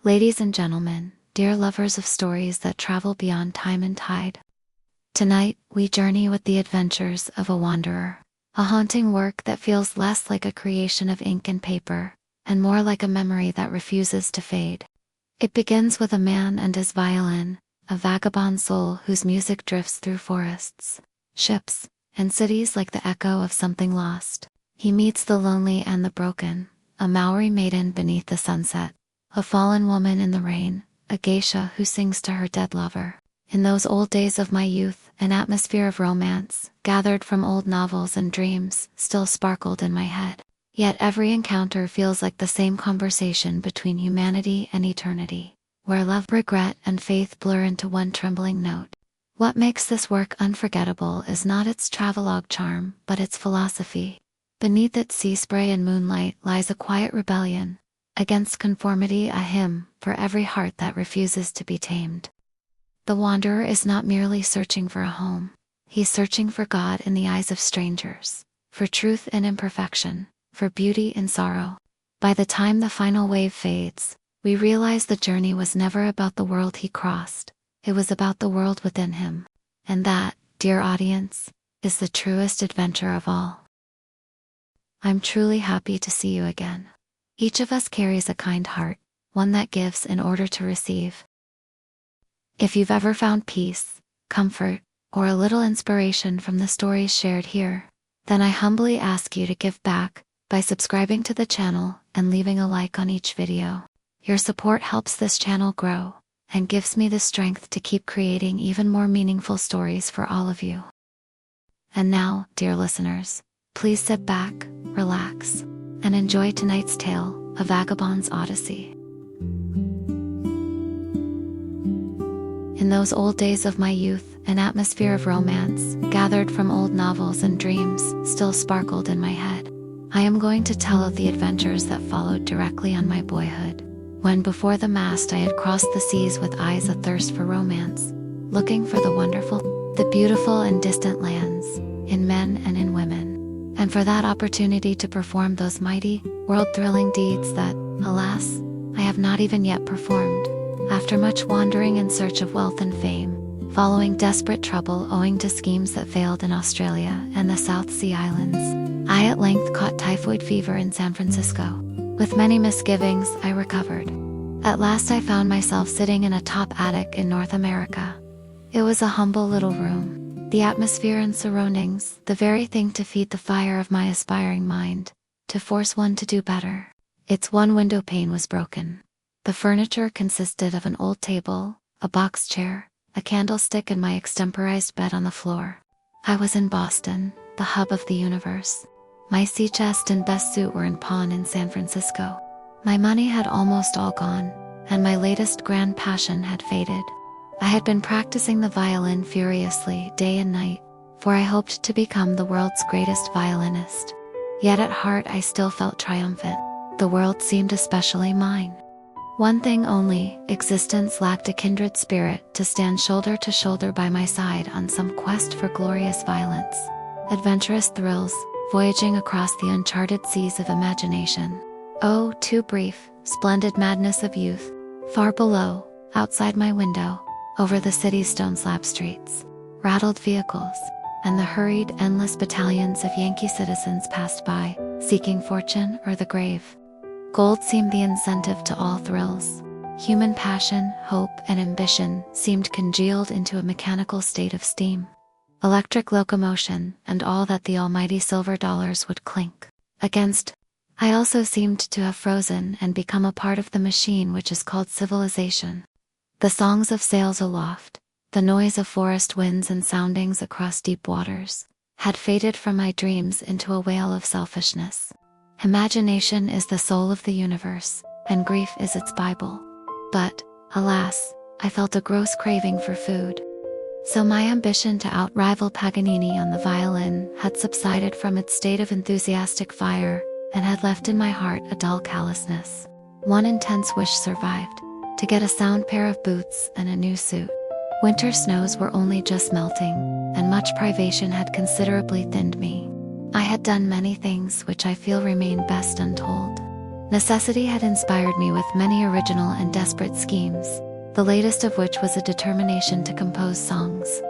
Ladies and gentlemen, dear lovers of stories that travel beyond time and tide. Tonight, we journey with the adventures of a wanderer, a haunting work that feels less like a creation of ink and paper, and more like a memory that refuses to fade. It begins with a man and his violin, a vagabond soul whose music drifts through forests, ships, and cities like the echo of something lost. He meets the lonely and the broken, a Maori maiden beneath the sunset, a fallen woman in the rain, a geisha who sings to her dead lover. In those old days of my youth, an atmosphere of romance, gathered from old novels and dreams, still sparkled in my head. Yet every encounter feels like the same conversation between humanity and eternity, where love, regret, and faith blur into one trembling note. What makes this work unforgettable is not its travelogue charm, but its philosophy. Beneath its sea spray and moonlight lies a quiet rebellion against conformity, a hymn for every heart that refuses to be tamed. The wanderer is not merely searching for a home. He's searching for God in the eyes of strangers, for truth in imperfection, for beauty in sorrow. By the time the final wave fades, we realize the journey was never about the world he crossed. It was about the world within him. And that, dear audience, is the truest adventure of all. I'm truly happy to see you again. Each of us carries a kind heart, one that gives in order to receive. If you've ever found peace, comfort, or a little inspiration from the stories shared here, then I humbly ask you to give back by subscribing to the channel and leaving a like on each video. Your support helps this channel grow and gives me the strength to keep creating even more meaningful stories for all of you. And now, dear listeners, please sit back, relax, and enjoy tonight's tale, A Vagabond's Odyssey. In those old days of my youth, an atmosphere of romance, gathered from old novels and dreams, still sparkled in my head. I am going to tell of the adventures that followed directly on my boyhood, when before the mast I had crossed the seas with eyes athirst for romance, looking for the wonderful, the beautiful and distant lands, in men and in women. And for that opportunity to perform those mighty, world-thrilling deeds that, alas, I have not even yet performed. After much wandering in search of wealth and fame, following desperate trouble owing to schemes that failed in Australia and the South Sea Islands, I at length caught typhoid fever in San Francisco. With many misgivings, I recovered. At last I found myself sitting in a top attic in North America. It was a humble little room. The atmosphere and surroundings, the very thing to feed the fire of my aspiring mind, to force one to do better. Its one window pane was broken. The furniture consisted of an old table, a box chair, a candlestick, and my extemporized bed on the floor. I was in Boston, the hub of the universe. My sea chest and best suit were in pawn in San Francisco. My money had almost all gone, and my latest grand passion had faded. I had been practicing the violin furiously day and night, for I hoped to become the world's greatest violinist. Yet at heart I still felt triumphant. The world seemed especially mine. One thing only, existence lacked a kindred spirit to stand shoulder to shoulder by my side on some quest for glorious violence. Adventurous thrills, voyaging across the uncharted seas of imagination. Oh, too brief, splendid madness of youth. Far below, outside my window, over the city's stone-slab streets, rattled vehicles, and the hurried, endless battalions of Yankee citizens passed by, seeking fortune or the grave. Gold seemed the incentive to all thrills. Human passion, hope, and ambition seemed congealed into a mechanical state of steam. Electric locomotion, and all that the almighty silver dollars would clink against. I also seemed to have frozen and become a part of the machine which is called civilization. The songs of sails aloft, the noise of forest winds and soundings across deep waters, had faded from my dreams into a wail of selfishness. Imagination is the soul of the universe, and grief is its Bible. But, alas, I felt a gross craving for food. So my ambition to outrival Paganini on the violin had subsided from its state of enthusiastic fire, and had left in my heart a dull callousness. One intense wish survived: to get a sound pair of boots and a new suit. Winter snows were only just melting, and much privation had considerably thinned me. I had done many things which I feel remain best untold. Necessity had inspired me with many original and desperate schemes, the latest of which was a determination to compose songs.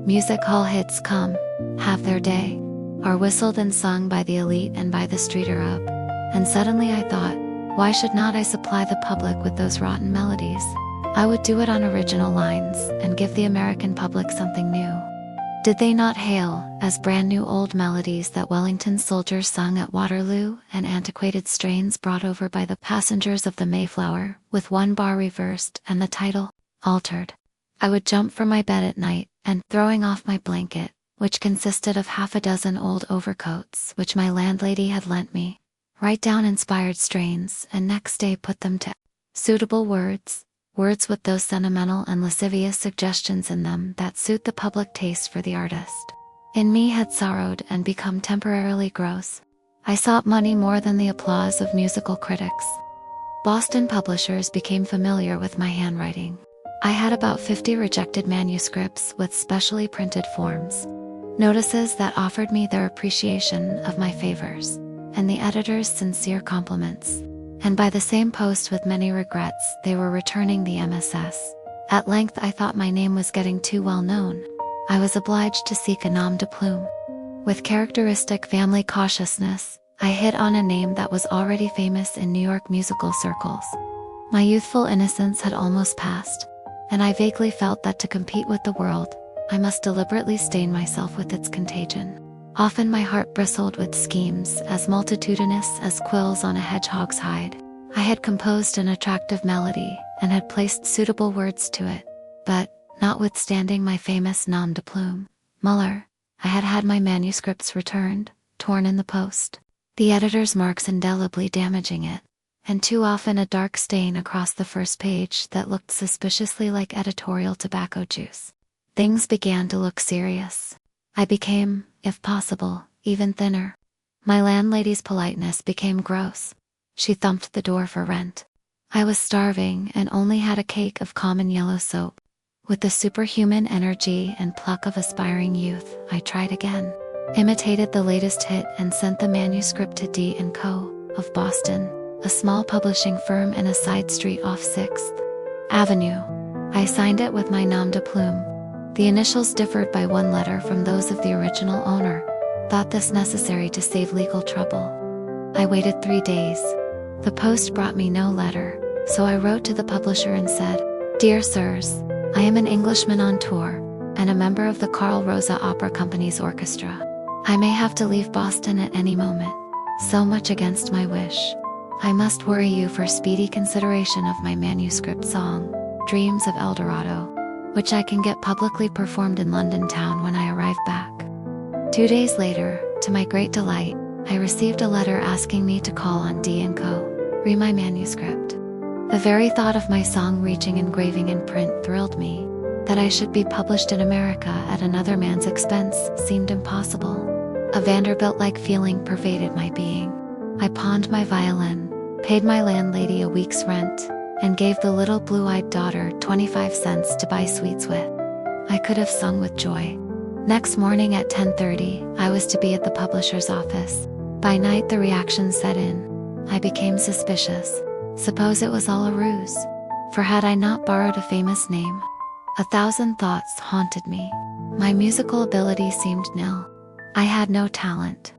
Music hall hits come, have their day, are whistled and sung by the elite and by the street Arab, and suddenly I thought, why should not I supply the public with those rotten melodies? I would do it on original lines and give the American public something new. Did they not hail as brand new old melodies that Wellington's soldiers sung at Waterloo, and antiquated strains brought over by the passengers of the Mayflower, with one bar reversed and the title altered? I would jump from my bed at night, and, throwing off my blanket, which consisted of half a dozen old overcoats which my landlady had lent me, write down inspired strains and next day put them to suitable words with those sentimental and lascivious suggestions in them that suit the public taste for the artist. In me had sorrowed and become temporarily gross. I sought money more than the applause of musical critics. Boston publishers became familiar with my handwriting. I had about 50 rejected manuscripts with specially printed forms, notices that offered me their appreciation of my favors, and the editor's sincere compliments. And by the same post with many regrets, they were returning the MSS. At length I thought my name was getting too well known. I was obliged to seek a nom de plume. With characteristic family cautiousness, I hit on a name that was already famous in New York musical circles. My youthful innocence had almost passed, and I vaguely felt that to compete with the world, I must deliberately stain myself with its contagion. Often my heart bristled with schemes as multitudinous as quills on a hedgehog's hide. I had composed an attractive melody and had placed suitable words to it, but, notwithstanding my famous nom de plume, Muller, I had had my manuscripts returned, torn in the post, the editor's marks indelibly damaging it, and too often a dark stain across the first page that looked suspiciously like editorial tobacco juice. Things began to look serious. I became, if possible, even thinner. My landlady's politeness became gross. She thumped the door for rent. I was starving and only had a cake of common yellow soap. With the superhuman energy and pluck of aspiring youth, I tried again, imitated the latest hit and sent the manuscript to D & Co. of Boston, a small publishing firm in a side street off 6th Avenue. I signed it with my nom de plume. The initials differed by one letter from those of the original owner, thought this necessary to save legal trouble. I waited 3 days. The post brought me no letter, so I wrote to the publisher and said, "Dear Sirs, I am an Englishman on tour, and a member of the Carl Rosa Opera Company's orchestra. I may have to leave Boston at any moment, so much against my wish. I must worry you for speedy consideration of my manuscript song, Dreams of El Dorado, which I can get publicly performed in London town when I arrive back." 2 days later, to my great delight, I received a letter asking me to call on D & Co. Read my manuscript. The very thought of my song reaching engraving in print thrilled me. That I should be published in America at another man's expense seemed impossible. A Vanderbilt-like feeling pervaded my being. I pawned my violin, paid my landlady a week's rent, and gave the little blue-eyed daughter 25 cents to buy sweets with. I could have sung with joy. Next morning at 10:30, I was to be at the publisher's office. By night the reaction set in. I became suspicious. Suppose it was all a ruse? For had I not borrowed a famous name? 1,000 thoughts haunted me. My musical ability seemed nil. I had no talent.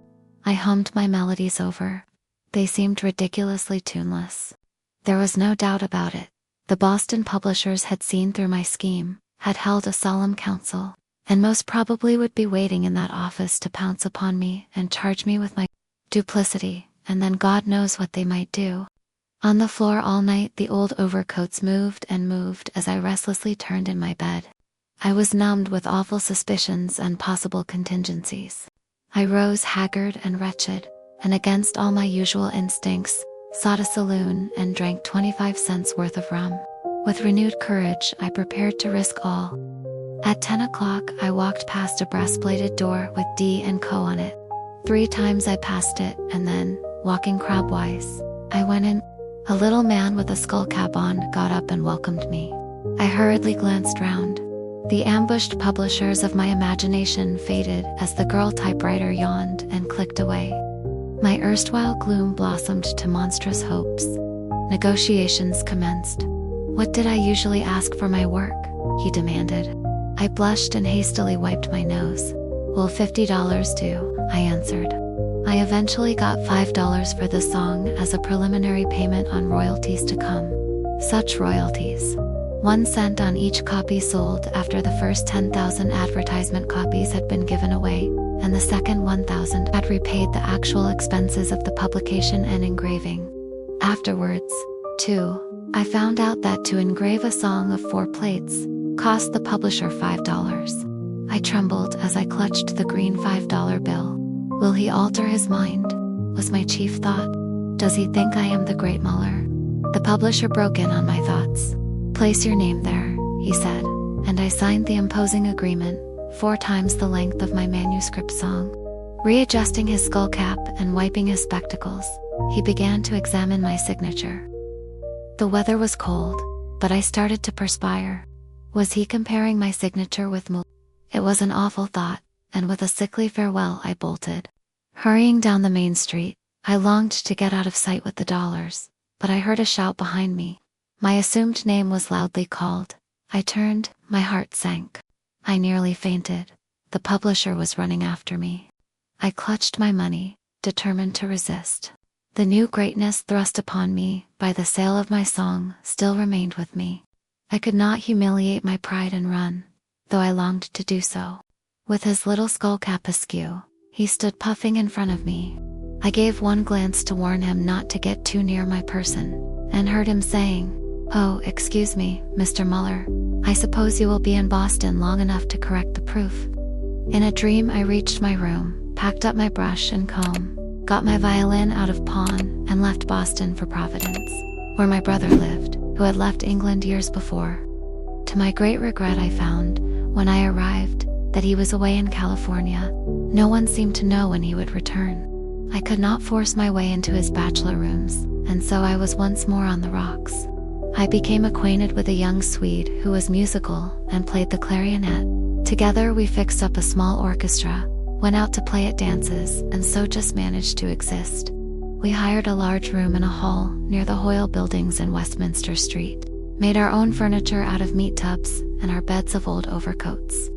I hummed my melodies over. They seemed ridiculously tuneless. There was no doubt about it. The Boston publishers had seen through my scheme, had held a solemn council, and most probably would be waiting in that office to pounce upon me and charge me with my duplicity, and then God knows what they might do. On the floor all night the old overcoats moved and moved as I restlessly turned in my bed. I was numbed with awful suspicions and possible contingencies. I rose haggard and wretched, and against all my usual instincts, sought a saloon and drank 25 cents worth of rum. With renewed courage, I prepared to risk all. At 10 o'clock, I walked past a brass-plated door with D & Co. on it. 3 times I passed it, and then, walking crabwise, I went in. A little man with a skull cap on got up and welcomed me. I hurriedly glanced round. The ambushed publishers of my imagination faded as the girl typewriter yawned and clicked away. My erstwhile gloom blossomed to monstrous hopes. Negotiations commenced. "What did I usually ask for my work?" he demanded. I blushed and hastily wiped my nose. "Will $50 do?" I answered. I eventually got $5 for the song as a preliminary payment on royalties to come. Such royalties. 1 cent on each copy sold after the first 10,000 advertisement copies had been given away, and the second 1,000 had repaid the actual expenses of the publication and engraving. Afterwards, too, I found out that to engrave a song of 4 plates cost the publisher $5. I trembled as I clutched the green $5 bill. Will he alter his mind? Was my chief thought. Does he think I am the great Muller? The publisher broke in on my thoughts. "Place your name there," he said, and I signed the imposing agreement, 4 times the length of my manuscript song. Readjusting his skull cap and wiping his spectacles, he began to examine my signature. The weather was cold, but I started to perspire. Was he comparing my signature with Muller? It was an awful thought, and with a sickly farewell I bolted. Hurrying down the main street, I longed to get out of sight with the dollars, but I heard a shout behind me. My assumed name was loudly called. I turned, my heart sank. I nearly fainted. The publisher was running after me. I clutched my money, determined to resist. The new greatness thrust upon me by the sale of my song still remained with me. I could not humiliate my pride and run, though I longed to do so. With his little skull cap askew, he stood puffing in front of me. I gave one glance to warn him not to get too near my person, and heard him saying, "Oh, excuse me, Mr. Muller. I suppose you will be in Boston long enough to correct the proof." In a dream I reached my room, packed up my brush and comb, got my violin out of pawn, and left Boston for Providence, where my brother lived, who had left England years before. To my great regret I found, when I arrived, that he was away in California. No one seemed to know when he would return. I could not force my way into his bachelor rooms, and so I was once more on the rocks. I became acquainted with a young Swede who was musical and played the clarionet. Together we fixed up a small orchestra, went out to play at dances, and so just managed to exist. We hired a large room in a hall near the Hoyle Buildings in Westminster Street, made our own furniture out of meat tubs and our beds of old overcoats.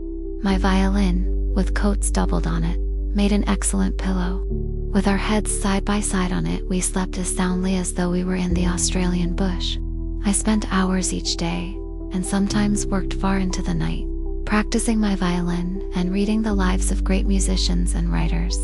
My violin, with coats doubled on it, made an excellent pillow. With our heads side by side on it, we slept as soundly as though we were in the Australian bush. I spent hours each day, and sometimes worked far into the night, practicing my violin and reading the lives of great musicians and writers.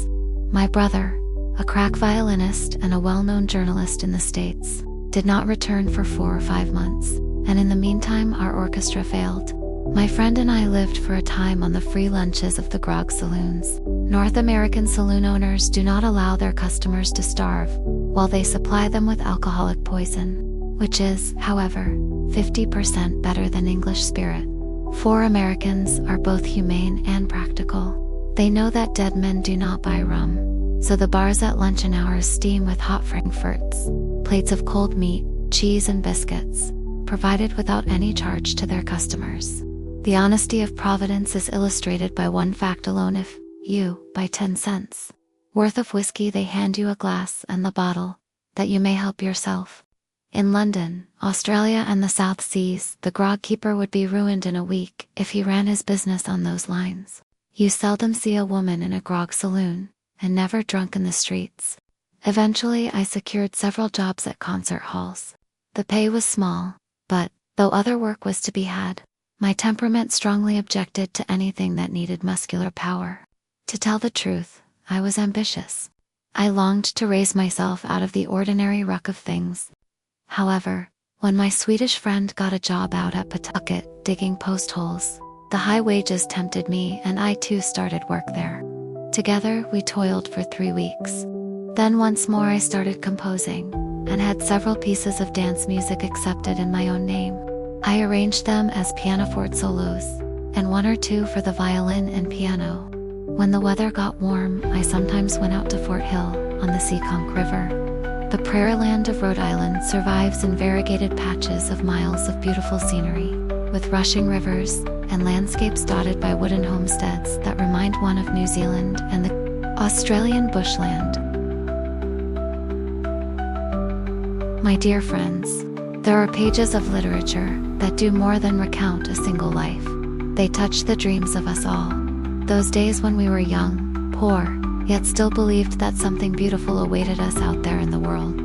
My brother, a crack violinist and a well-known journalist in the States, did not return for 4 or 5 months, and in the meantime our orchestra failed. My friend and I lived for a time on the free lunches of the grog saloons. North American saloon owners do not allow their customers to starve, while they supply them with alcoholic poison, which is, however, 50% better than English spirit. For Americans are both humane and practical. They know that dead men do not buy rum, so the bars at luncheon hours steam with hot frankfurts, plates of cold meat, cheese and biscuits, provided without any charge to their customers. The honesty of Providence is illustrated by one fact alone: if you buy 10 cents worth of whiskey, they hand you a glass and the bottle, that you may help yourself. In London, Australia and the South Seas, the grog keeper would be ruined in a week if he ran his business on those lines. You seldom see a woman in a grog saloon, and never drunk in the streets. Eventually I secured several jobs at concert halls. The pay was small, but, though other work was to be had, my temperament strongly objected to anything that needed muscular power. To tell the truth, I was ambitious. I longed to raise myself out of the ordinary ruck of things. However, when my Swedish friend got a job out at Pawtucket, digging post holes, the high wages tempted me and I too started work there. Together we toiled for 3 weeks. Then once more I started composing, and had several pieces of dance music accepted in my own name. I arranged them as pianoforte solos, and 1 or 2 for the violin and piano. When the weather got warm, I sometimes went out to Fort Hill, on the Seekonk River. The prairie land of Rhode Island survives in variegated patches of miles of beautiful scenery, with rushing rivers, and landscapes dotted by wooden homesteads that remind one of New Zealand and the Australian bushland. My dear friends, there are pages of literature that do more than recount a single life. They touch the dreams of us all. Those days when we were young, poor, yet still believed that something beautiful awaited us out there in the world.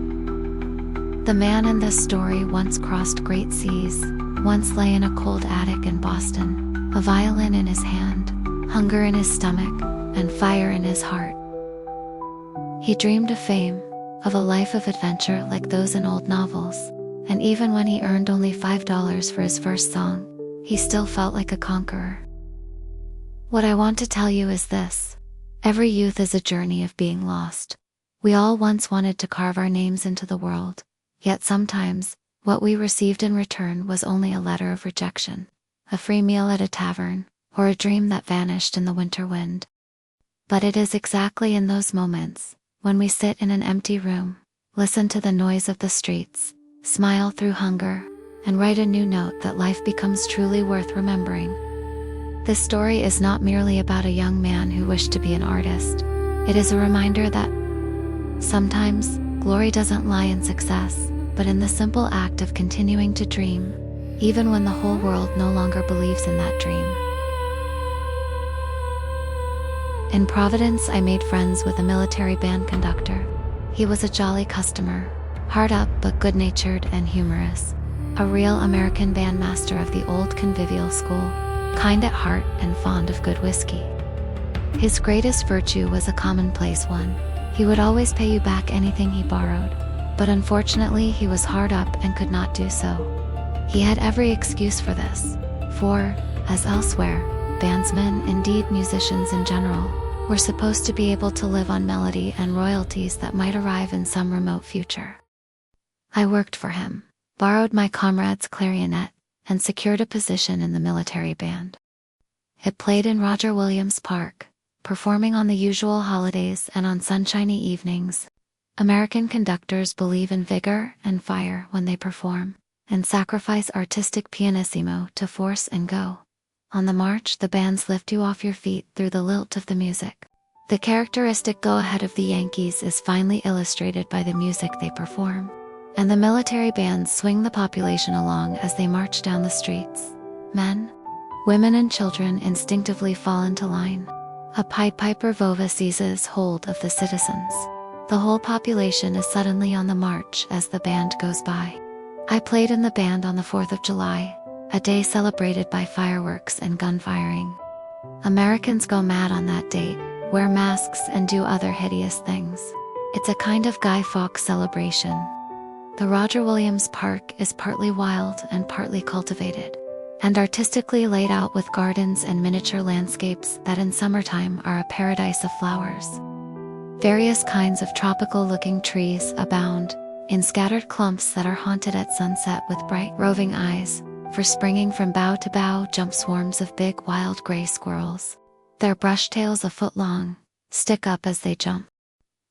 The man in this story once crossed great seas, once lay in a cold attic in Boston, a violin in his hand, hunger in his stomach, and fire in his heart. He dreamed of fame, of a life of adventure like those in old novels, and even when he earned only $5 for his first song, he still felt like a conqueror. What I want to tell you is this: every youth is a journey of being lost. We all once wanted to carve our names into the world, yet sometimes, what we received in return was only a letter of rejection, a free meal at a tavern, or a dream that vanished in the winter wind. But it is exactly in those moments, when we sit in an empty room, listen to the noise of the streets, smile through hunger, and write a new note, that life becomes truly worth remembering. This story is not merely about a young man who wished to be an artist. It is a reminder that sometimes, glory doesn't lie in success, but in the simple act of continuing to dream, even when the whole world no longer believes in that dream. In Providence, I made friends with a military band conductor. He was a jolly customer, hard up but good-natured and humorous, a real American bandmaster of the old convivial school, kind at heart and fond of good whiskey. His greatest virtue was a commonplace one: he would always pay you back anything he borrowed, but unfortunately he was hard up and could not do so. He had every excuse for this, for, as elsewhere, bandsmen, indeed musicians in general, were supposed to be able to live on melody and royalties that might arrive in some remote future. I worked for him, borrowed my comrade's clarionet, and secured a position in the military band. It played in Roger Williams Park, performing on the usual holidays and on sunshiny evenings. American conductors believe in vigor and fire when they perform, and sacrifice artistic pianissimo to force and go. On the march, the bands lift you off your feet through the lilt of the music. The characteristic go ahead of the Yankees is finely illustrated by the music they perform, and the military bands swing the population along as they march down the streets. Men, women and children instinctively fall into line. A Pied Piper Vova seizes hold of the citizens. The whole population is suddenly on the march as the band goes by. I played in the band on the 4th of July, a day celebrated by fireworks and gun firing. Americans go mad on that date, wear masks and do other hideous things. It's a kind of Guy Fawkes celebration. The Roger Williams Park is partly wild and partly cultivated, and artistically laid out with gardens and miniature landscapes that in summertime are a paradise of flowers. Various kinds of tropical-looking trees abound, in scattered clumps that are haunted at sunset with bright, roving eyes, for springing from bough to bough jump swarms of big wild gray squirrels. Their brush tails a foot long, stick up as they jump.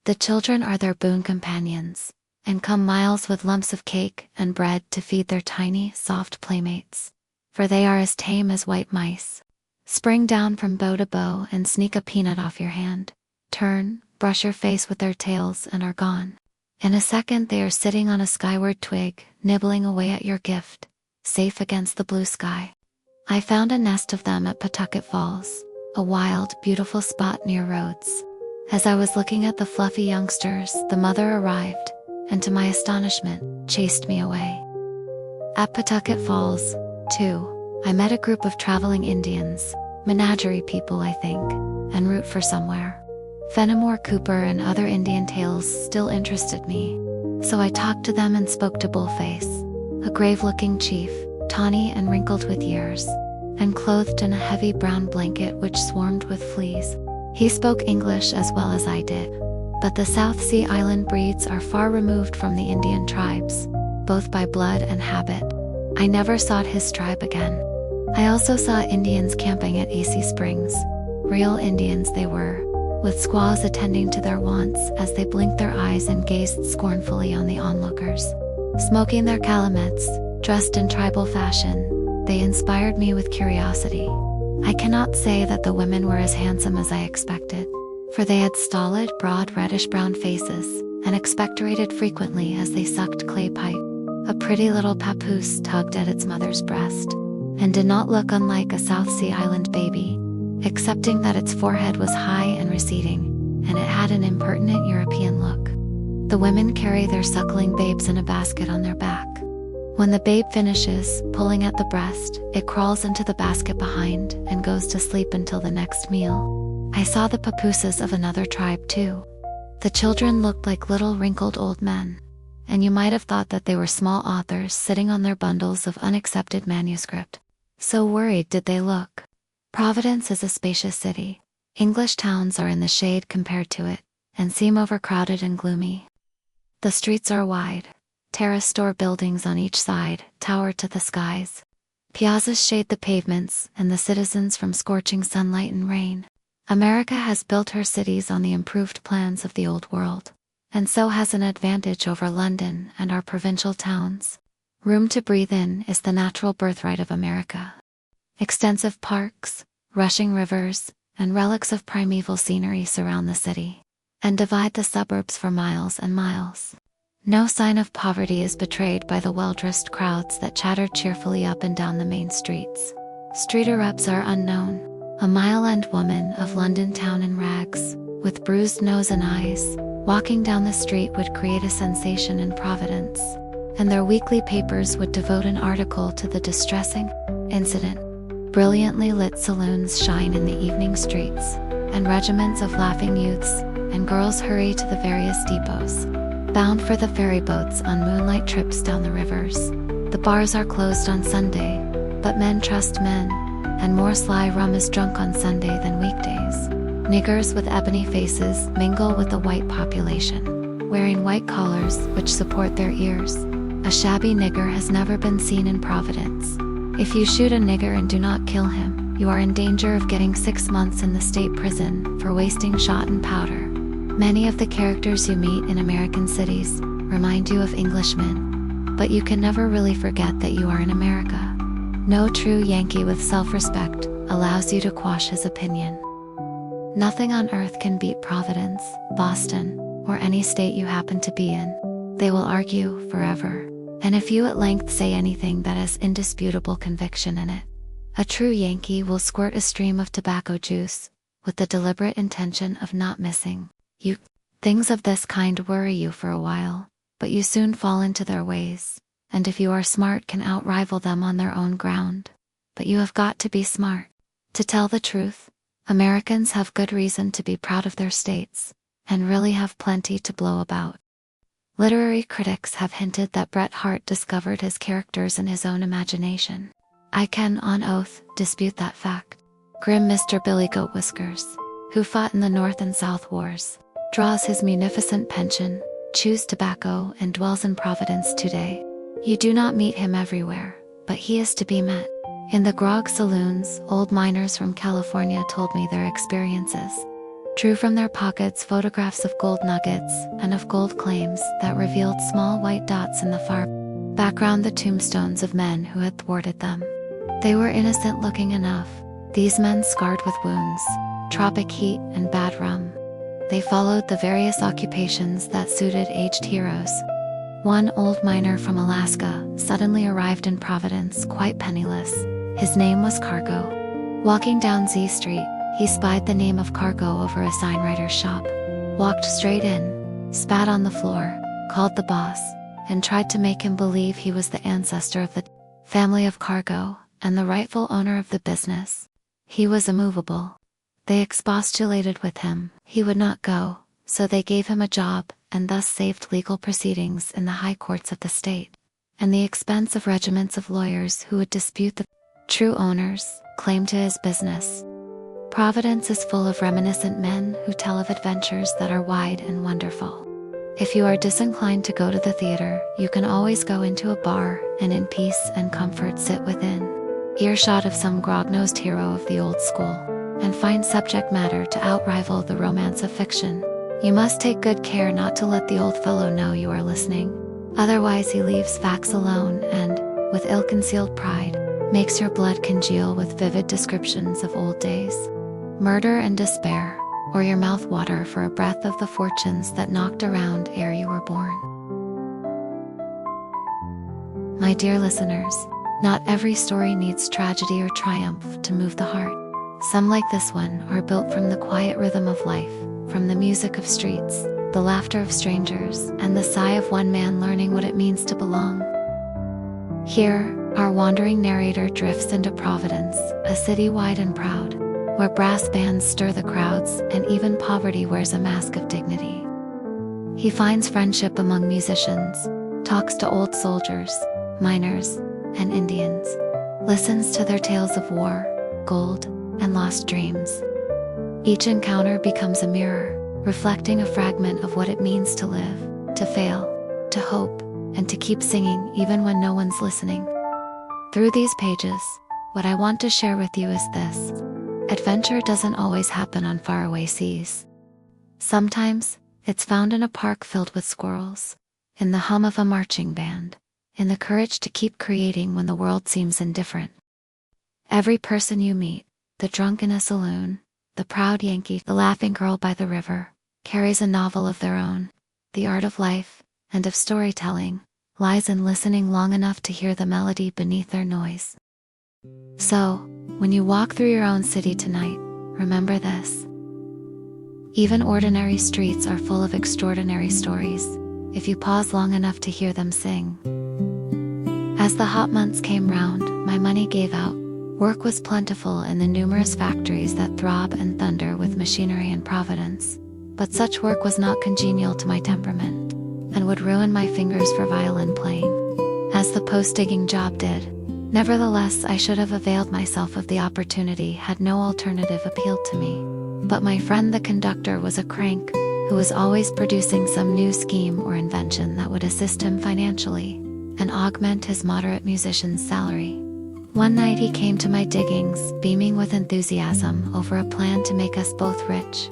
The children are their boon companions, and come miles with lumps of cake and bread to feed their tiny, soft playmates, for they are as tame as white mice. Spring down from bough to bough and sneak a peanut off your hand. Turn, brush your face with their tails and are gone. In a second they are sitting on a skyward twig, nibbling away at your gift, safe against the blue sky. I found a nest of them at Pawtucket Falls, a wild, beautiful spot near Rhodes. As I was looking at the fluffy youngsters, the mother arrived, and to my astonishment, chased me away. At Pawtucket Falls, too, I met a group of traveling Indians, menagerie people I think, en route for somewhere. Fenimore Cooper and other Indian tales still interested me, so I talked to them and spoke to Bullface, a grave-looking chief, tawny and wrinkled with years, and clothed in a heavy brown blanket which swarmed with fleas. He spoke English as well as I did, but the South Sea Island breeds are far removed from the Indian tribes, both by blood and habit. I never sought his tribe again. I also saw Indians camping at AC Springs. Real Indians they were, with squaws attending to their wants as they blinked their eyes and gazed scornfully on the onlookers. Smoking their calumets, dressed in tribal fashion, they inspired me with curiosity. I cannot say that the women were as handsome as I expected, for they had stolid, broad reddish-brown faces, and expectorated frequently as they sucked clay pipe. A pretty little papoose tugged at its mother's breast, and did not look unlike a South Sea Island baby, excepting that its forehead was high and receding, and it had an impertinent European look. The women carry their suckling babes in a basket on their back. When the babe finishes pulling at the breast, it crawls into the basket behind and goes to sleep until the next meal. I saw the papooses of another tribe too. The children looked like little wrinkled old men, and you might have thought that they were small authors sitting on their bundles of unaccepted manuscript. So worried did they look. Providence is a spacious city. English towns are in the shade compared to it, and seem overcrowded and gloomy. The streets are wide. Terraced store buildings on each side tower to the skies. Piazzas shade the pavements and the citizens from scorching sunlight and rain. America has built her cities on the improved plans of the old world, and so has an advantage over London and our provincial towns. Room to breathe in is the natural birthright of America. Extensive parks, rushing rivers, and relics of primeval scenery surround the city, and divide the suburbs for miles and miles. No sign of poverty is betrayed by the well-dressed crowds that chatter cheerfully up and down the main streets. Street Arabs are unknown. A Mile-End woman of London town in rags, with bruised nose and eyes, walking down the street would create a sensation in Providence, and their weekly papers would devote an article to the distressing incident. Brilliantly lit saloons shine in the evening streets, and regiments of laughing youths and girls hurry to the various depots, bound for the ferry boats on moonlight trips down the rivers. The bars are closed on Sunday, but men trust men, and more sly rum is drunk on Sunday than weekdays. Niggers with ebony faces mingle with the white population, wearing white collars which support their ears. A shabby nigger has never been seen in Providence. If you shoot a nigger and do not kill him, you are in danger of getting 6 months in the state prison for wasting shot and powder. Many of the characters you meet in American cities remind you of Englishmen, but you can never really forget that you are in America. No true Yankee with self-respect allows you to quash his opinion. Nothing on earth can beat Providence, Boston, or any state you happen to be in. They will argue forever, and if you at length say anything that has indisputable conviction in it, a true Yankee will squirt a stream of tobacco juice, with the deliberate intention of not missing you. Things of this kind worry you for a while, but you soon fall into their ways, and if you are smart can outrival them on their own ground. But you have got to be smart. To tell the truth, Americans have good reason to be proud of their states, and really have plenty to blow about. Literary critics have hinted that Bret Harte discovered his characters in his own imagination. I can, on oath, dispute that fact. Grim Mr. Billy Goat Whiskers, who fought in the North and South Wars, draws his munificent pension, chews tobacco, and dwells in Providence today. You do not meet him everywhere, but he is to be met. In the grog saloons, old miners from California told me their experiences, drew from their pockets photographs of gold nuggets and of gold claims that revealed small white dots in the far background, the tombstones of men who had thwarted them. They were innocent looking enough, these men scarred with wounds, tropic heat, and bad rum. They followed the various occupations that suited aged heroes. One old miner from Alaska suddenly arrived in Providence quite penniless. His name was Cargo. Walking down Z Street, he spied the name of Cargo over a signwriter's shop, walked straight in, spat on the floor, called the boss, and tried to make him believe he was the ancestor of the family of Cargo and the rightful owner of the business. He was immovable. They expostulated with him. He would not go, so they gave him a job, and thus saved legal proceedings in the high courts of the state, and the expense of regiments of lawyers who would dispute the true owner's claim to his business. Providence is full of reminiscent men who tell of adventures that are wide and wonderful. If you are disinclined to go to the theater, you can always go into a bar, and in peace and comfort sit within earshot of some grog-nosed hero of the old school, and find subject matter to outrival the romance of fiction. You must take good care not to let the old fellow know you are listening. Otherwise he leaves facts alone and, with ill-concealed pride, makes your blood congeal with vivid descriptions of old days. Murder and despair. or your mouth water for a breath of the fortunes that knocked around ere you were born. My dear listeners, not every story needs tragedy or triumph to move the heart. Some, like this one, are built from the quiet rhythm of life, from the music of streets, the laughter of strangers, and the sigh of one man learning what it means to belong. Here, our wandering narrator drifts into Providence, a city wide and proud, where brass bands stir the crowds and even poverty wears a mask of dignity. He finds friendship among musicians, talks to old soldiers, miners, and Indians, listens to their tales of war, gold, and lost dreams. Each encounter becomes a mirror, reflecting a fragment of what it means to live, to fail, to hope, and to keep singing even when no one's listening. Through these pages, what I want to share with you is this: adventure doesn't always happen on faraway seas. Sometimes, it's found in a park filled with squirrels, in the hum of a marching band, in the courage to keep creating when the world seems indifferent. Every person you meet, the drunk in a saloon, the proud Yankee, the laughing girl by the river, carries a novel of their own. The art of life, and of storytelling, lies in listening long enough to hear the melody beneath their noise. So, when you walk through your own city tonight, remember this: even ordinary streets are full of extraordinary stories, if you pause long enough to hear them sing. As the hot months came round, my money gave out. Work was plentiful in the numerous factories that throb and thunder with machinery and providence, but such work was not congenial to my temperament, and would ruin my fingers for violin playing, as the post-digging job did. Nevertheless, I should have availed myself of the opportunity had no alternative appealed to me. But my friend the conductor was a crank, who was always producing some new scheme or invention that would assist him financially, and augment his moderate musician's salary. One night he came to my diggings, beaming with enthusiasm over a plan to make us both rich.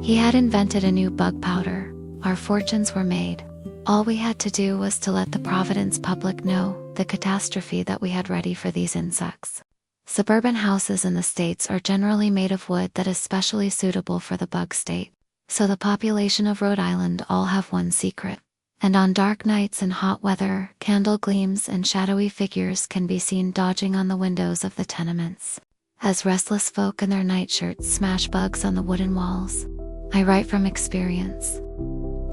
He had invented a new bug powder. Our fortunes were made. All we had to do was to let the Providence public know the catastrophe that we had ready for these insects. Suburban houses in the States are generally made of wood that is specially suitable for the bug state, so the population of Rhode Island all have one secret. And on dark nights and hot weather, candle gleams and shadowy figures can be seen dodging on the windows of the tenements, as restless folk in their nightshirts smash bugs on the wooden walls. I write from experience.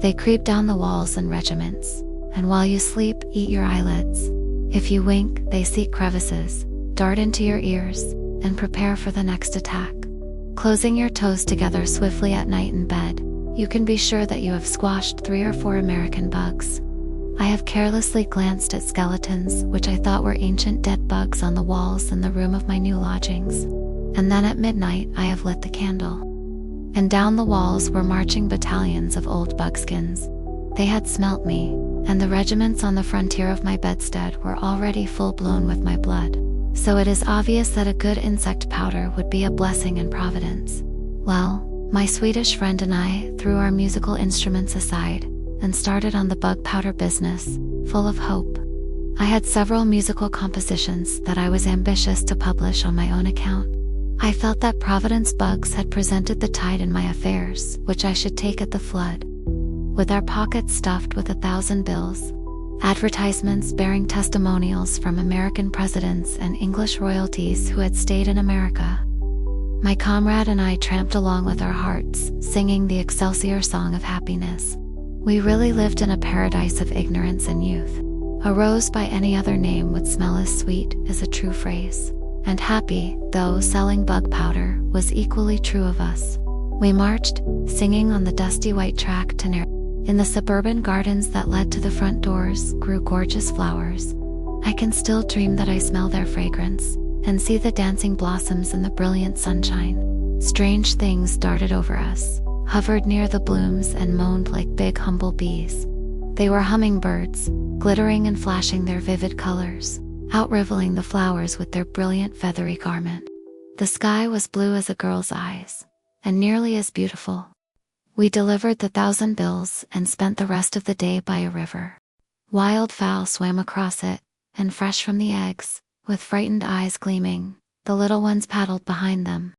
They creep down the walls in regiments, and while you sleep, eat your eyelids. If you wink, they seek crevices, dart into your ears, and prepare for the next attack. Closing your toes together swiftly at night in bed, you can be sure that you have squashed 3 or 4 American bugs. I have carelessly glanced at skeletons which I thought were ancient dead bugs on the walls in the room of my new lodgings, and then at midnight I have lit the candle. And down the walls were marching battalions of old bugskins. They had smelt me, and the regiments on the frontier of my bedstead were already full-blown with my blood. So it is obvious that a good insect powder would be a blessing in Providence. Well, my Swedish friend and I threw our musical instruments aside and started on the bug powder business, full of hope. I had several musical compositions that I was ambitious to publish on my own account. I felt that Providence bugs had presented the tide in my affairs, which I should take at the flood. With our pockets stuffed with 1,000 bills, advertisements bearing testimonials from American presidents and English royalties who had stayed in America, my comrade and I tramped along with our hearts, singing the Excelsior song of happiness. We really lived in a paradise of ignorance and youth. A rose by any other name would smell as sweet is a true phrase. And happy, though selling bug powder, was equally true of us. We marched, singing on the dusty white track to Narration. In the suburban gardens that led to the front doors grew gorgeous flowers. I can still dream that I smell their fragrance, and see the dancing blossoms in the brilliant sunshine. Strange things darted over us, hovered near the blooms and moaned like big humble bees. They were hummingbirds, glittering and flashing their vivid colors, outrivaling the flowers with their brilliant feathery garment. The sky was blue as a girl's eyes, and nearly as beautiful. We delivered the 1,000 bills and spent the rest of the day by a river. Wild fowl swam across it, and fresh from the eggs, with frightened eyes gleaming, the little ones paddled behind them.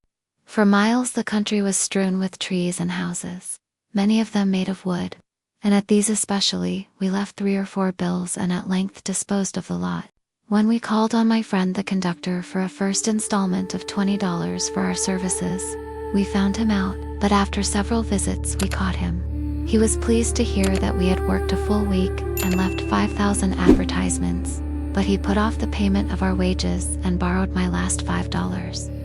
For miles the country was strewn with trees and houses, many of them made of wood, and at these especially, we left 3 or 4 bills and at length disposed of the lot. When we called on my friend the conductor for a first installment of $20 for our services, we found him out, but after several visits we caught him. He was pleased to hear that we had worked a full week and left 5,000 advertisements, but he put off the payment of our wages and borrowed my last $5.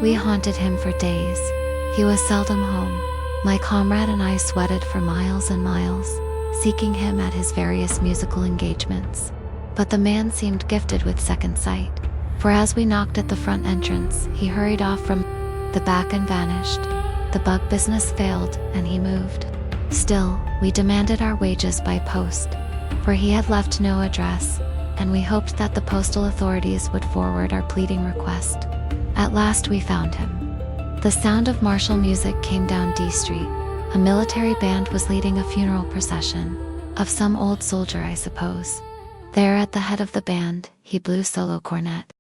We haunted him for days. He was seldom home. My comrade and I sweated for miles and miles, seeking him at his various musical engagements. But the man seemed gifted with second sight, for as we knocked at the front entrance, he hurried off from the back and vanished. The bug business failed, and he moved. Still, we demanded our wages by post, for he had left no address, and we hoped that the postal authorities would forward our pleading request. At last we found him. The sound of martial music came down D Street. A military band was leading a funeral procession, of some old soldier I suppose. There at the head of the band, he blew solo cornet.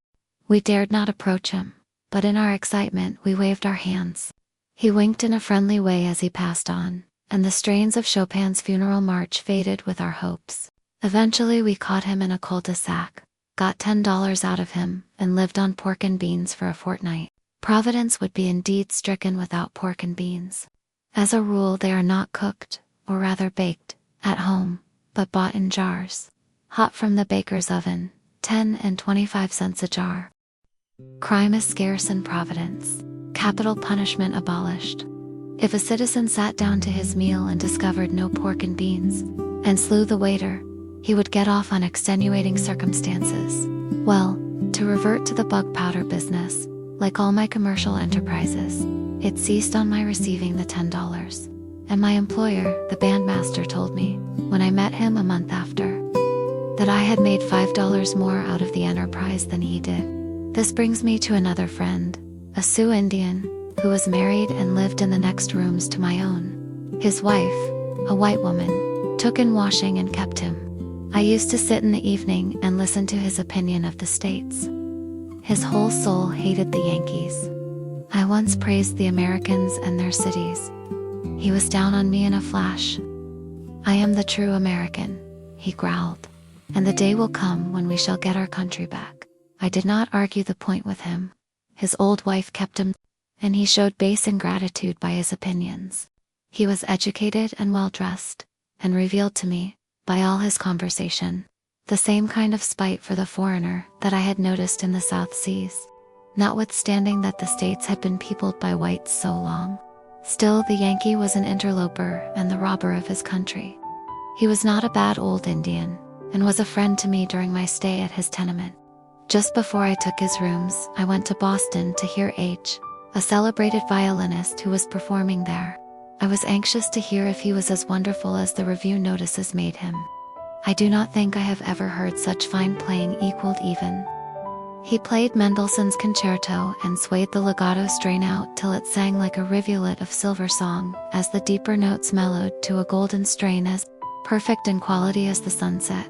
We dared not approach him, but in our excitement we waved our hands. He winked in a friendly way as he passed on, and the strains of Chopin's funeral march faded with our hopes. Eventually we caught him in a cul-de-sac, got $10 out of him, and lived on pork and beans for a fortnight. Providence would be indeed stricken without pork and beans. As a rule they are not cooked, or rather baked, at home, but bought in jars, hot from the baker's oven, 10 and 25 cents a jar. Crime is scarce in Providence. Capital punishment abolished. If a citizen sat down to his meal and discovered no pork and beans, and slew the waiter, he would get off on extenuating circumstances. Well, to revert to the bug powder business, like all my commercial enterprises, it ceased on my receiving the $10. And my employer, the bandmaster, told me, when I met him a month after, that I had made $5 more out of the enterprise than he did. This brings me to another friend, a Sioux Indian, who was married and lived in the next rooms to my own. His wife, a white woman, took in washing and kept him. I used to sit in the evening and listen to his opinion of the states. His whole soul hated the Yankees. I once praised the Americans and their cities. He was down on me in a flash. I am the true American, he growled, and the day will come when we shall get our country back. I did not argue the point with him. His old wife kept him, and he showed base ingratitude by his opinions. He was educated and well-dressed, and revealed to me, by all his conversation, the same kind of spite for the foreigner that I had noticed in the South Seas. Notwithstanding that the states had been peopled by whites so long, still the Yankee was an interloper and the robber of his country. He was not a bad old Indian, and was a friend to me during my stay at his tenement. Just before I took his rooms, I went to Boston to hear H., a celebrated violinist who was performing there. I was anxious to hear if he was as wonderful as the review notices made him. I do not think I have ever heard such fine playing equaled even. He played Mendelssohn's concerto and swayed the legato strain out till it sang like a rivulet of silver song, as the deeper notes mellowed to a golden strain as perfect in quality as the sunset.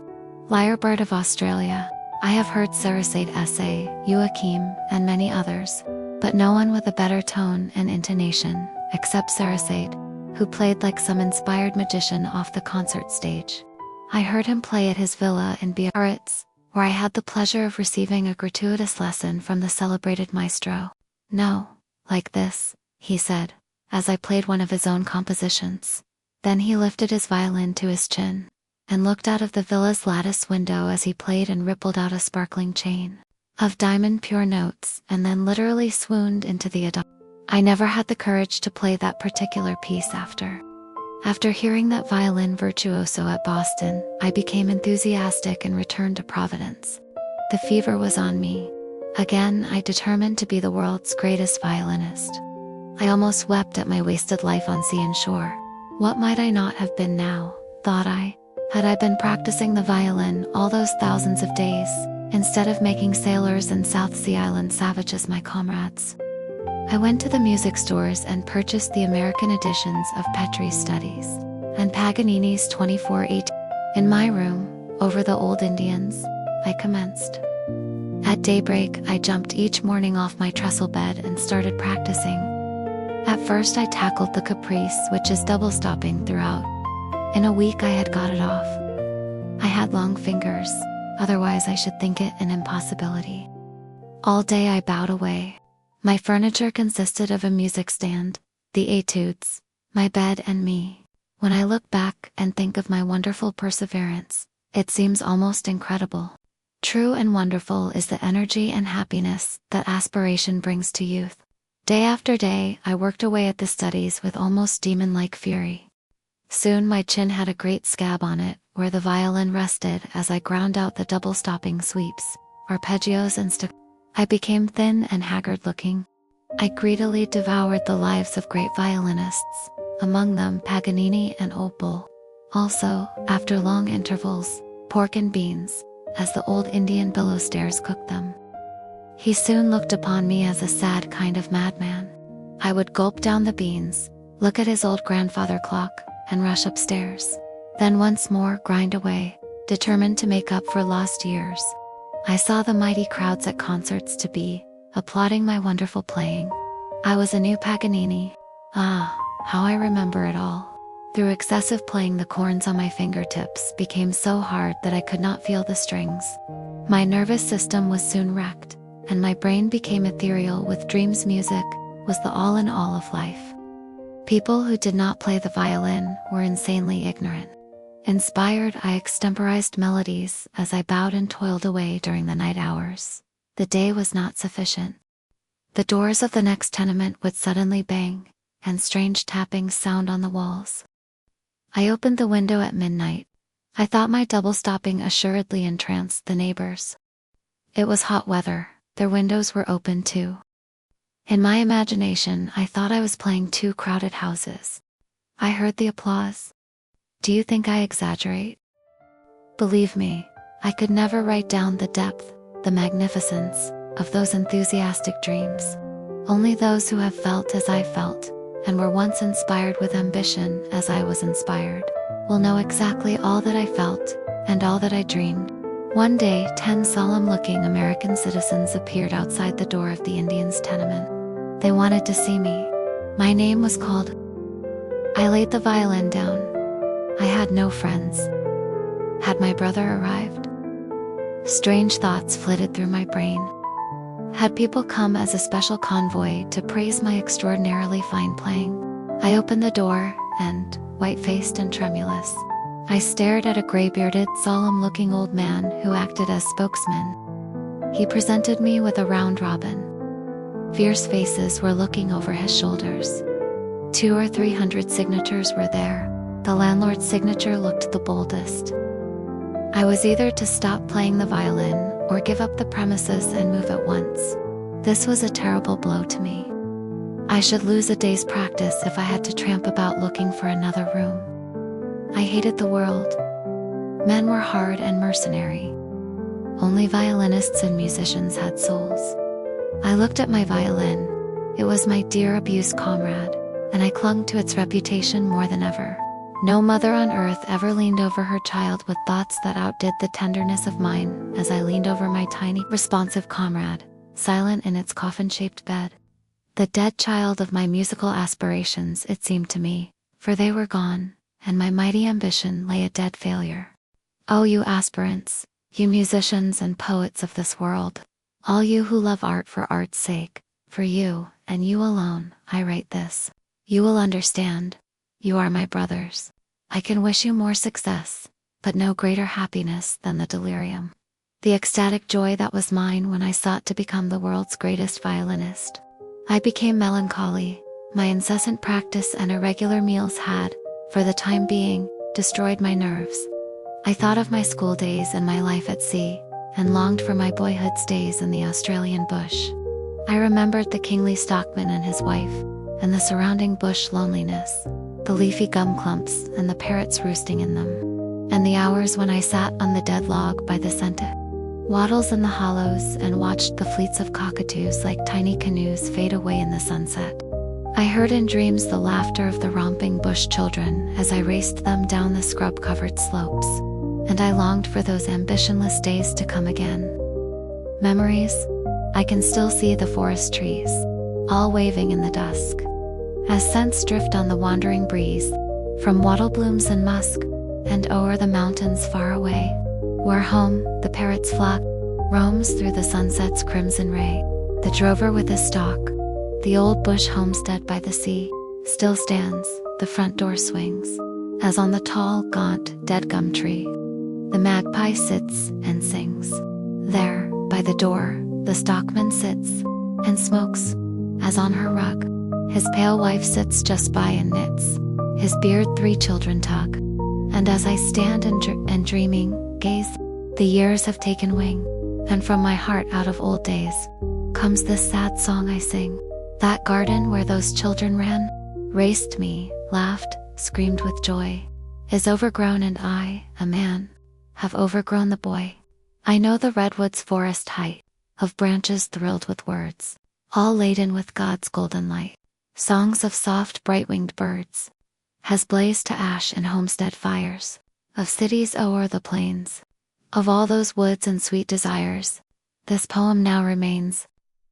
Lyrebird of Australia. I have heard Sarasate S.A., Joachim, and many others, but no one with a better tone and intonation, except Sarasate, who played like some inspired magician off the concert stage. I heard him play at his villa in Biarritz, where I had the pleasure of receiving a gratuitous lesson from the celebrated maestro. No, like this, he said, as I played one of his own compositions. Then he lifted his violin to his chin, and looked out of the villa's lattice window as he played and rippled out a sparkling chain of diamond pure notes, and then literally swooned into the abyss. I never had the courage to play that particular piece after. After hearing that violin virtuoso at Boston, I became enthusiastic and returned to Providence. The fever was on me. Again, I determined to be the world's greatest violinist. I almost wept at my wasted life on sea and shore. What might I not have been now, thought I, had I been practicing the violin all those thousands of days, instead of making sailors and South Sea Island savages my comrades. I went to the music stores and purchased the American editions of Petrie's Studies and Paganini's 24/8. In my room, over the old Indians, I commenced. At daybreak, I jumped each morning off my trestle bed and started practicing. At first, I tackled the caprice, which is double stopping throughout. In a week, I had got it off. I had long fingers, otherwise I should think it an impossibility. All day I bowed away. My furniture consisted of a music stand, the etudes, my bed and me. When I look back and think of my wonderful perseverance, it seems almost incredible. True and wonderful is the energy and happiness that aspiration brings to youth. Day after day, I worked away at the studies with almost demon-like fury. Soon my chin had a great scab on it, where the violin rested as I ground out the double-stopping sweeps, arpeggios and I became thin and haggard-looking. I greedily devoured the lives of great violinists, among them Paganini and Old Bull. Also, after long intervals, pork and beans, as the old Indian billow stairs cooked them. He soon looked upon me as a sad kind of madman. I would gulp down the beans, look at his old grandfather clock, and rush upstairs. Then once more grind away, determined to make up for lost years. I saw the mighty crowds at concerts to be, applauding my wonderful playing. I was a new Paganini. Ah, how I remember it all. Through excessive playing, the corns on my fingertips became so hard that I could not feel the strings. My nervous system was soon wrecked, and my brain became ethereal with dreams. Music was the all in all of life. People who did not play the violin were insanely ignorant. Inspired, I extemporized melodies as I bowed and toiled away during the night hours. The day was not sufficient. The doors of the next tenement would suddenly bang, and strange tappings sound on the walls. I opened the window at midnight. I thought my double-stopping assuredly entranced the neighbors. It was hot weather, their windows were open too. In my imagination, I thought I was playing two crowded houses. I heard the applause. Do you think I exaggerate? Believe me, I could never write down the depth, the magnificence, of those enthusiastic dreams. Only those who have felt as I felt, and were once inspired with ambition as I was inspired, will know exactly all that I felt, and all that I dreamed. One day, 10 solemn-looking American citizens appeared outside the door of the Indians' tenement. They wanted to see me. My name was called. I laid the violin down. I had no friends. Had my brother arrived? Strange thoughts flitted through my brain. Had people come as a special convoy to praise my extraordinarily fine playing? I opened the door, and, white-faced and tremulous, I stared at a gray-bearded, solemn-looking old man who acted as spokesman. He presented me with a round robin. Fierce faces were looking over his shoulders. 200 or 300 signatures were there. The landlord's signature looked the boldest. I was either to stop playing the violin or give up the premises and move at once. This was a terrible blow to me. I should lose a day's practice if I had to tramp about looking for another room. I hated the world. Men were hard and mercenary. Only violinists and musicians had souls. I looked at my violin. It was my dear abused comrade, and I clung to its reputation more than ever. No mother on earth ever leaned over her child with thoughts that outdid the tenderness of mine as I leaned over my tiny, responsive comrade, silent in its coffin-shaped bed. The dead child of my musical aspirations, it seemed to me, for they were gone, and my mighty ambition lay a dead failure. Oh, you aspirants, you musicians and poets of this world, all you who love art for art's sake, for you, and you alone, I write this. You will understand. You are my brothers. I can wish you more success, but no greater happiness than the delirium. The ecstatic joy that was mine when I sought to become the world's greatest violinist. I became melancholy. My incessant practice and irregular meals had, for the time being, destroyed my nerves. I thought of my school days and my life at sea, and longed for my boyhood's days in the Australian bush. I remembered the kingly stockman and his wife, and the surrounding bush loneliness, the leafy gum clumps and the parrots roosting in them, and the hours when I sat on the dead log by the scented wattles in the hollows and watched the fleets of cockatoos like tiny canoes fade away in the sunset. I heard in dreams the laughter of the romping bush children as I raced them down the scrub-covered slopes, and I longed for those ambitionless days to come again. Memories, I can still see the forest trees, all waving in the dusk, as scents drift on the wandering breeze, from wattle blooms and musk, and o'er the mountains far away, where home, the parrot's flock, roams through the sunset's crimson ray. The drover with his stock, the old bush homestead by the sea, still stands, the front door swings, as on the tall, gaunt, dead gum tree, the magpie sits and sings. There, by the door, the stockman sits and smokes, as on her rug, his pale wife sits just by and knits, his beard 3 children tug. And as I stand and dreaming, gaze, the years have taken wing, and from my heart out of old days, comes this sad song I sing. That garden where those children ran, raced me, laughed, screamed with joy, is overgrown, and I, a man, have overgrown the boy. I know the redwood's forest height, of branches thrilled with words, all laden with God's golden light, songs of soft bright-winged birds, has blazed to ash in homestead fires, of cities o'er the plains, of all those woods and sweet desires. This poem now remains.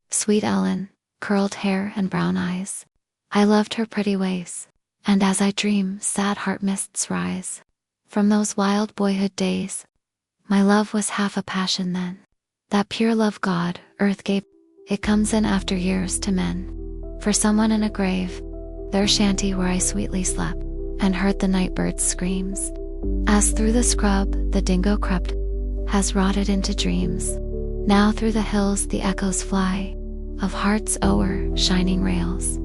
Sweet Ellen, curled hair and brown eyes, I loved her pretty ways, and as I dream, sad heart mists rise. From those wild boyhood days, my love was half a passion then. That pure love God, earth gave, it comes in after years to men. For someone in a grave, their shanty where I sweetly slept, and heard the night bird's screams. As through the scrub, the dingo crept, has rotted into dreams. Now through the hills the echoes fly, of hearts o'er shining rails.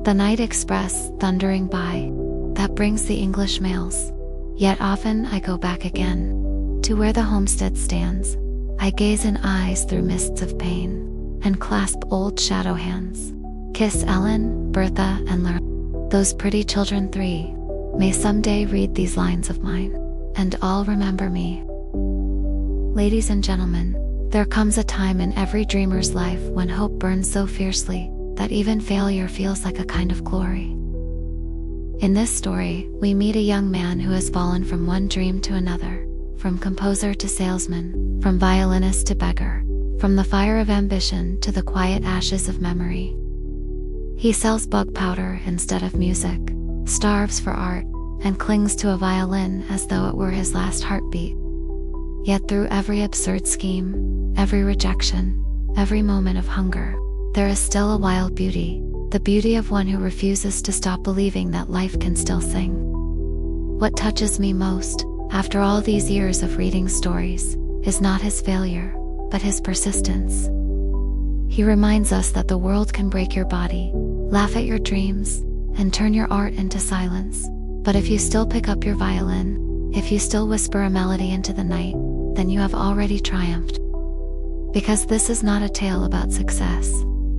The night express thundering by, that brings the English mails. Yet often I go back again, to where the homestead stands. I gaze in eyes through mists of pain, and clasp old shadow hands. Kiss Ellen, Bertha, and learn. Those pretty children 3 may someday read these lines of mine, and all remember me. Ladies and gentlemen, there comes a time in every dreamer's life when hope burns so fiercely that even failure feels like a kind of glory. In this story, we meet a young man who has fallen from one dream to another, from composer to salesman, from violinist to beggar, from the fire of ambition to the quiet ashes of memory. He sells bug powder instead of music, starves for art, and clings to a violin as though it were his last heartbeat. Yet through every absurd scheme, every rejection, every moment of hunger, there is still a wild beauty, the beauty of one who refuses to stop believing that life can still sing. What touches me most, after all these years of reading stories, is not his failure, but his persistence. He reminds us that the world can break your body, laugh at your dreams, and turn your art into silence. But if you still pick up your violin, if you still whisper a melody into the night, then you have already triumphed. Because this is not a tale about success.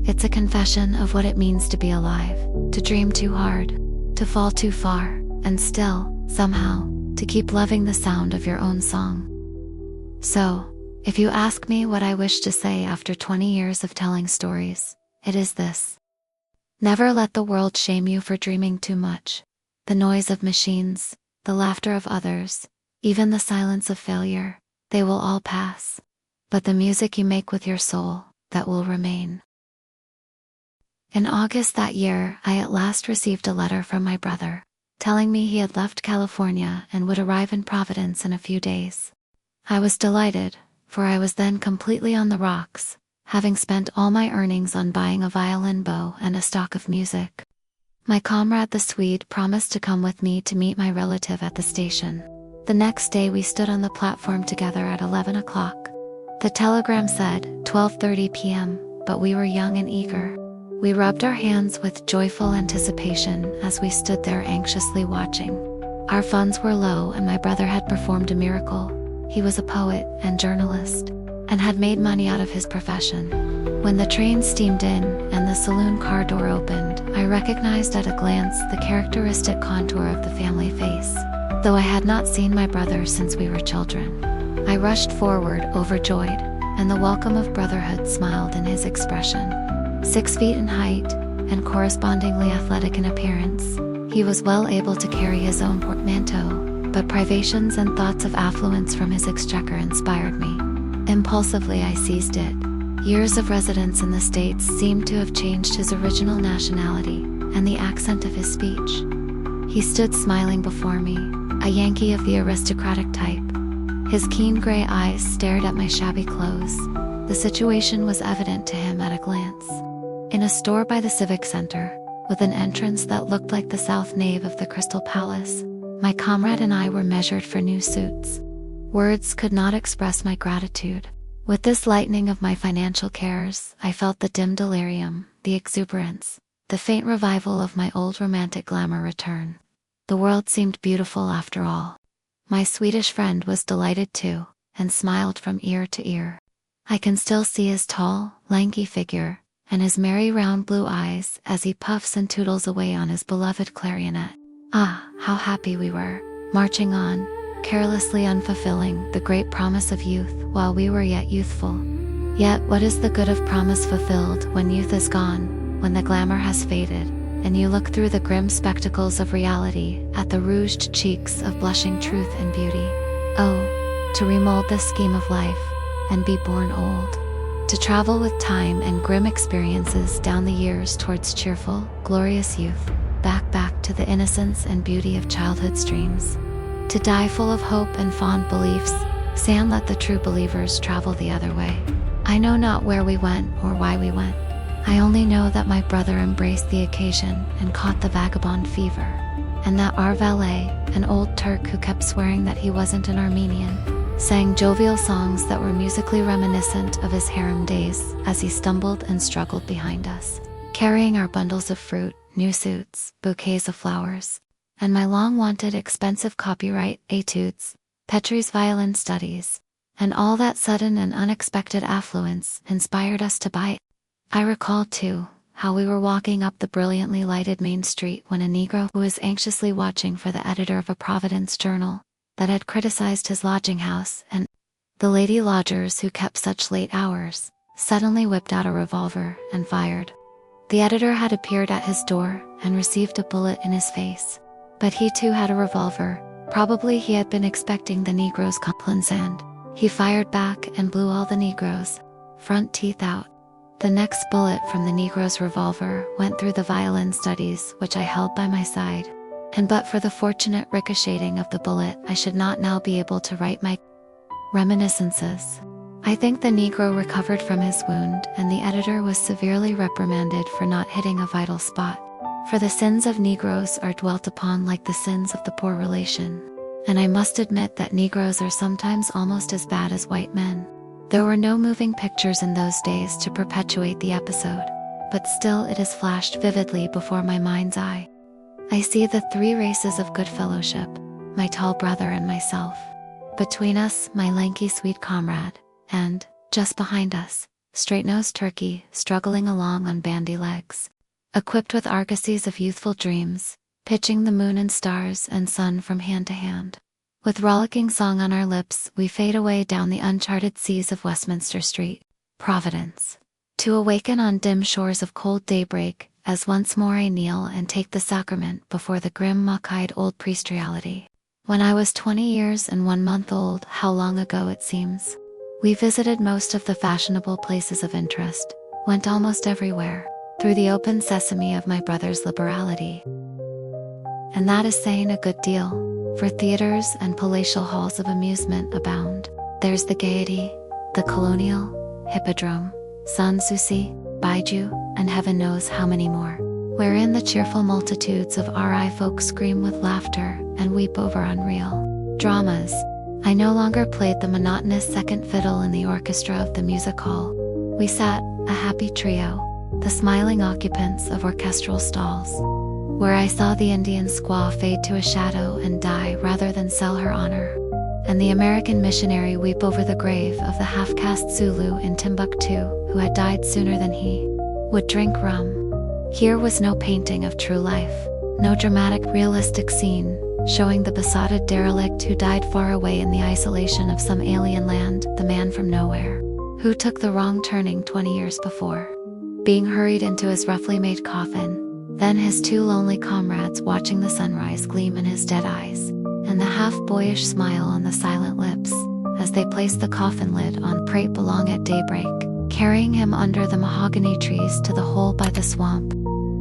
It's a confession of what it means to be alive, to dream too hard, to fall too far, and still, somehow, to keep loving the sound of your own song. So, if you ask me what I wish to say after 20 years of telling stories, it is this. Never let the world shame you for dreaming too much. The noise of machines, the laughter of others, even the silence of failure, they will all pass. But the music you make with your soul, that will remain. In August that year, I at last received a letter from my brother, telling me he had left California and would arrive in Providence in a few days. I was delighted, for I was then completely on the rocks, having spent all my earnings on buying a violin bow and a stock of music. My comrade the Swede promised to come with me to meet my relative at the station. The next day we stood on the platform together at 11 o'clock. The telegram said 12:30 p.m., but we were young and eager. We rubbed our hands with joyful anticipation as we stood there anxiously watching. Our funds were low and my brother had performed a miracle. He was a poet and journalist, and had made money out of his profession. When the train steamed in and the saloon car door opened, I recognized at a glance the characteristic contour of the family face, though I had not seen my brother since we were children. I rushed forward, overjoyed, and the welcome of brotherhood smiled in his expression. 6 feet in height, and correspondingly athletic in appearance, he was well able to carry his own portmanteau, but privations and thoughts of affluence from his exchequer inspired me. Impulsively I seized it, Years of residence in the States seemed to have changed his original nationality and the accent of his speech. He stood smiling before me, a Yankee of the aristocratic type. His keen gray eyes stared at my shabby clothes. The situation was evident to him at a glance. In a store by the Civic Center, with an entrance that looked like the south nave of the Crystal Palace, my comrade and I were measured for new suits. Words could not express my gratitude. With this lightening of my financial cares, I felt the dim delirium, the exuberance, the faint revival of my old romantic glamour return. The world seemed beautiful after all. My Swedish friend was delighted too, and smiled from ear to ear. I can still see his tall, lanky figure, and his merry round blue eyes as he puffs and tootles away on his beloved clarionet. Ah, how happy we were, marching on, carelessly unfulfilling the great promise of youth while we were yet youthful. Yet what is the good of promise fulfilled when youth is gone, when the glamour has faded, and you look through the grim spectacles of reality at the rouged cheeks of blushing truth and beauty? Oh, to remold this scheme of life, and be born old. To travel with time and grim experiences down the years towards cheerful, glorious youth, back to the innocence and beauty of childhood's dreams. To die full of hope and fond beliefs, and let the true believers travel the other way. I know not where we went or why we went. I only know that my brother embraced the occasion and caught the vagabond fever, and that our valet, an old Turk who kept swearing that he wasn't an Armenian, sang jovial songs that were musically reminiscent of his harem days as he stumbled and struggled behind us, carrying our bundles of fruit, new suits, bouquets of flowers, and my long-wanted expensive copyright etudes, Petrie's violin studies, and all that sudden and unexpected affluence inspired us to buy it. I recall, too, how we were walking up the brilliantly lighted main street when a Negro who was anxiously watching for the editor of a Providence journal that had criticized his lodging house and the lady lodgers who kept such late hours, suddenly whipped out a revolver and fired. The editor had appeared at his door and received a bullet in his face. But he too had a revolver. Probably he had been expecting the Negro's transcend. He fired back and blew all the Negroes' front teeth out. The next bullet from the Negro's revolver went through the violin studies which I held by my side. And but for the fortunate ricocheting of the bullet, I should not now be able to write my reminiscences. I think the Negro recovered from his wound, and the editor was severely reprimanded for not hitting a vital spot. For the sins of Negroes are dwelt upon like the sins of the poor relation. And I must admit that Negroes are sometimes almost as bad as white men. There were no moving pictures in those days to perpetuate the episode, but still it has flashed vividly before my mind's eye. I see the three races of good fellowship, my tall brother and myself. Between us, my lanky sweet comrade, and, just behind us, straight-nosed Turkey struggling along on bandy legs. Equipped with argosies of youthful dreams, pitching the moon and stars and sun from hand to hand. With rollicking song on our lips, we fade away down the uncharted seas of Westminster Street, Providence, to awaken on dim shores of cold daybreak, as once more I kneel and take the sacrament before the grim mock-eyed old priest reality. When I was 20 years and 1 month old, how long ago it seems. We visited most of the fashionable places of interest, went almost everywhere, through the open sesame of my brother's liberality. And that is saying a good deal. For theaters and palatial halls of amusement abound. There's the Gaiety, the Colonial, Hippodrome, Sanssouci, Baiju, and heaven knows how many more, wherein the cheerful multitudes of RI folk scream with laughter and weep over unreal dramas. I no longer played the monotonous second fiddle in the orchestra of the music hall. We sat, a happy trio, the smiling occupants of orchestral stalls, where I saw the Indian squaw fade to a shadow and die rather than sell her honor, and the American missionary weep over the grave of the half-caste Zulu in Timbuktu who had died sooner than he would drink rum. Here was no painting of true life, no dramatic realistic scene showing the besotted derelict who died far away in the isolation of some alien land, the man from nowhere, who took the wrong turning 20 years before, being hurried into his roughly made coffin. Then his two lonely comrades watching the sunrise gleam in his dead eyes, and the half-boyish smile on the silent lips, as they placed the coffin lid on "Pray belong at daybreak, carrying him under the mahogany trees to the hole by the swamp.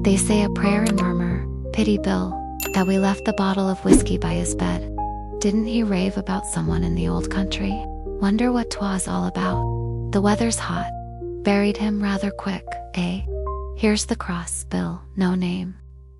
They say a prayer and murmur, "Pity Bill," that we left the bottle of whiskey by his bed. Didn't he rave about someone in the old country? Wonder what 'twas all about. The weather's hot. Buried him rather quick, eh? Here's the cross, Bill, no name.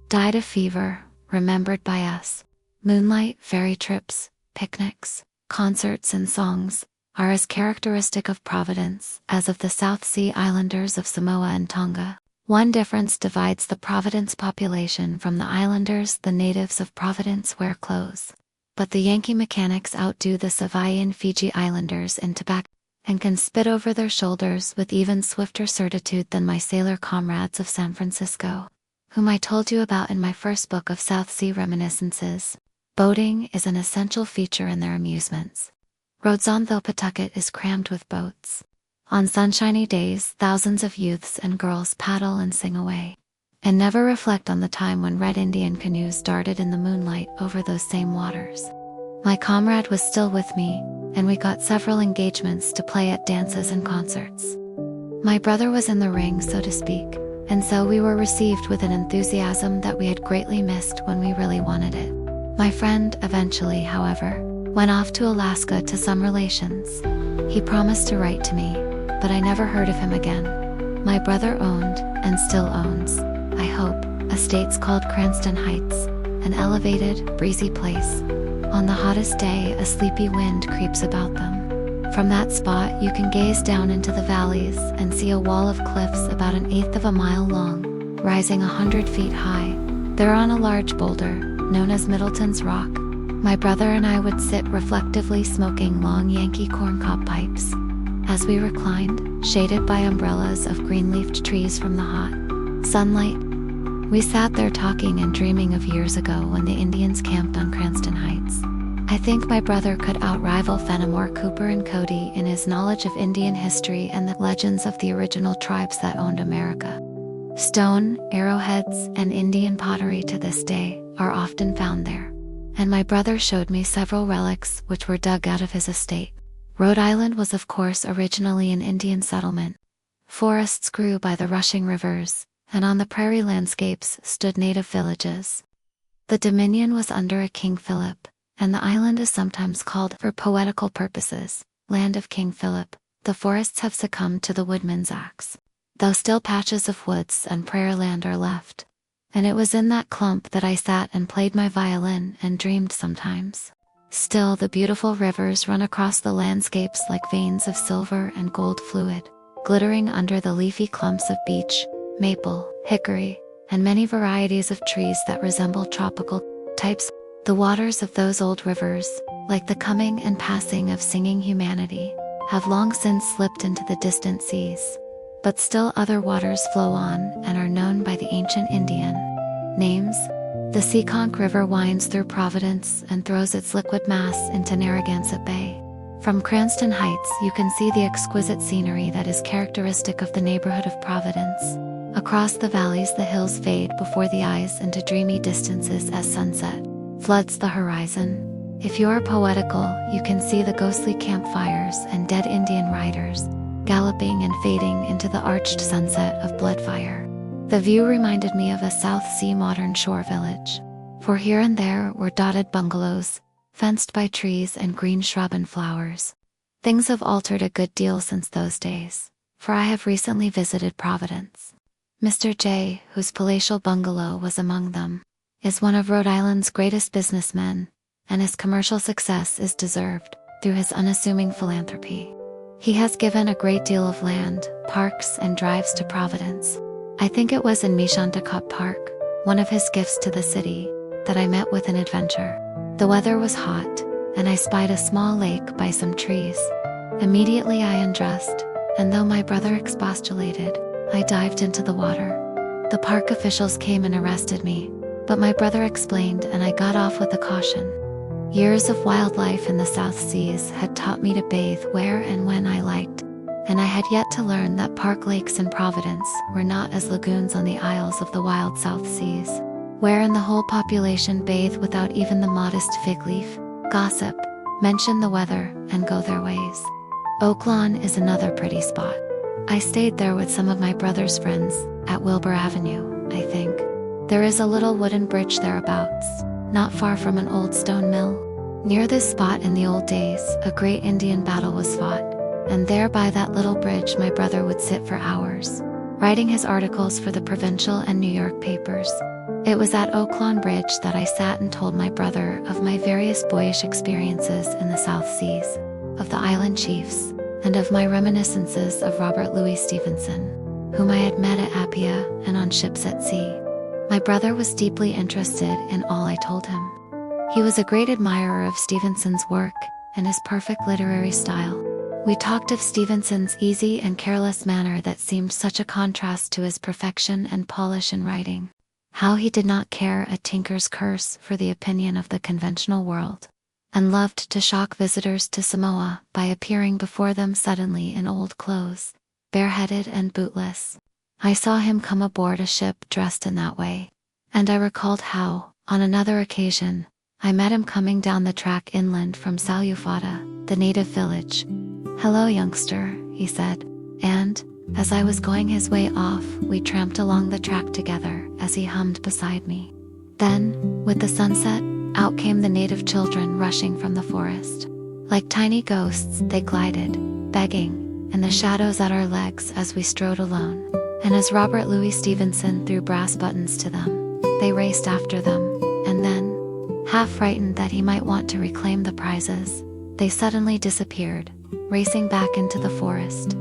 Died of fever, remembered by us. Moonlight, ferry trips, picnics, concerts and songs are as characteristic of Providence as of the South Sea Islanders of Samoa and Tonga. One difference divides the Providence population from the islanders: the natives of Providence wear clothes. But the Yankee mechanics outdo the Savaii Fiji Islanders in tobacco, and can spit over their shoulders with even swifter certitude than my sailor comrades of San Francisco, whom I told you about in my first book of South Sea Reminiscences. Boating is an essential feature in their amusements. Roads on the Pawtucket is crammed with boats. On sunshiny days, thousands of youths and girls paddle and sing away, and never reflect on the time when red Indian canoes darted in the moonlight over those same waters. My comrade was still with me, and we got several engagements to play at dances and concerts. My brother was in the ring, so to speak, and so we were received with an enthusiasm that we had greatly missed when we really wanted it. My friend eventually, however, went off to Alaska to some relations. He promised to write to me, but I never heard of him again. My brother owned, and still owns, I hope, estates called Cranston Heights, an elevated, breezy place. On the hottest day, a sleepy wind creeps about them. From that spot, you can gaze down into the valleys and see a wall of cliffs about 1/8 of a mile long, rising 100 feet high. There on a large boulder, known as Middleton's Rock, my brother and I would sit reflectively smoking long Yankee corncob pipes. As we reclined, shaded by umbrellas of green-leafed trees from the hot sunlight, we sat there talking and dreaming of years ago when the Indians camped on Cranston Heights. I think my brother could outrival Fenimore Cooper and Cody in his knowledge of Indian history and the legends of the original tribes that owned America. Stone, arrowheads, and Indian pottery to this day are often found there, and my brother showed me several relics which were dug out of his estate. Rhode Island was of course originally an Indian settlement. Forests grew by the rushing rivers, and on the prairie landscapes stood native villages. The Dominion was under a King Philip, and the island is sometimes called, for poetical purposes, Land of King Philip. The forests have succumbed to the woodman's axe, though still patches of woods and prairie land are left. And it was in that clump that I sat and played my violin and dreamed sometimes. Still, the beautiful rivers run across the landscapes like veins of silver and gold fluid, glittering under the leafy clumps of beech, maple, hickory, and many varieties of trees that resemble tropical types. The waters of those old rivers, like the coming and passing of singing humanity, have long since slipped into the distant seas. But still other waters flow on and are known by the ancient Indian names. The Seekonk River winds through Providence and throws its liquid mass into Narragansett Bay. From Cranston Heights you can see the exquisite scenery that is characteristic of the neighborhood of Providence. Across the valleys the hills fade before the eyes into dreamy distances as sunset floods the horizon. If you are poetical, you can see the ghostly campfires and dead Indian riders, galloping and fading into the arched sunset of Bloodfire. The view reminded me of a South Sea modern shore village, for here and there were dotted bungalows, fenced by trees and green shrub and flowers. Things have altered a good deal since those days, for I have recently visited Providence. Mr. J, whose palatial bungalow was among them, is one of Rhode Island's greatest businessmen, and his commercial success is deserved through his unassuming philanthropy. He has given a great deal of land, parks, and drives to Providence. I think it was in Mishantakot Park, one of his gifts to the city, that I met with an adventure. The weather was hot, and I spied a small lake by some trees. Immediately I undressed, and though my brother expostulated, I dived into the water. The park officials came and arrested me, but my brother explained and I got off with a caution. Years of wildlife in the South Seas had taught me to bathe where and when I liked, and I had yet to learn that park lakes in Providence were not as lagoons on the isles of the wild South Seas, wherein the whole population bathe without even the modest fig leaf, gossip, mention the weather, and go their ways. Oaklawn is another pretty spot. I stayed there with some of my brother's friends, at Wilbur Avenue, I think. There is a little wooden bridge thereabouts, not far from an old stone mill. Near this spot in the old days, a great Indian battle was fought, and there by that little bridge my brother would sit for hours, writing his articles for the provincial and New York papers. It was at Oaklawn Bridge that I sat and told my brother of my various boyish experiences in the South Seas, of the island chiefs, and of my reminiscences of Robert Louis Stevenson, whom I had met at Apia and on ships at sea. My brother was deeply interested in all I told him. He was a great admirer of Stevenson's work and his perfect literary style. We talked of Stevenson's easy and careless manner that seemed such a contrast to his perfection and polish in writing. How he did not care a tinker's curse for the opinion of the conventional world, and loved to shock visitors to Samoa by appearing before them suddenly in old clothes, bareheaded and bootless. I saw him come aboard a ship dressed in that way, and I recalled how, on another occasion, I met him coming down the track inland from Salufata, the native village. "Hello, youngster," he said, and, as I was going his way off, we tramped along the track together as he hummed beside me. Then, with the sunset, out came the native children rushing from the forest. Like tiny ghosts, they glided, begging, in the shadows at our legs as we strode alone. And as Robert Louis Stevenson threw brass buttons to them, they raced after them, and then, half frightened that he might want to reclaim the prizes, they suddenly disappeared, racing back into the forest.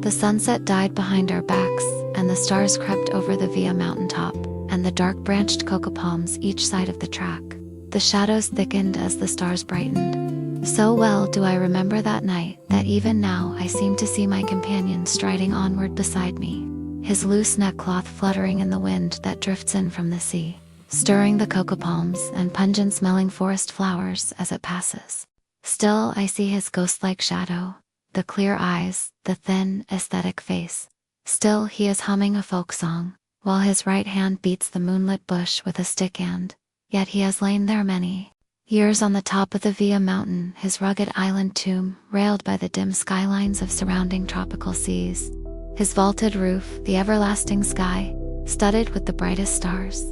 The sunset died behind our backs, and the stars crept over the Via mountaintop, and the dark-branched cocoa palms each side of the track. The shadows thickened as the stars brightened. So well do I remember that night that even now I seem to see my companion striding onward beside me, his loose neckcloth fluttering in the wind that drifts in from the sea, stirring the cocoa palms and pungent-smelling forest flowers as it passes. Still I see his ghost-like shadow, the clear eyes, the thin, aesthetic face. Still he is humming a folk song, while his right hand beats the moonlit bush with a stick and, yet he has lain there many years on the top of the Via mountain, his rugged island tomb railed by the dim skylines of surrounding tropical seas, his vaulted roof, the everlasting sky, studded with the brightest stars.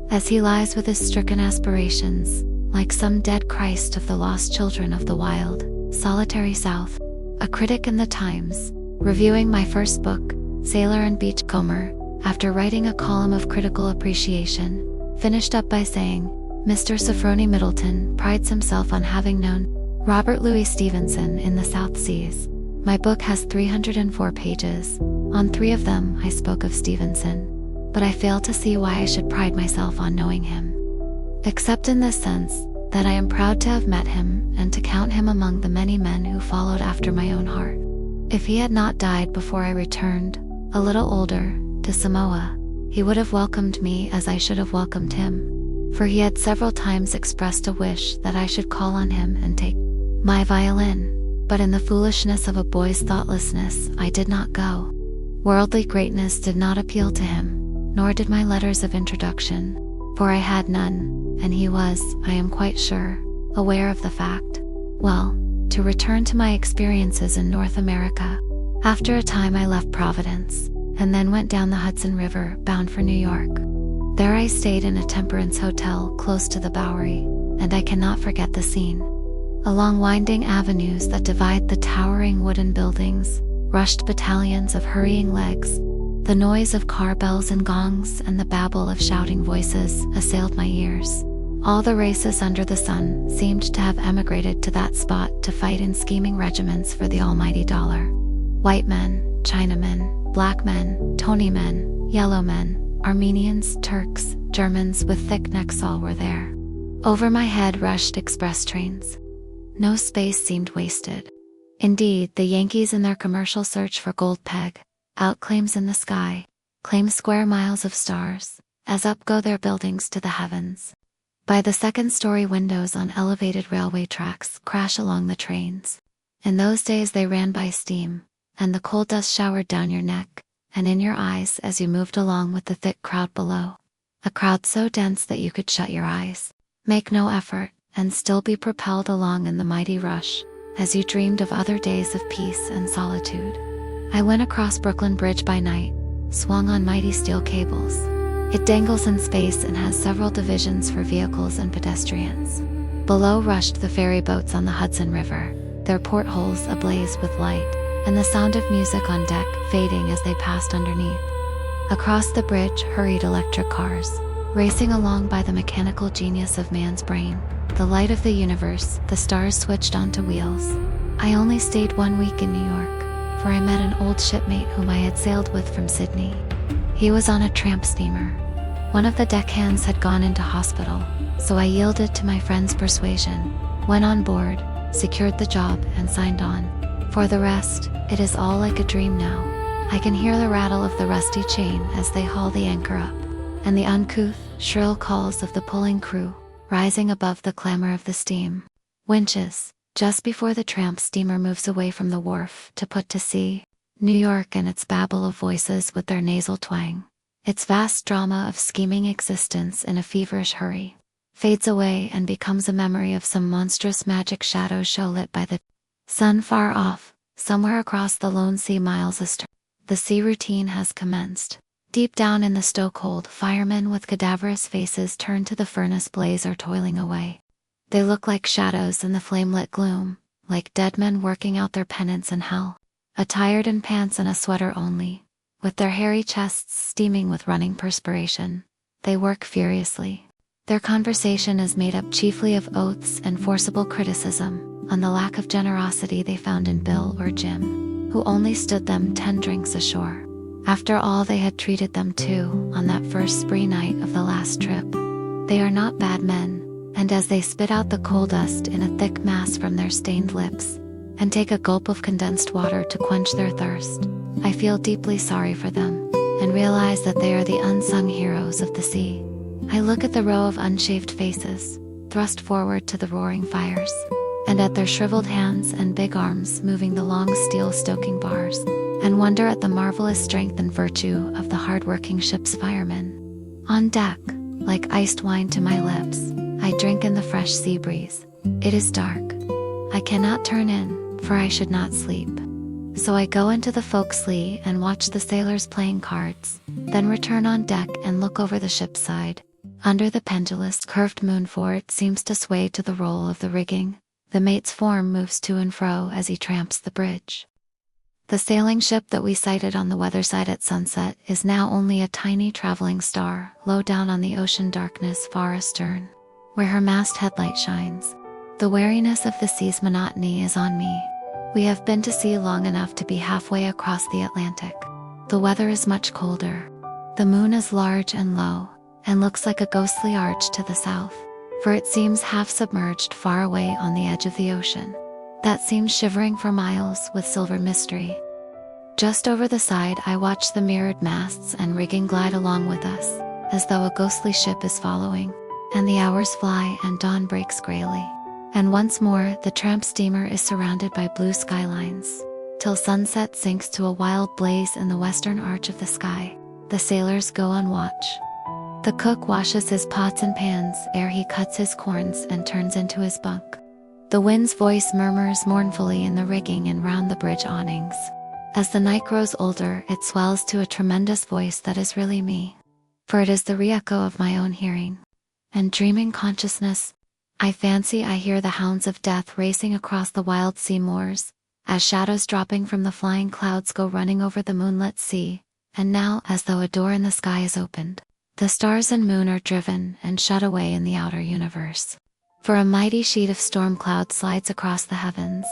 As he lies with his stricken aspirations, like some dead Christ of the lost children of the wild, solitary South. A critic in the Times, reviewing my first book, Sailor and Beachcomber, after writing a column of critical appreciation, finished up by saying, "Mr. Sophrony Middleton prides himself on having known Robert Louis Stevenson in the South Seas." My book has 304 pages. On 3 of them I spoke of Stevenson, but I fail to see why I should pride myself on knowing him. Except in this sense, that I am proud to have met him and to count him among the many men who followed after my own heart. If he had not died before I returned, a little older, to Samoa, he would have welcomed me as I should have welcomed him, for he had several times expressed a wish that I should call on him and take my violin, but in the foolishness of a boy's thoughtlessness I did not go. Worldly greatness did not appeal to him, nor did my letters of introduction, for I had none, and he was, I am quite sure, aware of the fact. Well, to return to my experiences in North America. After a time I left Providence, and then went down the Hudson River, bound for New York. There I stayed in a temperance hotel close to the Bowery, and I cannot forget the scene. Along winding avenues that divide the towering wooden buildings, rushed battalions of hurrying legs. The noise of car bells and gongs and the babble of shouting voices assailed my ears. All the races under the sun seemed to have emigrated to that spot to fight in scheming regiments for the almighty dollar. White men, Chinamen, black men, Tony men, yellow men, Armenians, Turks, Germans with thick necks, all were there. Over my head rushed express trains. No space seemed wasted. Indeed, the Yankees in their commercial search for gold peg, out claims in the sky, claim square miles of stars, as up go their buildings to the heavens. By the second-story windows on elevated railway tracks crash along the trains. In those days they ran by steam, and the coal dust showered down your neck, and in your eyes as you moved along with the thick crowd below. A crowd so dense that you could shut your eyes, make no effort, and still be propelled along in the mighty rush, as you dreamed of other days of peace and solitude. I went across Brooklyn Bridge by night, swung on mighty steel cables. It dangles in space and has several divisions for vehicles and pedestrians. Below rushed the ferry boats on the Hudson River, their portholes ablaze with light, and the sound of music on deck fading as they passed underneath. Across the bridge hurried electric cars, racing along by the mechanical genius of man's brain, the light of the universe, the stars switched onto wheels. I only stayed 1 week in New York, for I met an old shipmate whom I had sailed with from Sydney. He was on a tramp steamer. One of the deckhands had gone into hospital, so I yielded to my friend's persuasion, went on board, secured the job, and signed on. For the rest, it is all like a dream now. I can hear the rattle of the rusty chain as they haul the anchor up, and the uncouth, shrill calls of the pulling crew, rising above the clamor of the steam winches, just before the tramp steamer moves away from the wharf to put to sea. New York and its babble of voices with their nasal twang, its vast drama of scheming existence in a feverish hurry, fades away and becomes a memory of some monstrous magic shadow show lit by the sun far off, somewhere across the lone sea miles astern. The sea routine has commenced. Deep down in the stokehold, firemen with cadaverous faces turned to the furnace blaze are toiling away. They look like shadows in the flame-lit gloom, like dead men working out their penance in hell, attired in pants and a sweater only, with their hairy chests steaming with running perspiration. They work furiously. Their conversation is made up chiefly of oaths and forcible criticism on the lack of generosity they found in Bill or Jim, who only stood them 10 drinks ashore. After all they had treated them to on that first spree night of the last trip. They are not bad men, and as they spit out the coal dust in a thick mass from their stained lips, and take a gulp of condensed water to quench their thirst, I feel deeply sorry for them, and realize that they are the unsung heroes of the sea. I look at the row of unshaved faces, thrust forward to the roaring fires, and at their shriveled hands and big arms moving the long steel stoking bars, and wonder at the marvelous strength and virtue of the hard-working ship's firemen. On deck, like iced wine to my lips, I drink in the fresh sea breeze. It is dark. I cannot turn in, for I should not sleep. So I go into the forecastle and watch the sailors playing cards, then return on deck and look over the ship's side. Under the pendulous, curved moon, for it seems to sway to the roll of the rigging, the mate's form moves to and fro as he tramps the bridge. The sailing ship that we sighted on the weather side at sunset is now only a tiny traveling star, low down on the ocean darkness far astern, where her mast headlight shines. The weariness of the sea's monotony is on me. We have been to sea long enough to be halfway across the Atlantic. The weather is much colder. The moon is large and low, and looks like a ghostly arch to the south, for it seems half submerged far away on the edge of the ocean, that seems shivering for miles with silver mystery. Just over the side I watch the mirrored masts and rigging glide along with us, as though a ghostly ship is following, and the hours fly and dawn breaks grayly. And once more the tramp steamer is surrounded by blue skylines, till sunset sinks to a wild blaze in the western arch of the sky. The sailors go on watch. The cook washes his pots and pans ere he cuts his corns and turns into his bunk. The wind's voice murmurs mournfully in the rigging and round the bridge awnings. As the night grows older, it swells to a tremendous voice that is really me, for it is the re-echo of my own hearing. And dreaming consciousness, I fancy I hear the hounds of death racing across the wild sea moors, as shadows dropping from the flying clouds go running over the moonlit sea, and now, as though a door in the sky is opened, the stars and moon are driven and shut away in the outer universe. For a mighty sheet of storm cloud slides across the heavens.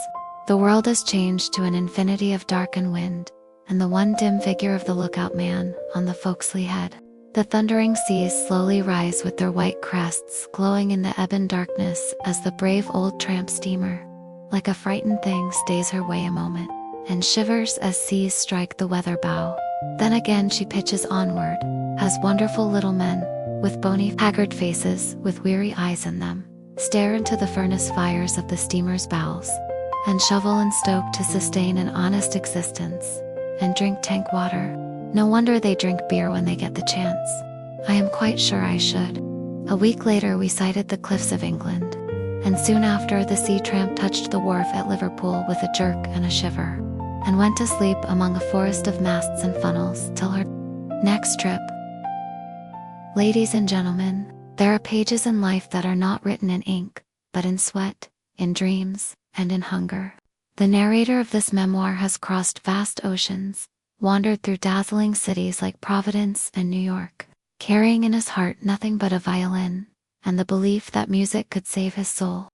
The world is changed to an infinity of dark and wind, and the one dim figure of the lookout man on the forecastle head. The thundering seas slowly rise with their white crests glowing in the ebon darkness as the brave old tramp steamer, like a frightened thing, stays her way a moment, and shivers as seas strike the weather bow. Then again she pitches onward, as wonderful little men, with bony, haggard faces, with weary eyes in them, stare into the furnace fires of the steamer's bowels, and shovel and stoke to sustain an honest existence, and drink tank water. No wonder they drink beer when they get the chance. I am quite sure I should. A week later we sighted the cliffs of England, and soon after the sea tramp touched the wharf at Liverpool with a jerk and a shiver. and went to sleep among a forest of masts and funnels till her next trip. Ladies and gentlemen, there are pages in life that are not written in ink, but in sweat, in dreams, and in hunger. The narrator of this memoir has crossed vast oceans, wandered through dazzling cities like Providence and New York, carrying in his heart nothing but a violin, and the belief that music could save his soul.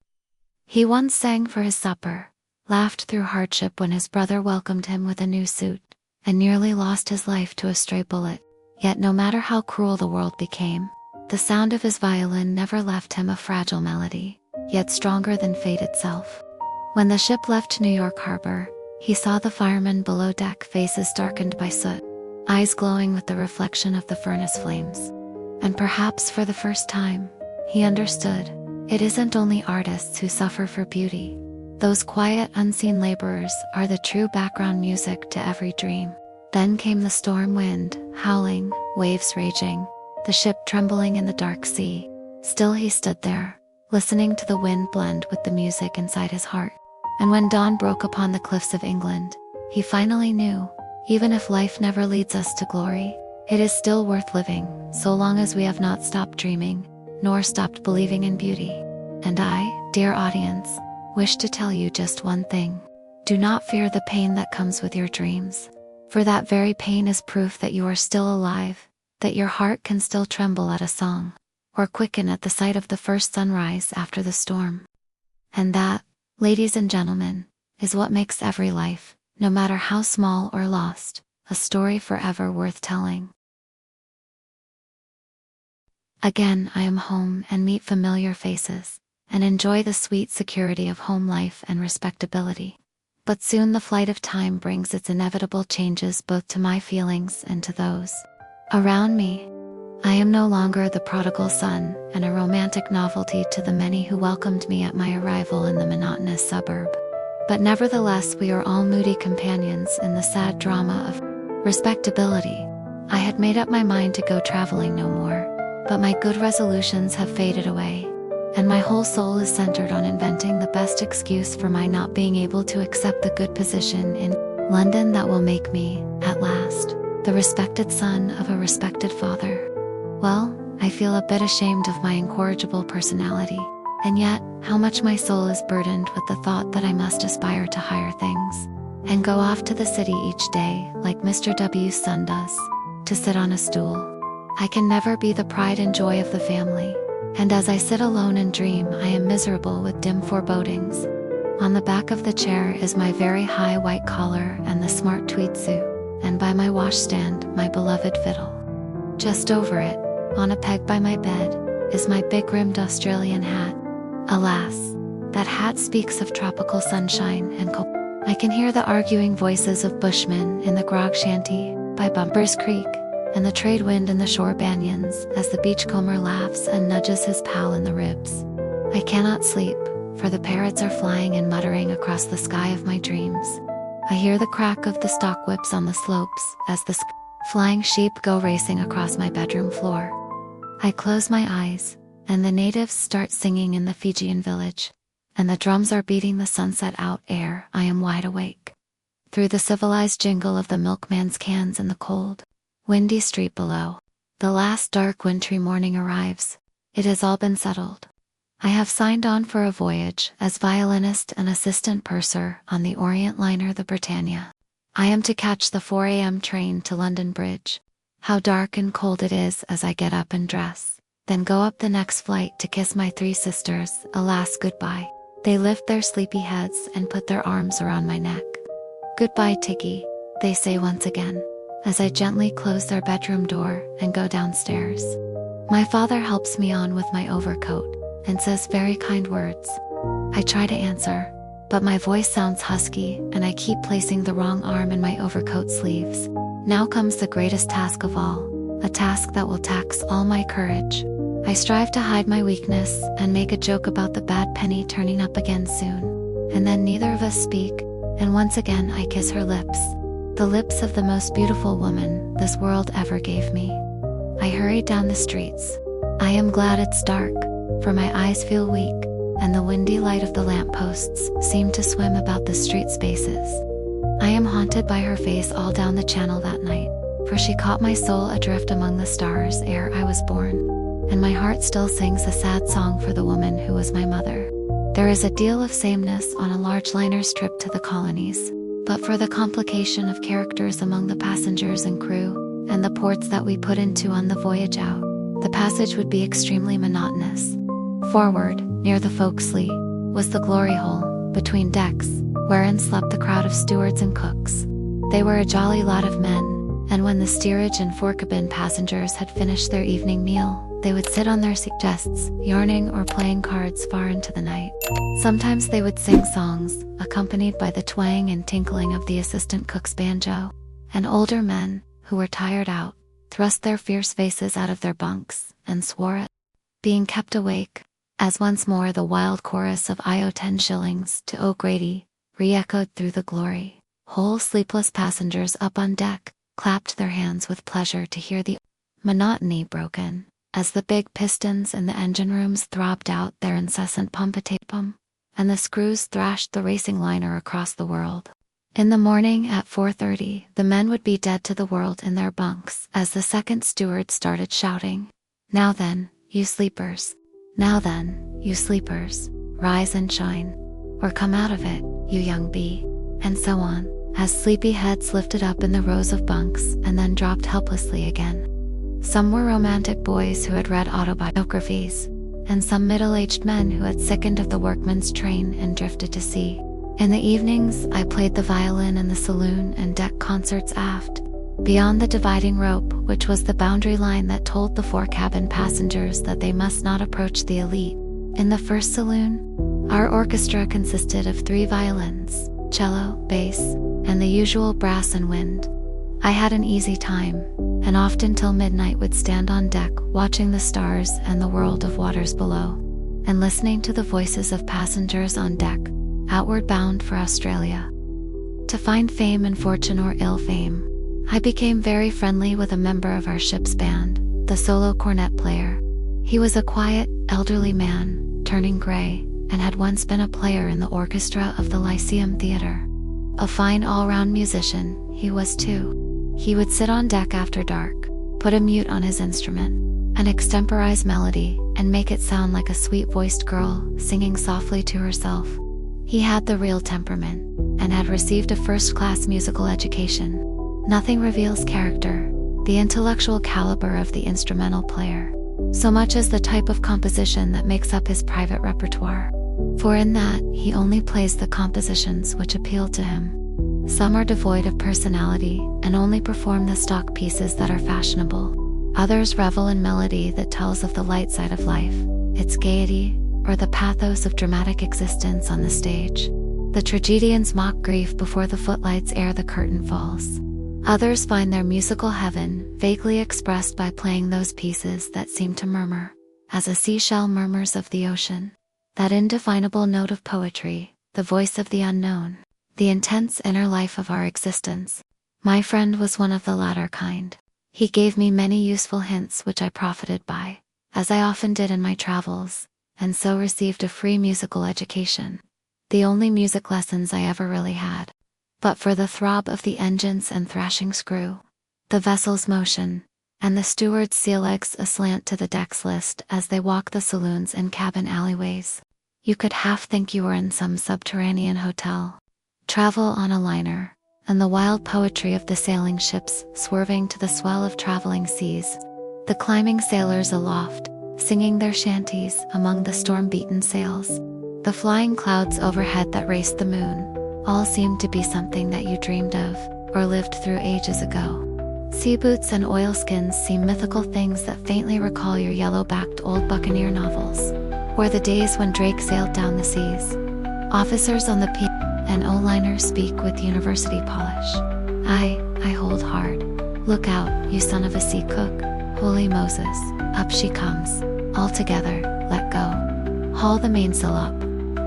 He once sang for his supper, laughed through hardship when his brother welcomed him with a new suit, and nearly lost his life to a stray bullet. Yet no matter how cruel the world became, the sound of his violin never left him a fragile melody, yet stronger than fate itself. When the ship left New York harbor, he saw the firemen below deck, faces darkened by soot, eyes glowing with the reflection of the furnace flames. And perhaps for the first time, he understood, it isn't only artists who suffer for beauty. Those quiet, unseen laborers are the true background music to every dream. Then came the storm, wind howling, waves raging, the ship trembling in the dark sea. Still he stood there, listening to the wind blend with the music inside his heart. And when dawn broke upon the cliffs of England, he finally knew, even if life never leads us to glory, it is still worth living, so long as we have not stopped dreaming, nor stopped believing in beauty. And I, dear audience, wish to tell you just one thing. Do not fear the pain that comes with your dreams, for that very pain is proof that you are still alive, that your heart can still tremble at a song, or quicken at the sight of the first sunrise after the storm. And that, ladies and gentlemen, is what makes every life, no matter how small or lost, a story forever worth telling. Again I am home and meet familiar faces, and enjoy the sweet security of home life and respectability. But soon the flight of time brings its inevitable changes both to my feelings and to those around me. I am no longer the prodigal son and a romantic novelty to the many who welcomed me at my arrival in the monotonous suburb. But nevertheless we are all moody companions in the sad drama of respectability. I had made up my mind to go traveling no more, but my good resolutions have faded away, and my whole soul is centered on inventing the best excuse for my not being able to accept the good position in London that will make me, at last, the respected son of a respected father. Well, I feel a bit ashamed of my incorrigible personality, and yet, how much my soul is burdened with the thought that I must aspire to higher things, and go off to the city each day, like Mr. W's son does, to sit on a stool. I can never be the pride and joy of the family, and as I sit alone and dream, I am miserable with dim forebodings. On the back of the chair is my very high white collar and the smart tweed suit, and by my washstand, my beloved fiddle. Just over it, on a peg by my bed, is my big-rimmed Australian hat. Alas, that hat speaks of tropical sunshine and cold. I can hear the arguing voices of bushmen in the grog shanty by Bumpers Creek, and the trade wind in the shore banyans as the beachcomber laughs and nudges his pal in the ribs. I cannot sleep, for the parrots are flying and muttering across the sky of my dreams. I hear the crack of the stock whips on the slopes as the flying sheep go racing across my bedroom floor. I close my eyes, and the natives start singing in the Fijian village, and the drums are beating the sunset out ere I am wide awake. Through the civilized jingle of the milkman's cans in the cold, windy street below, the last dark wintry morning arrives. It has all been settled. I have signed on for a voyage as violinist and assistant purser on the Orient liner the Britannia. I am to catch the 4 a.m. train to London Bridge. How dark and cold it is as I get up and dress, then go up the next flight to kiss my 3 sisters, alas goodbye. They lift their sleepy heads and put their arms around my neck. Goodbye Tiggy, they say once again, as I gently close their bedroom door and go downstairs. My father helps me on with my overcoat, and says very kind words. I try to answer, but my voice sounds husky and I keep placing the wrong arm in my overcoat sleeves. Now comes the greatest task of all, a task that will tax all my courage. I strive to hide my weakness and make a joke about the bad penny turning up again soon. And then neither of us speak, and once again I kiss her lips, the lips of the most beautiful woman this world ever gave me. I hurry down the streets. I am glad it's dark, for my eyes feel weak, and the windy light of the lampposts seem to swim about the street spaces. I am haunted by her face all down the channel that night, for she caught my soul adrift among the stars ere I was born, and my heart still sings a sad song for the woman who was my mother. There is a deal of sameness on a large liner's trip to the colonies, but for the complication of characters among the passengers and crew, and the ports that we put into on the voyage out, the passage would be extremely monotonous. Forward, near the forecastle, was the glory hole, between decks, wherein slept the crowd of stewards and cooks. They were a jolly lot of men, and when the steerage and forecabin passengers had finished their evening meal, they would sit on their seat chests, yarning or playing cards far into the night. Sometimes they would sing songs, accompanied by the twang and tinkling of the assistant cook's banjo, and older men, who were tired out, thrust their fierce faces out of their bunks, and swore at being kept awake, as once more the wild chorus of "I owe 10 shillings to O'Grady" re-echoed through the glory. Whole sleepless passengers up on deck clapped their hands with pleasure to hear the monotony broken, as the big pistons in the engine rooms throbbed out their incessant pum-a-tay-pum, and the screws thrashed the racing liner across the world. In the morning at 4:30, the men would be dead to the world in their bunks as the second steward started shouting, "Now then, you sleepers. Now then, you sleepers, rise and shine. Or come out of it, you young bee," and so on, as sleepy heads lifted up in the rows of bunks and then dropped helplessly again. Some were romantic boys who had read autobiographies, and some middle-aged men who had sickened of the workman's train and drifted to sea. In the evenings, I played the violin in the saloon and deck concerts aft, beyond the dividing rope, which was the boundary line that told the fore-cabin passengers that they must not approach the elite. In the first saloon, our orchestra consisted of 3 violins, cello, bass, and the usual brass and wind. I had an easy time, and often till midnight would stand on deck watching the stars and the world of waters below, and listening to the voices of passengers on deck, outward bound for Australia. To find fame and fortune or ill fame, I became very friendly with a member of our ship's band, the solo cornet player. He was a quiet, elderly man, turning gray, and had once been a player in the orchestra of the Lyceum Theatre. A fine all-round musician, he was too. He would sit on deck after dark, put a mute on his instrument, and extemporize melody, and make it sound like a sweet-voiced girl singing softly to herself. He had the real temperament, and had received a first-class musical education. Nothing reveals character, the intellectual caliber of the instrumental player, so much as the type of composition that makes up his private repertoire. For in that, he only plays the compositions which appeal to him. Some are devoid of personality, and only perform the stock pieces that are fashionable. Others revel in melody that tells of the light side of life, its gaiety, or the pathos of dramatic existence on the stage. The tragedians mock grief before the footlights ere the curtain falls. Others find their musical heaven vaguely expressed by playing those pieces that seem to murmur, as a seashell murmurs of the ocean, that indefinable note of poetry, the voice of the unknown, the intense inner life of our existence. My friend was one of the latter kind. He gave me many useful hints which I profited by, as I often did in my travels, and so received a free musical education. The only music lessons I ever really had. But for the throb of the engines and thrashing screw, the vessel's motion, and the steward's sea legs aslant to the deck's list as they walk the saloons and cabin alleyways, you could half think you were in some subterranean hotel. Travel on a liner, and the wild poetry of the sailing ships swerving to the swell of traveling seas, the climbing sailors aloft, singing their shanties among the storm-beaten sails, the flying clouds overhead that raced the moon, all seemed to be something that you dreamed of, or lived through ages ago. Sea boots and oilskins seem mythical things that faintly recall your yellow-backed old buccaneer novels, or the days when Drake sailed down the seas. Officers on the P and O-liners speak with university polish. I hold hard. Look out, you son of a sea cook. Holy Moses, up she comes. All together, let go. Haul the mainsail up.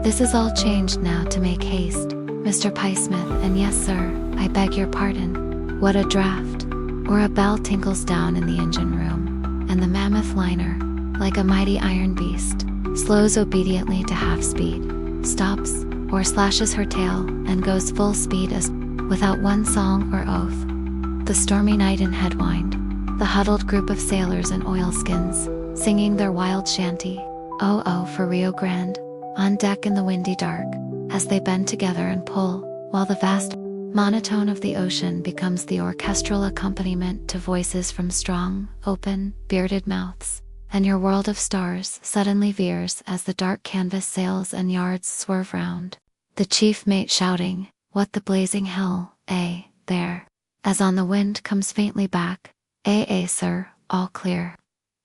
This is all changed now to make haste, Mr. Piesmith, and yes sir, I beg your pardon. What a draft. Or a bell tinkles down in the engine room, and the mammoth liner, like a mighty iron beast, slows obediently to half speed, stops, or slashes her tail, and goes full speed as without one song or oath. The stormy night in Headwind, the huddled group of sailors in oilskins, singing their wild shanty, "Oh oh" for Rio Grande, on deck in the windy dark, as they bend together and pull, while the vast monotone of the ocean becomes the orchestral accompaniment to voices from strong, open, bearded mouths, and your world of stars suddenly veers as the dark canvas sails and yards swerve round, the chief mate shouting, "What the blazing hell, eh, there?" As on the wind comes faintly back, sir, all clear."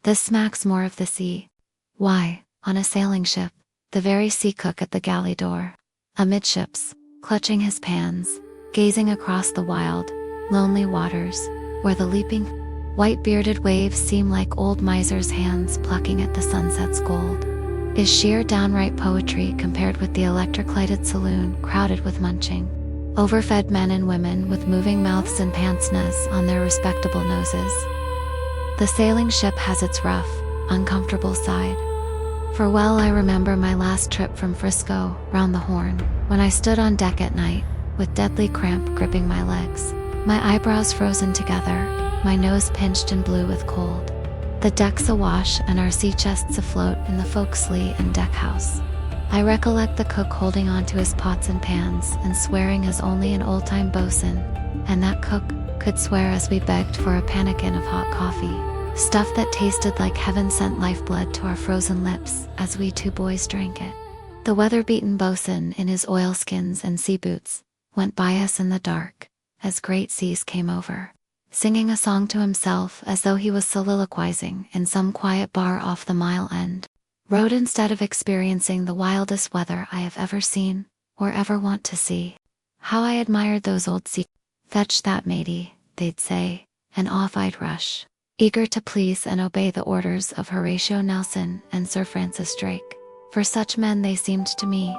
This smacks more of the sea. Why, on a sailing ship, the very sea cook at the galley door, amidships, clutching his pans, gazing across the wild, lonely waters, where the leaping, white-bearded waves seem like old misers' hands plucking at the sunset's gold, is sheer downright poetry compared with the electric-lighted saloon crowded with munching, overfed men and women with moving mouths and pince-nez on their respectable noses. The sailing ship has its rough, uncomfortable side. For well I remember my last trip from Frisco, round the Horn, when I stood on deck at night, with deadly cramp gripping my legs, my eyebrows frozen together, my nose pinched and blue with cold. The decks awash and our sea chests afloat in the forecastle and deck house. I recollect the cook holding on to his pots and pans and swearing as only an old-time bosun, and that cook, could swear as we begged for a pannikin of hot coffee, stuff that tasted like heaven-sent lifeblood to our frozen lips as we two boys drank it. The weather-beaten bosun in his oilskins and sea boots went by us in the dark, as great seas came over, singing a song to himself as though he was soliloquizing in some quiet bar off the Mile End. Rode instead of experiencing the wildest weather I have ever seen, or ever want to see. How I admired those old sea. "Fetch that, matey," they'd say, and off I'd rush, eager to please and obey the orders of Horatio Nelson and Sir Francis Drake, for such men they seemed to me.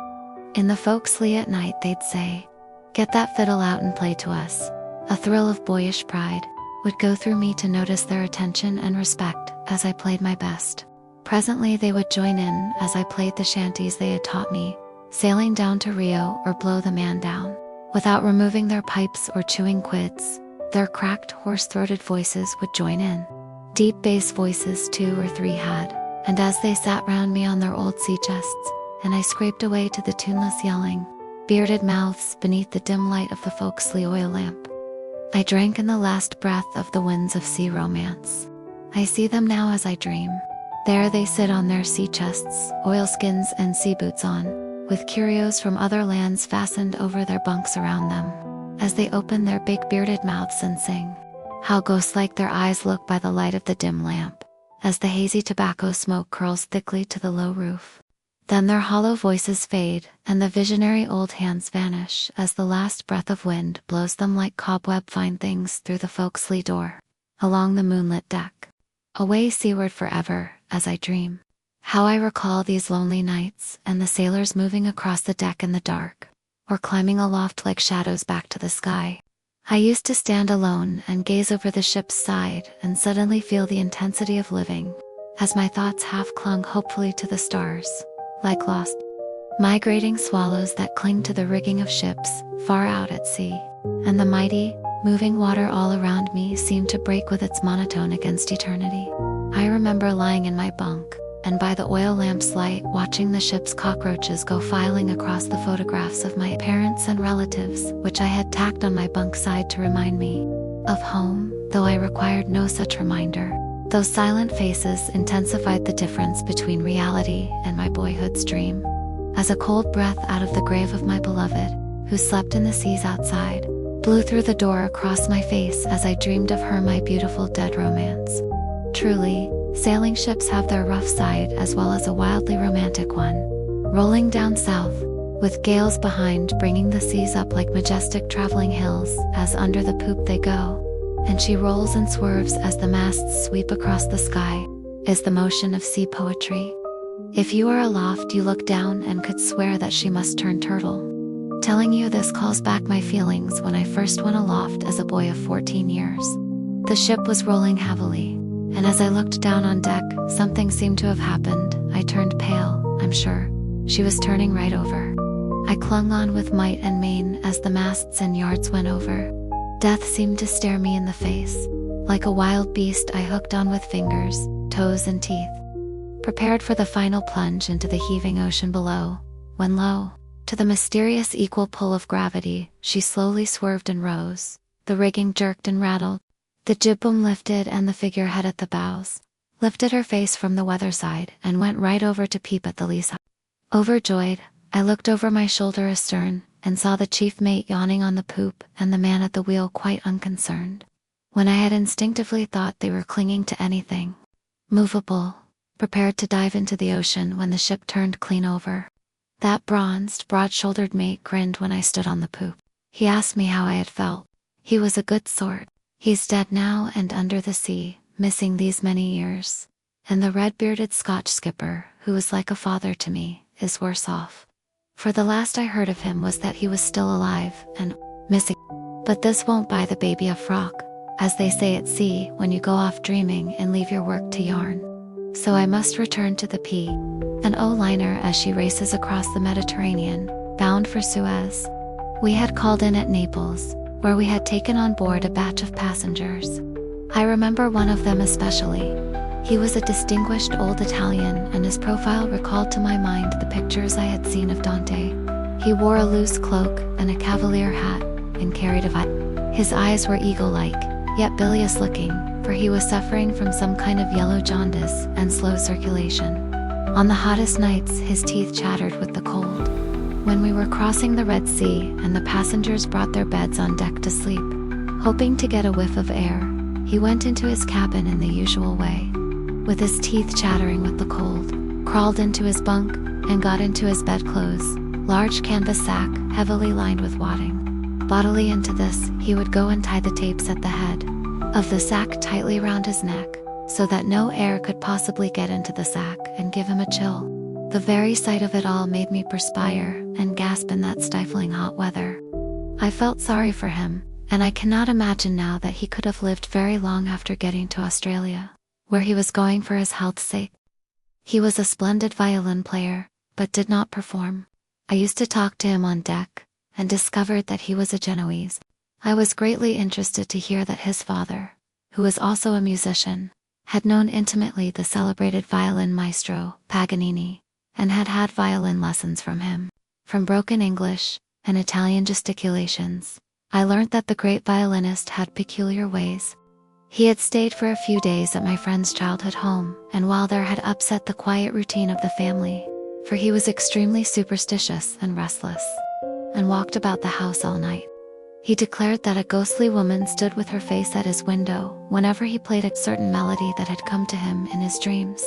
In the forecastle at night they'd say, "Get that fiddle out and play to us." A thrill of boyish pride would go through me to notice their attention and respect as I played my best. Presently they would join in as I played the shanties they had taught me, sailing down to Rio or blow the man down. Without removing their pipes or chewing quids, their cracked, hoarse-throated voices would join in. Deep bass voices 2 or 3 had, and as they sat round me on their old sea chests, and I scraped away to the tuneless yelling, bearded mouths beneath the dim light of the forecastle oil lamp, I drank in the last breath of the winds of sea romance. I see them now as I dream. There they sit on their sea chests, oilskins and sea boots on, with curios from other lands fastened over their bunks around them, as they open their big bearded mouths and sing. How ghost-like their eyes look by the light of the dim lamp, as the hazy tobacco smoke curls thickly to the low roof. Then their hollow voices fade, and the visionary old hands vanish as the last breath of wind blows them like cobweb-fine things through the forecastle door, along the moonlit deck, away seaward forever, as I dream. How I recall these lonely nights, and the sailors moving across the deck in the dark, or climbing aloft like shadows back to the sky. I used to stand alone and gaze over the ship's side and suddenly feel the intensity of living, as my thoughts half clung hopefully to the stars, like lost, migrating swallows that cling to the rigging of ships far out at sea, and the mighty, moving water all around me seemed to break with its monotone against eternity. I remember lying in my bunk, and by the oil lamp's light watching the ship's cockroaches go filing across the photographs of my parents and relatives which I had tacked on my bunk side to remind me of home, though I required no such reminder. Those silent faces intensified the difference between reality and my boyhood's dream. As a cold breath out of the grave of my beloved, who slept in the seas outside, blew through the door across my face as I dreamed of her, my beautiful dead romance. Truly, sailing ships have their rough side as well as a wildly romantic one. Rolling down south, with gales behind bringing the seas up like majestic traveling hills as under the poop they go, and she rolls and swerves as the masts sweep across the sky, is the motion of sea poetry. If you are aloft you look down and could swear that she must turn turtle. Telling you this calls back my feelings when I first went aloft as a boy of 14 years. The ship was rolling heavily, and as I looked down on deck, something seemed to have happened. I turned pale, I'm sure. She was turning right over. I clung on with might and main as the masts and yards went over. Death seemed to stare me in the face. Like a wild beast, I hooked on with fingers, toes, and teeth, prepared for the final plunge into the heaving ocean below, when lo, to the mysterious equal pull of gravity, she slowly swerved and rose. The rigging jerked and rattled. The jib boom lifted and the figurehead at the bows lifted her face from the weather side and went right over to peep at the lee side. Overjoyed, I looked over my shoulder astern and saw the chief mate yawning on the poop and the man at the wheel quite unconcerned. When I had instinctively thought they were clinging to anything movable, prepared to dive into the ocean when the ship turned clean over. That bronzed, broad-shouldered mate grinned when I stood on the poop. He asked me how I had felt. He was a good sort. He's dead now and under the sea, missing these many years. And the red-bearded Scotch skipper, who was like a father to me, is worse off. For the last I heard of him was that he was still alive and missing. But this won't buy the baby a frock, as they say at sea when you go off dreaming and leave your work to yarn. So I must return to the P and O liner as she races across the Mediterranean, bound for Suez. We had called in at Naples, where we had taken on board a batch of passengers. I remember one of them especially. He was a distinguished old Italian, and his profile recalled to my mind the pictures I had seen of Dante. He wore a loose cloak and a cavalier hat, and carried a violin. His eyes were eagle-like, yet bilious-looking, for he was suffering from some kind of yellow jaundice and slow circulation. On the hottest nights, his teeth chattered with the cold. When we were crossing the Red Sea and the passengers brought their beds on deck to sleep, hoping to get a whiff of air, he went into his cabin in the usual way, with his teeth chattering with the cold, crawled into his bunk, and got into his bedclothes, large canvas sack heavily lined with wadding. Bodily into this, he would go and tie the tapes at the head of the sack tightly round his neck, so that no air could possibly get into the sack and give him a chill. The very sight of it all made me perspire and gasp in that stifling hot weather. I felt sorry for him, and I cannot imagine now that he could have lived very long after getting to Australia, where he was going for his health's sake. He was a splendid violin player, but did not perform. I used to talk to him on deck, and discovered that he was a Genoese. I was greatly interested to hear that his father, who was also a musician, had known intimately the celebrated violin maestro, Paganini, and had had violin lessons from him. From broken English and Italian gesticulations, I learnt that the great violinist had peculiar ways. He had stayed for a few days at my friend's childhood home, and while there had upset the quiet routine of the family, for he was extremely superstitious and restless, and walked about the house all night. He declared that a ghostly woman stood with her face at his window whenever he played a certain melody that had come to him in his dreams.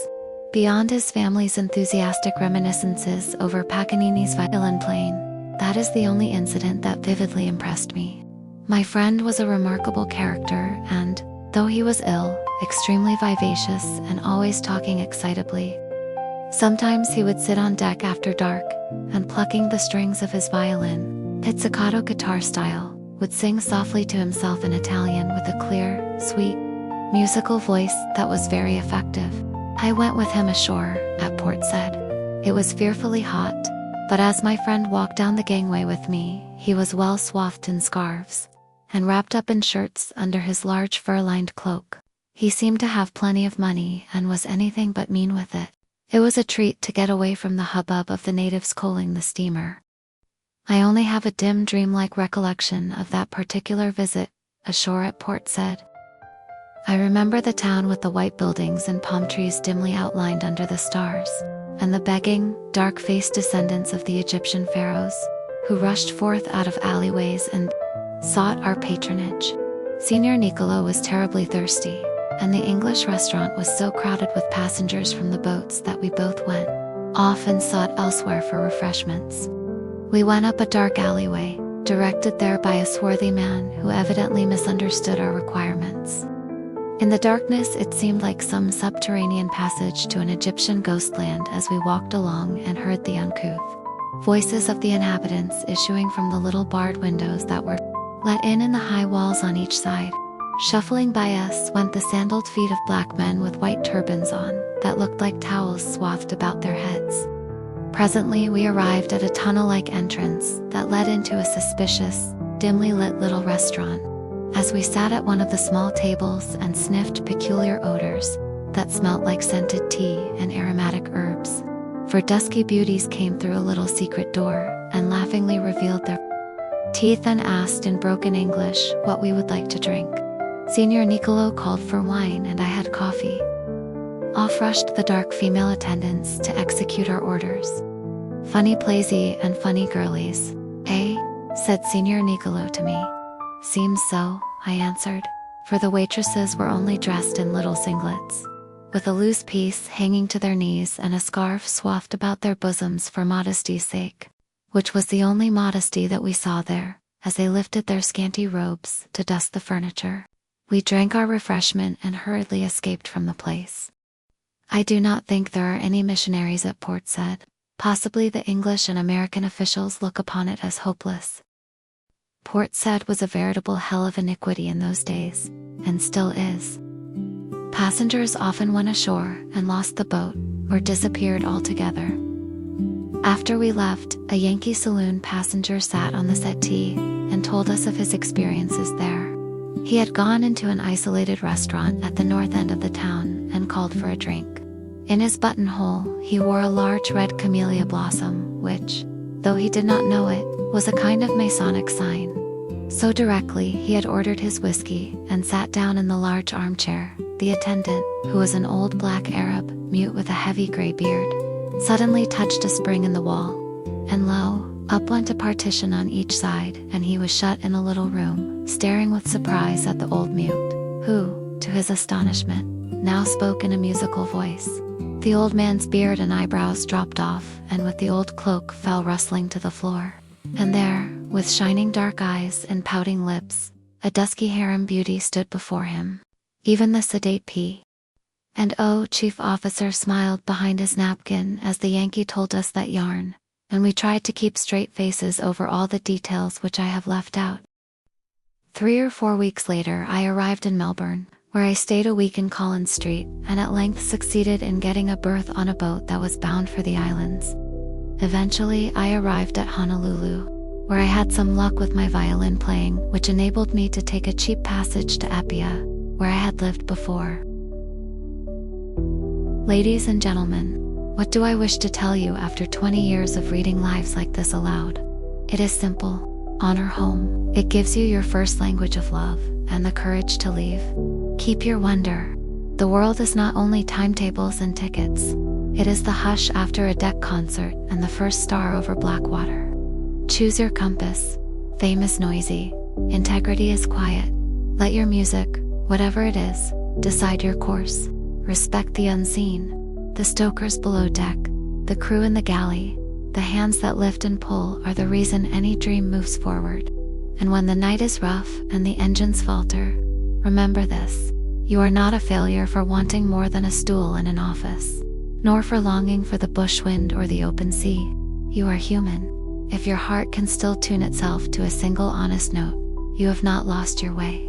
Beyond his family's enthusiastic reminiscences over Paganini's violin playing, that is the only incident that vividly impressed me. My friend was a remarkable character and, though he was ill, extremely vivacious and always talking excitably. Sometimes he would sit on deck after dark, and plucking the strings of his violin, pizzicato guitar style, would sing softly to himself in Italian with a clear, sweet, musical voice that was very effective. I went with him ashore at Port Said. It was fearfully hot, but as my friend walked down the gangway with me, he was well swathed in scarves, and wrapped up in shirts under his large fur-lined cloak. He seemed to have plenty of money and was anything but mean with it. It was a treat to get away from the hubbub of the natives coaling the steamer. I only have a dim dreamlike recollection of that particular visit ashore at Port Said. I remember the town with the white buildings and palm trees dimly outlined under the stars, and the begging, dark-faced descendants of the Egyptian pharaohs, who rushed forth out of alleyways and sought our patronage. Signor Niccolo was terribly thirsty, and the English restaurant was so crowded with passengers from the boats that we both went off and sought elsewhere for refreshments. We went up a dark alleyway, directed there by a swarthy man who evidently misunderstood our requirements. In the darkness, it seemed like some subterranean passage to an Egyptian ghostland as we walked along and heard the uncouth voices of the inhabitants issuing from the little barred windows that were let in the high walls on each side. Shuffling by us went the sandaled feet of black men with white turbans on that looked like towels swathed about their heads. Presently, we arrived at a tunnel-like entrance that led into a suspicious, dimly lit little restaurant. As we sat at one of the small tables and sniffed peculiar odors that smelt like scented tea and aromatic herbs, for dusky beauties came through a little secret door and laughingly revealed their teeth and asked in broken English what we would like to drink. Signor Nicolo called for wine and I had coffee. Off rushed the dark female attendants to execute our orders. "Funny plaisy and funny girlies, eh?" said Signor Nicolo to me. "Seems so," I answered, for the waitresses were only dressed in little singlets, with a loose piece hanging to their knees and a scarf swathed about their bosoms for modesty's sake, which was the only modesty that we saw there, as they lifted their scanty robes to dust the furniture. We drank our refreshment and hurriedly escaped from the place. "I do not think there are any missionaries at Port Said. Possibly the English and American officials look upon it as hopeless." Port Said was a veritable hell of iniquity in those days, and still is. Passengers often went ashore and lost the boat, or disappeared altogether. After we left, a Yankee saloon passenger sat on the settee and told us of his experiences there. He had gone into an isolated restaurant at the north end of the town and called for a drink. In his buttonhole, he wore a large red camellia blossom, which, though he did not know it, was a kind of Masonic sign. So directly he had ordered his whiskey and sat down in the large armchair, the attendant, who was an old black Arab, mute with a heavy gray beard, suddenly touched a spring in the wall, and lo, up went a partition on each side, and he was shut in a little room, staring with surprise at the old mute, who, to his astonishment, now spoke in a musical voice. The old man's beard and eyebrows dropped off, and with the old cloak fell rustling to the floor. And there, with shining dark eyes and pouting lips, a dusky harem beauty stood before him. Even the sedate P. and O. chief officer smiled behind his napkin as the Yankee told us that yarn, and we tried to keep straight faces over all the details which I have left out. 3 or 4 weeks later I arrived in Melbourne, where I stayed a week in Collins Street, and at length succeeded in getting a berth on a boat that was bound for the islands. Eventually I arrived at Honolulu, where I had some luck with my violin playing, which enabled me to take a cheap passage to Apia, where I had lived before. Ladies and gentlemen, what do I wish to tell you after 20 years of reading lives like this aloud? It is simple. Honor home. It gives you your first language of love, and the courage to leave. Keep your wonder. The world is not only timetables and tickets. It is the hush after a deck concert and the first star over Blackwater. Choose your compass. Fame is noisy. Integrity is quiet. Let your music, whatever it is, decide your course. Respect the unseen. The stokers below deck, the crew in the galley, the hands that lift and pull are the reason any dream moves forward. And when the night is rough and the engines falter, remember this: you are not a failure for wanting more than a stool in an office, nor for longing for the bushwind or the open sea. You are human. If your heart can still tune itself to a single honest note, you have not lost your way.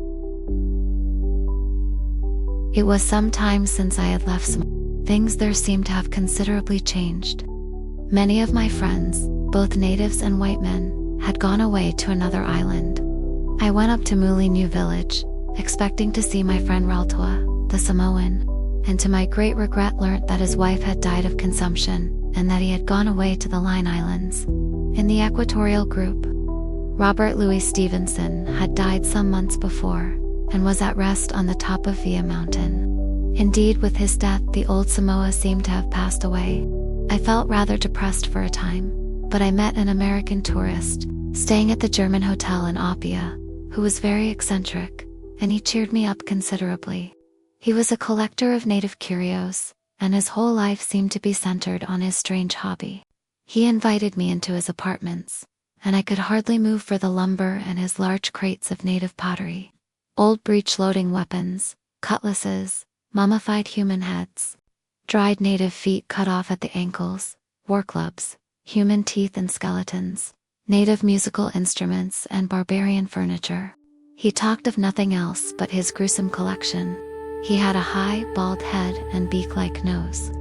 It was some time since I had left things there seemed to have considerably changed. Many of my friends, both natives and white men, had gone away to another island. I went up to Muli New Village, expecting to see my friend Raltoa, the Samoan, and to my great regret learnt that his wife had died of consumption, and that he had gone away to the Line Islands. In the equatorial group, Robert Louis Stevenson had died some months before, and was at rest on the top of Via Mountain. Indeed, with his death the old Samoa seemed to have passed away. I felt rather depressed for a time, but I met an American tourist, staying at the German hotel in Apia, who was very eccentric, and he cheered me up considerably. He was a collector of native curios, and his whole life seemed to be centered on his strange hobby. He invited me into his apartments, and I could hardly move for the lumber and his large crates of native pottery, old breech-loading weapons, cutlasses, mummified human heads, dried native feet cut off at the ankles, war clubs, human teeth and skeletons, native musical instruments and barbarian furniture. He talked of nothing else but his gruesome collection. He had a high, bald head and beak-like nose.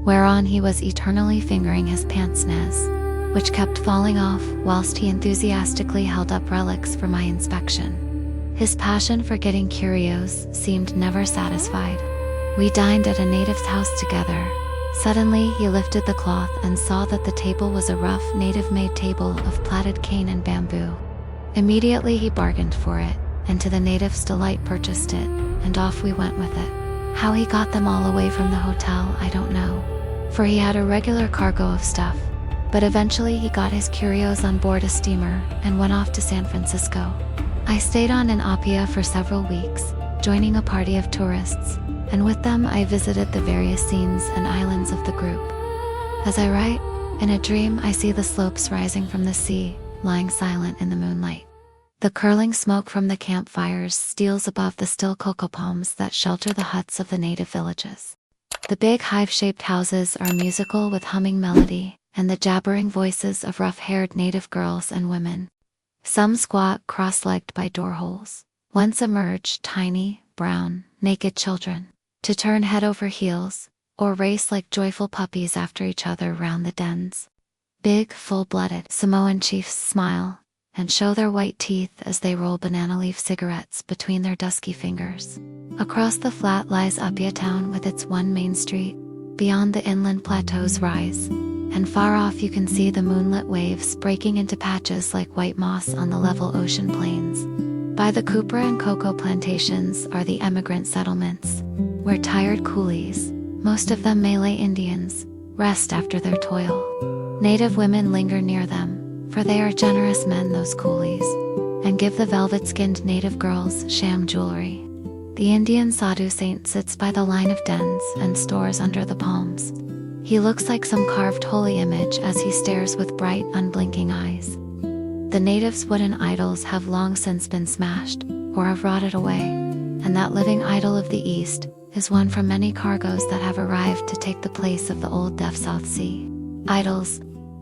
whereon he was eternally fingering his pince-nez, which kept falling off whilst he enthusiastically held up relics for my inspection. His passion for getting curios seemed never satisfied. We dined at a native's house together. Suddenly he lifted the cloth and saw that the table was a rough native-made table of plaited cane and bamboo. Immediately he bargained for it, and to the native's delight purchased it, and off we went with it. How he got them all away from the hotel I don't know, for he had a regular cargo of stuff. But eventually he got his curios on board a steamer and went off to San Francisco. I stayed on in Apia for several weeks, joining a party of tourists, and with them I visited the various scenes and islands of the group. As I write, in a dream I see the slopes rising from the sea, lying silent in the moonlight. The curling smoke from the campfires steals above the still cocoa palms that shelter the huts of the native villages. The big hive-shaped houses are musical with humming melody and the jabbering voices of rough-haired native girls and women. Some squat cross-legged by doorholes. Once emerge tiny, brown, naked children, to turn head over heels, or race like joyful puppies after each other round the dens. Big, full-blooded Samoan chiefs smile and show their white teeth as they roll banana leaf cigarettes between their dusky fingers. Across the flat lies Apia town with its one main street. Beyond the inland plateaus rise, and far off you can see the moonlit waves breaking into patches like white moss on the level ocean plains. By the cupra and cocoa plantations are the emigrant settlements, where tired coolies, most of them Malay Indians, rest after their toil. Native women linger near them, for they are generous men, those coolies, and give the velvet-skinned native girls sham jewelry. The Indian sadhu saint sits by the line of dens and stores under the palms. He looks like some carved holy image as he stares with bright, unblinking eyes. The natives' wooden idols have long since been smashed, or have rotted away, and that living idol of the East is one from many cargoes that have arrived to take the place of the old deaf South Sea idols.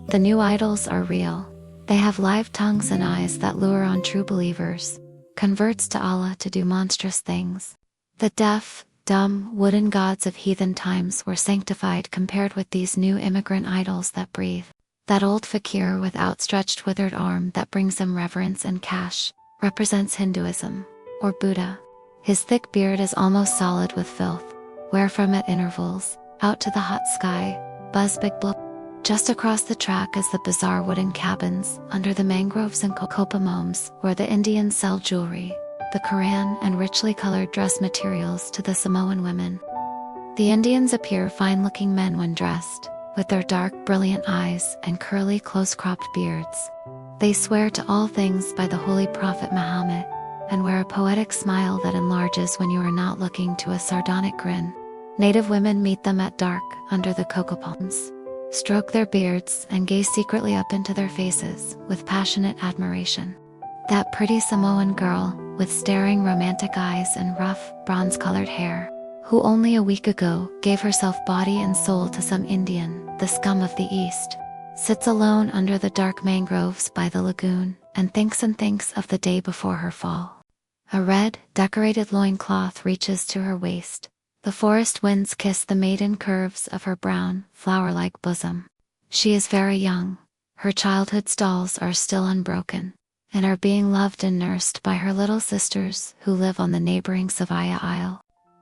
The new idols are real. They have live tongues and eyes that lure on true believers, converts to Allah to do monstrous things. The deaf, dumb, wooden gods of heathen times were sanctified compared with these new immigrant idols that breathe. That old fakir with outstretched withered arm that brings them reverence and cash represents Hinduism, or Buddha. His thick beard is almost solid with filth, where from at intervals, out to the hot sky, buzz big blub. Just across the track is the bizarre wooden cabins under the mangroves and cocoa palms where the Indians sell jewelry, the Quran and richly colored dress materials to the Samoan women. The Indians appear fine-looking men when dressed, with their dark, brilliant eyes and curly, close-cropped beards. They swear to all things by the Holy Prophet Muhammad, and wear a poetic smile that enlarges when you are not looking to a sardonic grin. Native women meet them at dark under the cocoa palms, stroke their beards and gaze secretly up into their faces with passionate admiration. That pretty Samoan girl, with staring romantic eyes and rough, bronze-colored hair, who only a week ago gave herself body and soul to some Indian, the scum of the East, sits alone under the dark mangroves by the lagoon, and thinks of the day before her fall. A red, decorated loincloth reaches to her waist. The forest winds kiss the maiden curves of her brown, flower-like bosom. She is very young. Her childhood's dolls are still unbroken, and are being loved and nursed by her little sisters who live on the neighboring Savaya Isle.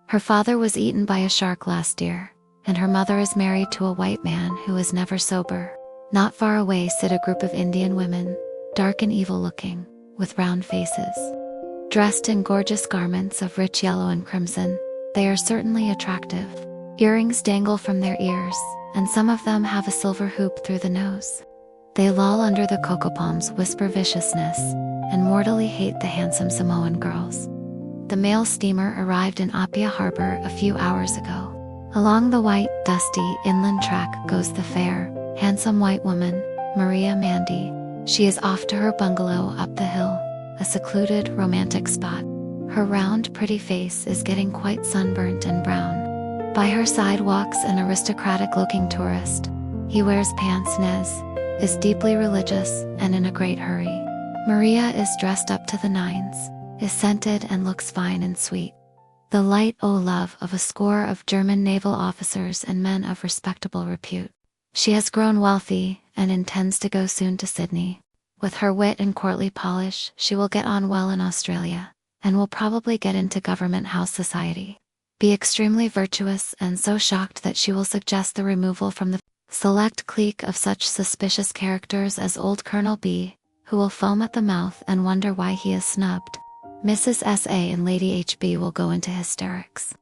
Her father was eaten by a shark last year, and her mother is married to a white man who is never sober. Not far away sit a group of Indian women, dark and evil-looking, with round faces. Dressed in gorgeous garments of rich yellow and crimson, they are certainly attractive. Earrings dangle from their ears, and some of them have a silver hoop through the nose. They loll under the cocoa palms, whisper viciousness, and mortally hate the handsome Samoan girls. The mail steamer arrived in Apia Harbor a few hours ago. Along the white, dusty, inland track goes the fair, handsome white woman, Maria Mandy. She is off to her bungalow up the hill, a secluded, romantic spot. Her round, pretty face is getting quite sunburnt and brown. By her side walks an aristocratic-looking tourist. He wears pince-nez, is deeply religious, and in a great hurry. Maria is dressed up to the nines, is scented and looks fine and sweet. the light, O love, of a score of German naval officers and men of respectable repute. She has grown wealthy, and intends to go soon to Sydney. With her wit and courtly polish, she will get on well in Australia, and will probably get into government house society. Be extremely virtuous and so shocked that she will suggest the removal from the select clique of such suspicious characters as old Colonel B, who will foam at the mouth and wonder why he is snubbed. Mrs. S.A. and Lady H.B. will go into hysterics.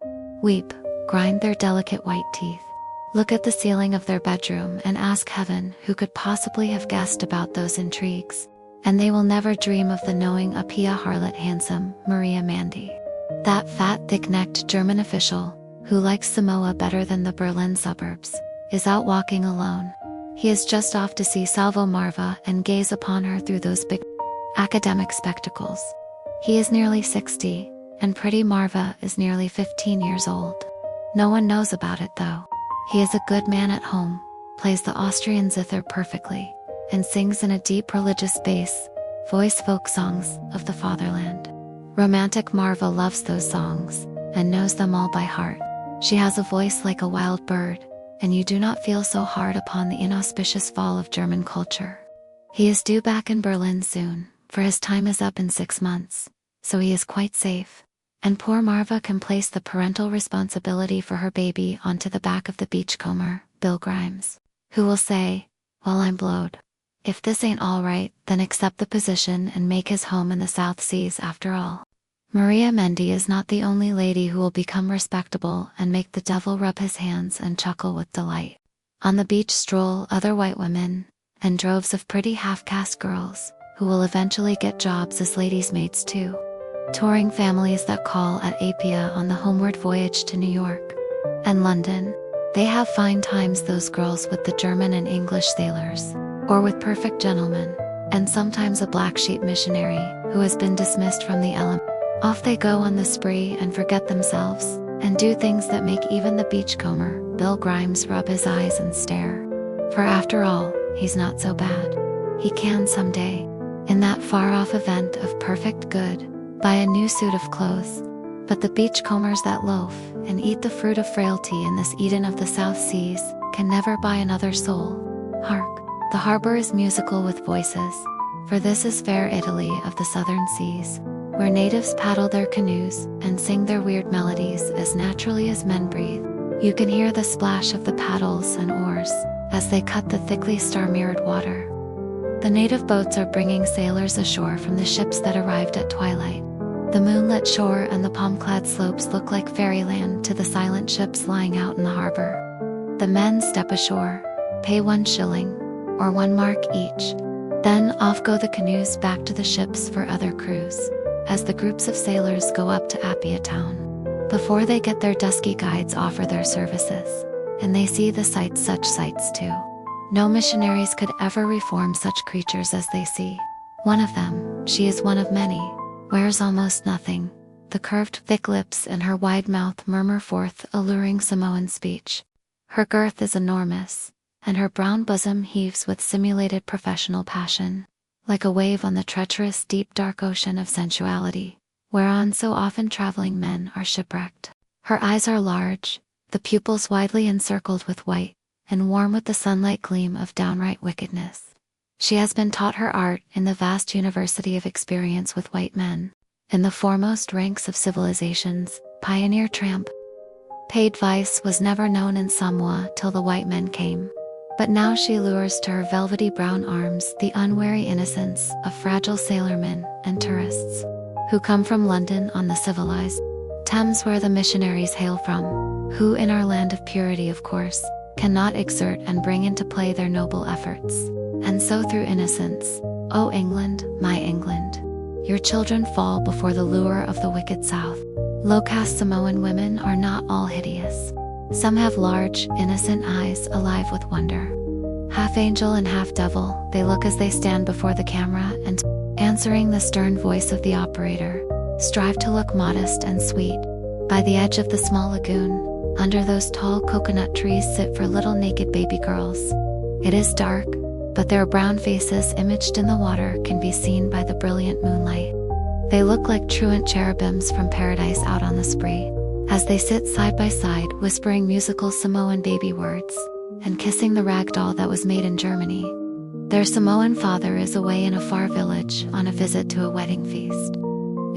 Weep, grind their delicate white teeth, look at the ceiling of their bedroom and ask heaven who could possibly have guessed about those intrigues, and they will never dream of the knowing a Pia harlot handsome Maria Mandy. That fat, thick-necked German official, who likes Samoa better than the Berlin suburbs, is out walking alone. He is just off to see Salvo Marva and gaze upon her through those big academic spectacles. He is nearly 60, and pretty Marva is nearly 15 years old. No one knows about it though. He is a good man at home, plays the Austrian zither perfectly, and sings in a deep religious bass voice folk songs of the fatherland. Romantic Marva loves those songs, and knows them all by heart. She has a voice like a wild bird, and you do not feel so hard upon the inauspicious fall of German culture. He is due back in Berlin soon, for his time is up in 6 months, so he is quite safe. And poor Marva can place the parental responsibility for her baby onto the back of the beachcomber, Bill Grimes, who will say, "Well, I'm blowed. If this ain't all right, then accept the position and make his home in the South Seas after all." Maria Mendy is not the only lady who will become respectable and make the devil rub his hands and chuckle with delight. On the beach stroll other white women, and droves of pretty half-caste girls, who will eventually get jobs as ladies' maids too. Touring families that call at Apia on the homeward voyage to New York and London. They have fine times, those girls, with the German and English sailors, or with perfect gentlemen, and sometimes a black sheep missionary who has been dismissed from the element. Off they go on the spree and forget themselves, and do things that make even the beachcomber, Bill Grimes, rub his eyes and stare. For after all, he's not so bad. He can someday, in that far-off event of perfect good, buy a new suit of clothes. But the beachcombers that loaf and eat the fruit of frailty in this Eden of the South Seas can never buy another soul. Hark, the harbor is musical with voices, for this is fair Italy of the southern seas, where natives paddle their canoes and sing their weird melodies as naturally as men breathe. You can hear the splash of the paddles and oars as they cut the thickly star-mirrored water. The native boats are bringing sailors ashore from the ships that arrived at twilight. The moonlit shore and the palm-clad slopes look like fairyland to the silent ships lying out in the harbor. The men step ashore, pay 1 shilling, or 1 mark each. Then off go the canoes back to the ships for other crews, as the groups of sailors go up to Apia town. Before they get there, dusky guides offer their services, and they see the sights, such sights too. No missionaries could ever reform such creatures as they see. One of them, she is one of many, wears almost nothing. The curved thick lips in her wide mouth murmur forth alluring Samoan speech. Her girth is enormous, and her brown bosom heaves with simulated professional passion, like a wave on the treacherous deep dark ocean of sensuality, whereon so often traveling men are shipwrecked. Her eyes are large, the pupils widely encircled with white, and warm with the sunlight gleam of downright wickedness. She has been taught her art in the vast university of experience with white men, in the foremost ranks of civilization's pioneer tramp. Paid vice was never known in Samoa till the white men came. But now she lures to her velvety brown arms the unwary innocence of fragile sailormen and tourists, who come from London on the civilized Thames, where the missionaries hail from, who in our land of purity, of course, cannot exert and bring into play their noble efforts. And so through innocence, O England, my England, your children fall before the lure of the wicked South. Low-caste Samoan women are not all hideous. Some have large, innocent eyes alive with wonder. Half angel and half devil, they look as they stand before the camera and, answering the stern voice of the operator, strive to look modest and sweet. By the edge of the small lagoon, under those tall coconut trees, sit for little naked baby girls. It is dark, but their brown faces imaged in the water can be seen by the brilliant moonlight. They look like truant cherubims from paradise out on the spree. as they sit side by side whispering musical Samoan baby words and kissing the rag doll that was made in Germany. Their Samoan father is away in a far village on a visit to a wedding feast.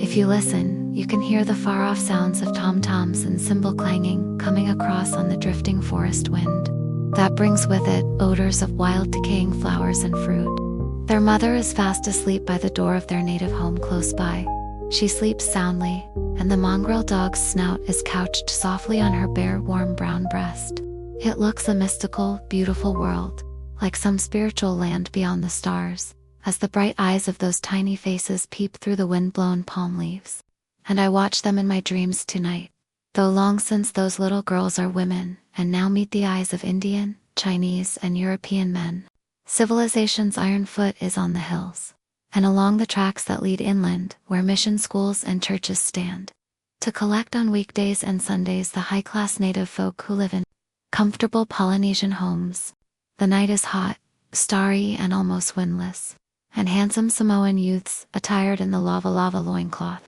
If you listen, you can hear the far-off sounds of tom-toms and cymbal clanging coming across on the drifting forest wind. That brings with it odors of wild decaying flowers and fruit. Their mother is fast asleep by the door of their native home close by. She sleeps soundly, and the mongrel dog's snout is couched softly on her bare, warm brown breast. It looks a mystical, beautiful world, like some spiritual land beyond the stars, as the bright eyes of those tiny faces peep through the wind-blown palm leaves. And I watch them in my dreams tonight, though long since those little girls are women, and now meet the eyes of Indian, Chinese, and European men. Civilization's iron foot is on the hills, and along the tracks that lead inland, where mission schools and churches stand, to collect on weekdays and Sundays the high-class native folk who live in comfortable Polynesian homes. The night is hot, starry, and almost windless, and handsome Samoan youths, attired in the lava loincloth,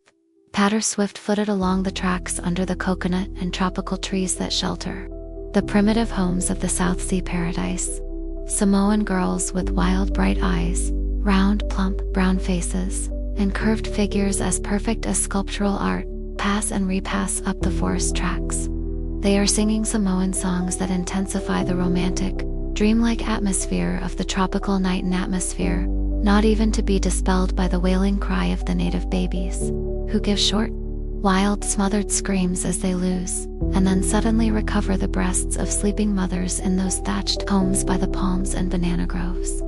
patter swift-footed along the tracks under the coconut and tropical trees that shelter the primitive homes of the South Sea paradise. Samoan girls with wild, bright eyes, round, plump, brown faces, and curved figures as perfect as sculptural art, pass and repass up the forest tracks. They are singing Samoan songs that intensify the romantic, dreamlike atmosphere of the tropical night and atmosphere, not even to be dispelled by the wailing cry of the native babies, who give short, wild, smothered screams as they lose, and then suddenly recover the breasts of sleeping mothers in those thatched homes by the palms and banana groves.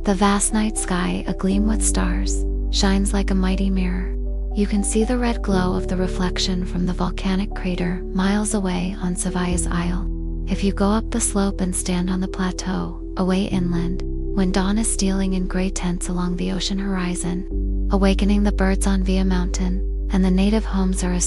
The vast night sky, agleam with stars, shines like a mighty mirror. You can see the red glow of the reflection from the volcanic crater miles away on Savai's Isle. If you go up the slope and stand on the plateau, away inland, when dawn is stealing in gray tents along the ocean horizon, awakening the birds on Via Mountain, and the native homes are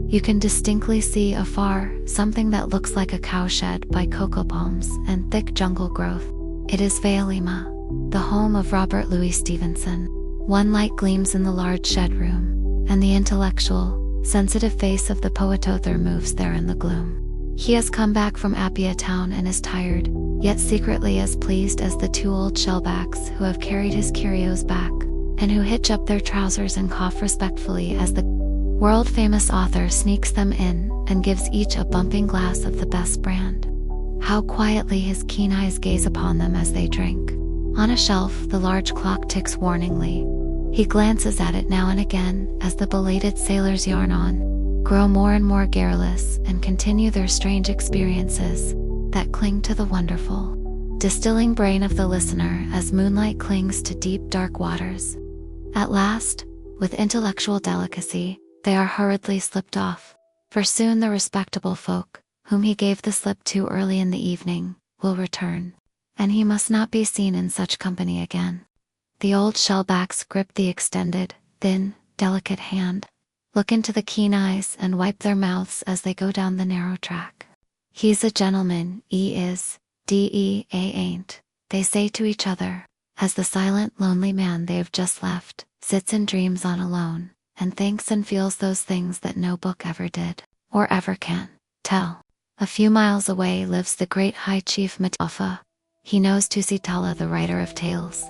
you can distinctly see afar something that looks like a cowshed by cocoa palms and thick jungle growth. It is Vailima, the home of Robert Louis Stevenson. One light gleams in the large shed room, and the intellectual, sensitive face of the poet author moves there in the gloom. He has come back from Apia town and is tired, yet secretly as pleased as the two old shellbacks who have carried his curios back, and who hitch up their trousers and cough respectfully as the world-famous author sneaks them in and gives each a bumping glass of the best brand. How quietly his keen eyes gaze upon them as they drink. On a shelf, the large clock ticks warningly. He glances at it now and again as the belated sailors yarn on, grow more and more garrulous, and continue their strange experiences that cling to the wonderful, distilling brain of the listener as moonlight clings to deep, dark waters. At last, with intellectual delicacy, they are hurriedly slipped off, for soon the respectable folk, whom he gave the slip to early in the evening, will return, and he must not be seen in such company again. The old shellbacks grip the extended, thin, delicate hand, look into the keen eyes, and wipe their mouths as they go down the narrow track. "He's a gentleman, 'e is, D.E.A. ain't," they say to each other, as the silent, lonely man they have just left sits and dreams on alone, and thinks and feels those things that no book ever did, or ever can, tell. A few miles away lives the great High Chief Matafa. He knows Tusitala, the writer of tales.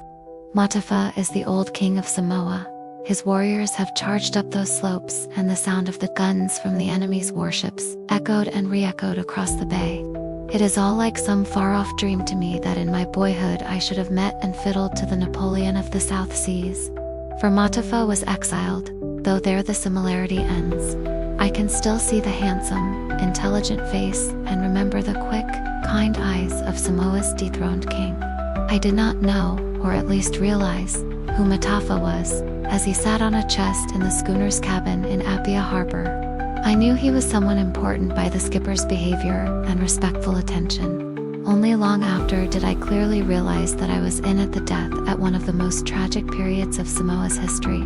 Matafa is the old king of Samoa. His warriors have charged up those slopes, and the sound of the guns from the enemy's warships echoed and re-echoed across the bay. It is all like some far-off dream to me that in my boyhood I should have met and fiddled to the Napoleon of the South Seas. For Matafa was exiled, though there the similarity ends. I can still see the handsome, intelligent face and remember the quick, kind eyes of Samoa's dethroned king. I did not know, or at least realize, who Matafa was, as he sat on a chest in the schooner's cabin in Apia Harbor. I knew he was someone important by the skipper's behavior and respectful attention. Only long after did I clearly realize that I was in at the death at one of the most tragic periods of Samoa's history.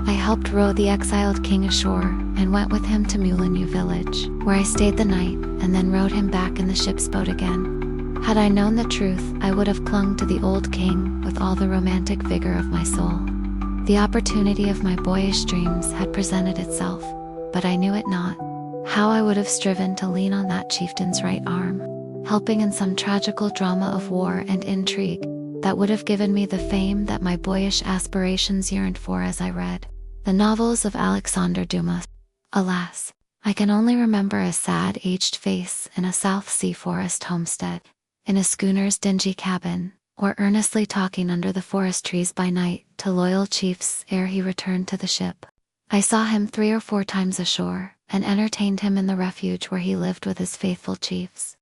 I helped row the exiled king ashore and went with him to Mulinu village, where I stayed the night and then rowed him back in the ship's boat again. Had I known the truth, I would have clung to the old king with all the romantic vigor of my soul. The opportunity of my boyish dreams had presented itself, but I knew it not. How I would have striven to lean on that chieftain's right arm, helping in some tragical drama of war and intrigue that would have given me the fame that my boyish aspirations yearned for as I read the novels of Alexander Dumas. Alas, I can only remember a sad aged face in a South Sea forest homestead, in a schooner's dingy cabin, or earnestly talking under the forest trees by night to loyal chiefs ere he returned to the ship. I saw him 3 or 4 times ashore, and entertained him in the refuge where he lived with his faithful chiefs.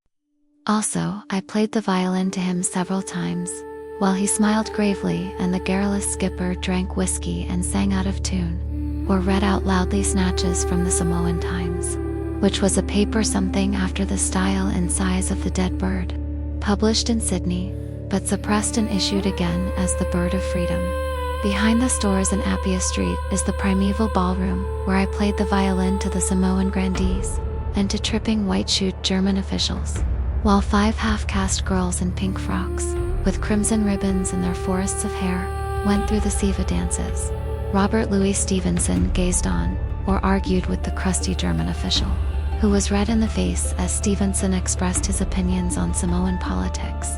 Also, I played the violin to him several times, while he smiled gravely and the garrulous skipper drank whiskey and sang out of tune, or read out loudly snatches from the Samoan Times, which was a paper something after the style and size of the Dead Bird, published in Sydney, but suppressed and issued again as the Bird of Freedom. Behind the stores in Appiah Street is the primeval ballroom, where I played the violin to the Samoan grandees, and to tripping white-shoed German officials, while 5 half-caste girls in pink frocks, with crimson ribbons in their forests of hair, went through the Siva dances. Robert Louis Stevenson gazed on, or argued with the crusty German official, who was red in the face as Stevenson expressed his opinions on Samoan politics.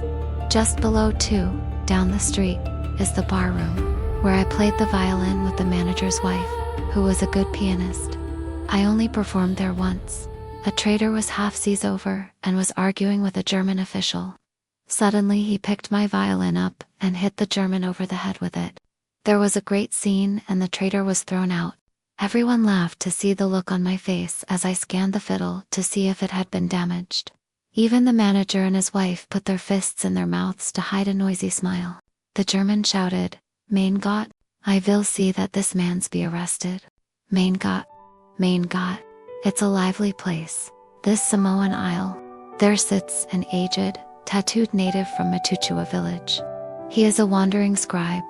Just below, too, down the street, is the bar room, where I played the violin with the manager's wife, who was a good pianist. I only performed there once. A trader was half seas over and was arguing with a German official. Suddenly he picked my violin up and hit the German over the head with it. There was a great scene and the trader was thrown out. Everyone laughed to see the look on my face as I scanned the fiddle to see if it had been damaged. Even the manager and his wife put their fists in their mouths to hide a noisy smile. The German shouted, "Mein Gott, I will see that this man's be arrested. Mein Gott, mein Gott." It's a lively place, this Samoan Isle. There sits an aged, tattooed native from Matutua village. He is a wandering scribe,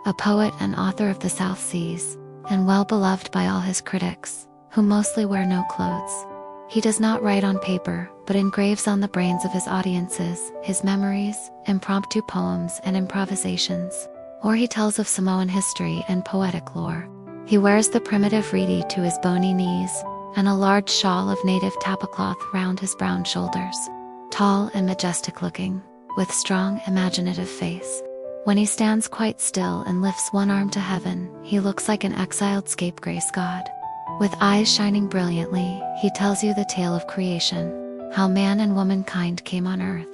a poet and author of the South Seas, and well beloved by all his critics, who mostly wear no clothes. He does not write on paper, but engraves on the brains of his audiences his memories, impromptu poems and improvisations, or he tells of Samoan history and poetic lore. He wears the primitive reedy to his bony knees, and a large shawl of native tapacloth round his brown shoulders. Tall and majestic looking, with strong imaginative face. When he stands quite still and lifts one arm to heaven, he looks like an exiled scapegrace god. With eyes shining brilliantly, he tells you the tale of creation, how man and womankind came on earth.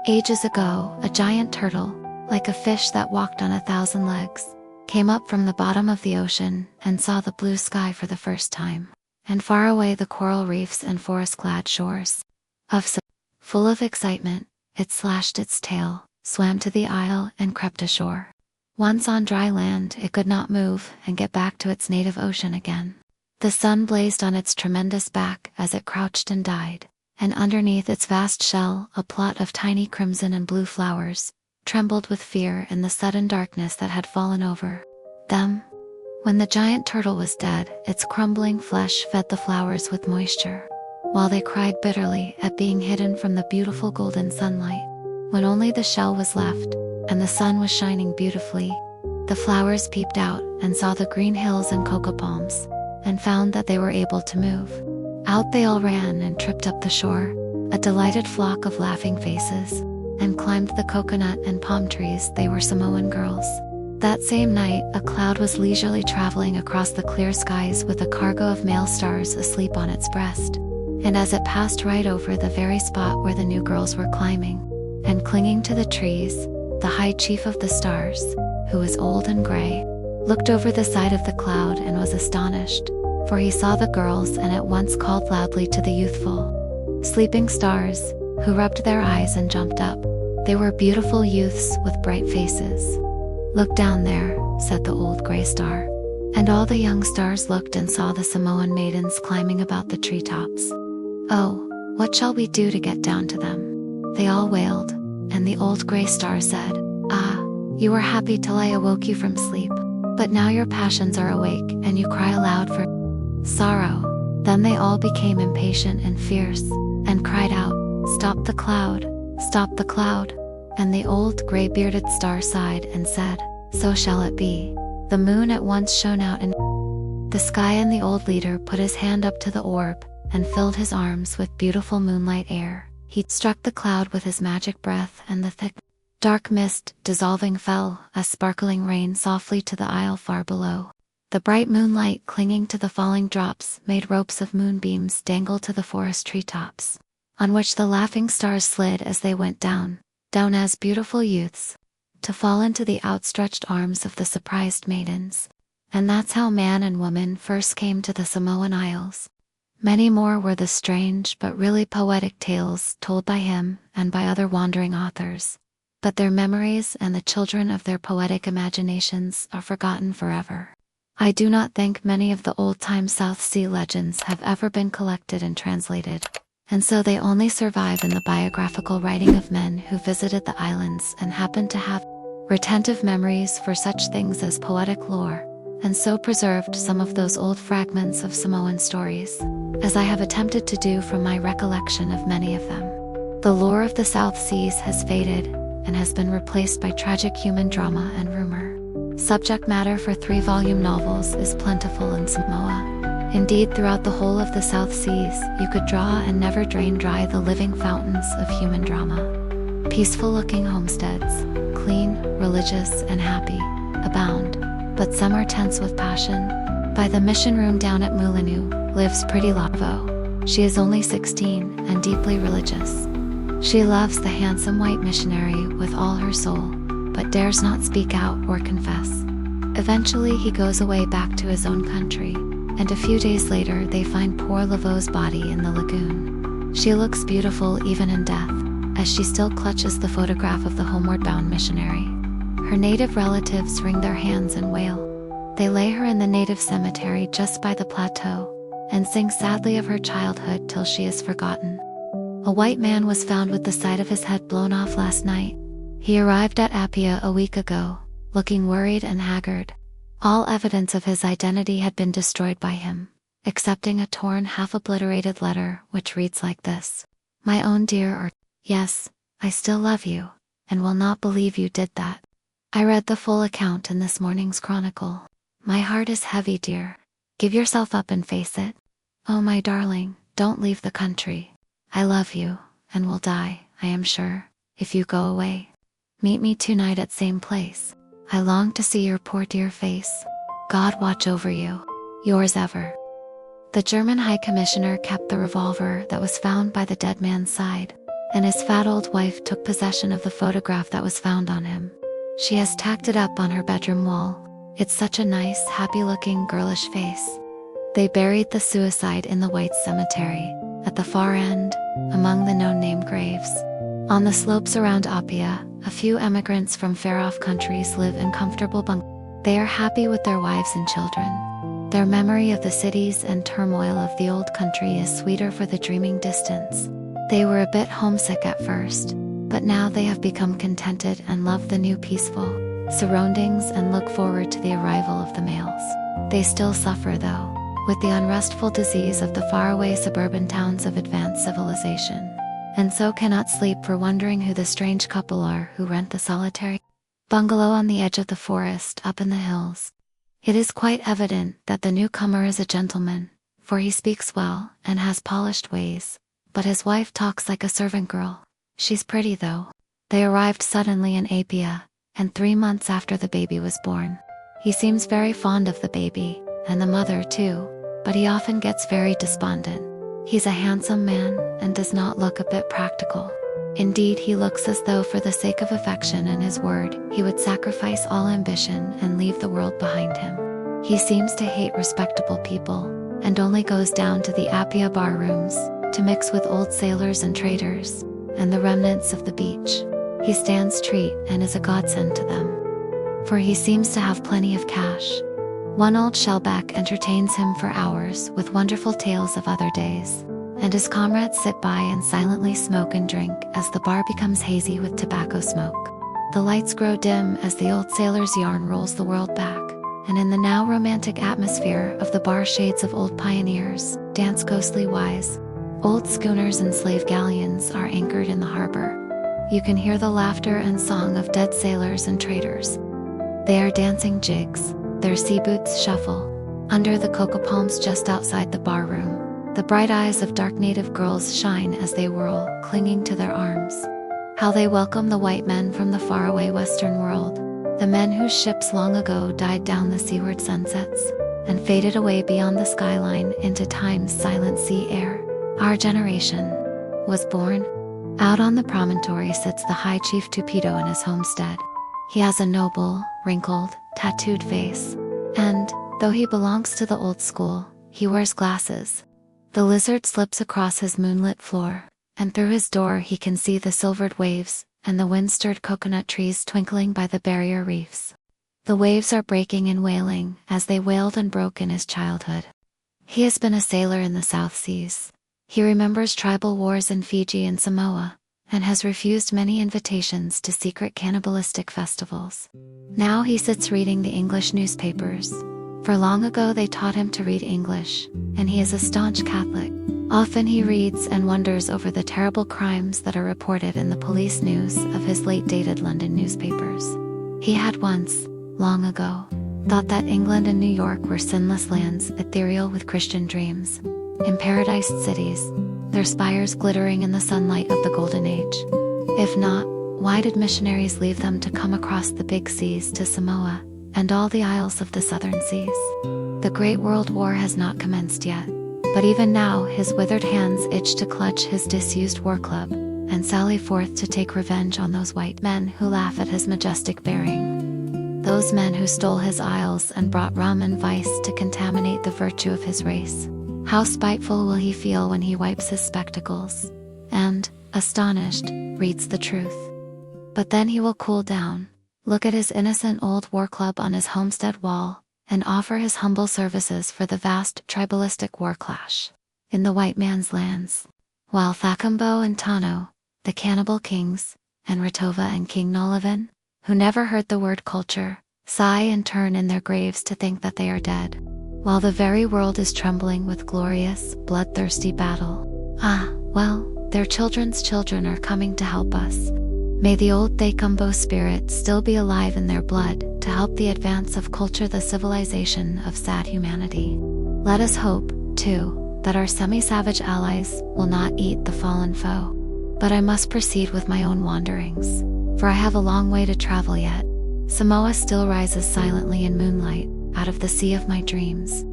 Ages ago, a giant turtle, like a fish that walked on 1,000 legs, came up from the bottom of the ocean and saw the blue sky for the first time, and far away the coral reefs and forest-clad shores. Full of excitement, it slashed its tail, swam to the isle and crept ashore. Once on dry land, it could not move and get back to its native ocean again. The sun blazed on its tremendous back as it crouched and died, and underneath its vast shell a plot of tiny crimson and blue flowers trembled with fear in the sudden darkness that had fallen over them. When the giant turtle was dead, its crumbling flesh fed the flowers with moisture, while they cried bitterly at being hidden from the beautiful golden sunlight. When only the shell was left, and the sun was shining beautifully, the flowers peeped out and saw the green hills and cocoa palms, and found that they were able to move. Out they all ran and tripped up the shore, a delighted flock of laughing faces, and climbed the coconut and palm trees. They were Samoan girls. That same night, a cloud was leisurely traveling across the clear skies with a cargo of male stars asleep on its breast. And as it passed right over the very spot where the new girls were climbing, and clinging to the trees, the high chief of the stars, who was old and gray, looked over the side of the cloud and was astonished, for he saw the girls and at once called loudly to the youthful, sleeping stars, who rubbed their eyes and jumped up. They were beautiful youths with bright faces. "Look down there," said the old gray star. And all the young stars looked and saw the Samoan maidens climbing about the treetops. "Oh, what shall we do to get down to them?" they all wailed, and the old gray star said, "Ah, you were happy till I awoke you from sleep, but now your passions are awake and you cry aloud for sorrow." Then they all became impatient and fierce, and cried out, "Stop the cloud! Stop the cloud!" And the old gray-bearded star sighed and said, "So shall it be." The moon at once shone out in the sky, and the old leader put his hand up to the orb, and filled his arms with beautiful moonlight air. He struck the cloud with his magic breath, and the thick, dark mist, dissolving, fell as sparkling rain softly to the isle far below. The bright moonlight clinging to the falling drops made ropes of moonbeams dangle to the forest treetops, on which the laughing stars slid as they went down as beautiful youths, to fall into the outstretched arms of the surprised maidens. And that's how man and woman first came to the Samoan Isles. Many more were the strange but really poetic tales told by him and by other wandering authors. But their memories and the children of their poetic imaginations are forgotten forever. I do not think many of the old-time South Sea legends have ever been collected and translated, and so they only survive in the biographical writing of men who visited the islands and happened to have retentive memories for such things as poetic lore, and so preserved some of those old fragments of Samoan stories, as I have attempted to do from my recollection of many of them. The lore of the South Seas has faded and has been replaced by tragic human drama and rumor. Subject matter for 3-volume novels is plentiful in Samoa. Indeed, throughout the whole of the South Seas, you could draw and never drain dry the living fountains of human drama. Peaceful-looking homesteads, clean, religious, and happy, abound, but some are tense with passion. By the mission room down at Mulinu lives pretty Lavo. She is only 16 and deeply religious. She loves the handsome white missionary with all her soul, but dares not speak out or confess. Eventually he goes away back to his own country, and a few days later they find poor Lavo's body in the lagoon. She looks beautiful even in death, as she still clutches the photograph of the homeward-bound missionary. Her native relatives wring their hands and wail. They lay her in the native cemetery just by the plateau, and sing sadly of her childhood till she is forgotten. A white man was found with the side of his head blown off last night. He arrived at Apia a week ago, looking worried and haggard. All evidence of his identity had been destroyed by him, excepting a torn, half-obliterated letter which reads like this: "My own dear," or "Yes, I still love you, and will not believe you did that." I read the full account in this morning's Chronicle. My heart is heavy, dear. Give yourself up and face it. Oh, my darling, don't leave the country. I love you, and will die, I am sure, if you go away. Meet me tonight at same place. I long to see your poor dear face. God watch over you. Yours ever. The German High Commissioner kept the revolver that was found by the dead man's side, and his fat old wife took possession of the photograph that was found on him. She has tacked it up on her bedroom wall. It's such a nice, happy-looking, girlish face. They buried the suicide in the White Cemetery, at the far end, among the no-name graves. On the slopes around Apia, a few emigrants from far-off countries live in comfortable bungalows. They are happy with their wives and children. Their memory of the cities and turmoil of the old country is sweeter for the dreaming distance. They were a bit homesick at first, but now they have become contented and love the new peaceful surroundings and look forward to the arrival of the males. They still suffer, though, with the unrestful disease of the faraway suburban towns of advanced civilization, and so cannot sleep for wondering who the strange couple are who rent the solitary bungalow on the edge of the forest up in the hills. It is quite evident that the newcomer is a gentleman, for he speaks well and has polished ways, but his wife talks like a servant girl. She's pretty, though. They arrived suddenly in Apia, and 3 months after the baby was born. He seems very fond of the baby, and the mother too, but he often gets very despondent. He's a handsome man, and does not look a bit practical. Indeed, he looks as though for the sake of affection and his word, he would sacrifice all ambition and leave the world behind him. He seems to hate respectable people, and only goes down to the Apia bar rooms, to mix with old sailors and traders, and the remnants of the beach. He stands treat and is a godsend to them, for he seems to have plenty of cash. One old shellback entertains him for hours with wonderful tales of other days, and his comrades sit by and silently smoke and drink as the bar becomes hazy with tobacco smoke. The lights grow dim as the old sailor's yarn rolls the world back, and in the now romantic atmosphere of the bar, shades of old pioneers dance ghostly wise. Old schooners and slave galleons are anchored in the harbor. You can hear the laughter and song of dead sailors and traders. They are dancing jigs, their sea boots shuffle. Under the cocoa palms just outside the bar room, The bright eyes of dark native girls shine as they whirl, clinging to their arms. How they welcome the white men from the faraway western world, the men whose ships long ago died down the seaward sunsets and faded away beyond the skyline into time's silent sea air. Our generation was born. Out on the promontory sits the High Chief Tupido in his homestead. He has a noble, wrinkled, tattooed face, and, though he belongs to the old school, he wears glasses. The lizard slips across his moonlit floor, and through his door he can see the silvered waves and the wind-stirred coconut trees twinkling by the barrier reefs. The waves are breaking and wailing as they wailed and broke in his childhood. He has been a sailor in the South Seas. He remembers tribal wars in Fiji and Samoa, and has refused many invitations to secret cannibalistic festivals. Now he sits reading the English newspapers. For long ago they taught him to read English, and he is a staunch Catholic. Often he reads and wonders over the terrible crimes that are reported in the police news of his late-dated London newspapers. He had once, long ago, thought that England and New York were sinless lands, ethereal with Christian dreams, in paradised cities, their spires glittering in the sunlight of the Golden Age. If not, why did missionaries leave them to come across the big seas to Samoa and all the isles of the southern seas? The Great World War has not commenced yet, but even now his withered hands itch to clutch his disused war club and sally forth to take revenge on those white men who laugh at his majestic bearing. Those men who stole his isles and brought rum and vice to contaminate the virtue of his race. How spiteful will he feel when he wipes his spectacles and, astonished, reads the truth. But then he will cool down, look at his innocent old war club on his homestead wall, and offer his humble services for the vast tribalistic war clash in the white man's lands. While Thakambo and Tano, the cannibal kings, and Ratova and King Nollivan, who never heard the word culture, sigh and turn in their graves to think that they are dead, while the very world is trembling with glorious, bloodthirsty battle. Well, their children's children are coming to help us. May the old Thakambo spirit still be alive in their blood to help the advance of culture, the civilization of sad humanity. Let us hope, too, that our semi-savage allies will not eat the fallen foe. But I must proceed with my own wanderings, for I have a long way to travel yet. Samoa still rises silently in moonlight, out of the sea of my dreams.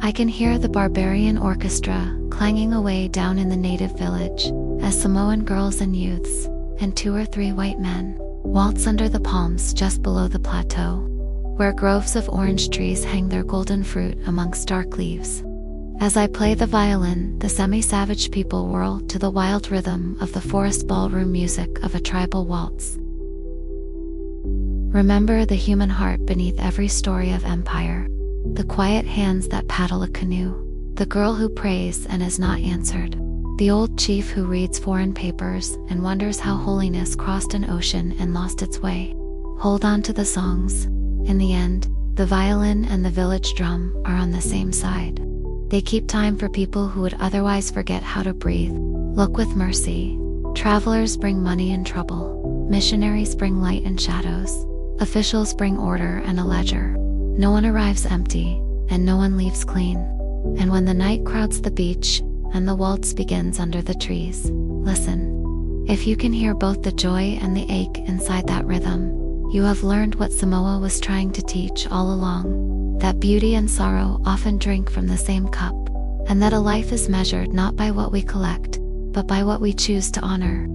I can hear the barbarian orchestra clanging away down in the native village, as Samoan girls and youths, and 2 or 3 white men, waltz under the palms just below the plateau, where groves of orange trees hang their golden fruit amongst dark leaves. As I play the violin, the semi-savage people whirl to the wild rhythm of the forest ballroom music of a tribal waltz. Remember the human heart beneath every story of empire, the quiet hands that paddle a canoe, the girl who prays and is not answered, the old chief who reads foreign papers and wonders how holiness crossed an ocean and lost its way. Hold on to the songs. In the end, the violin and the village drum are on the same side. They keep time for people who would otherwise forget how to breathe. Look with mercy. Travelers bring money and trouble. Missionaries bring light and shadows. Officials bring order and a ledger. No one arrives empty, and no one leaves clean. And when the night crowds the beach, and the waltz begins under the trees, listen. If you can hear both the joy and the ache inside that rhythm, you have learned what Samoa was trying to teach all along, that beauty and sorrow often drink from the same cup, and that a life is measured not by what we collect, but by what we choose to honor.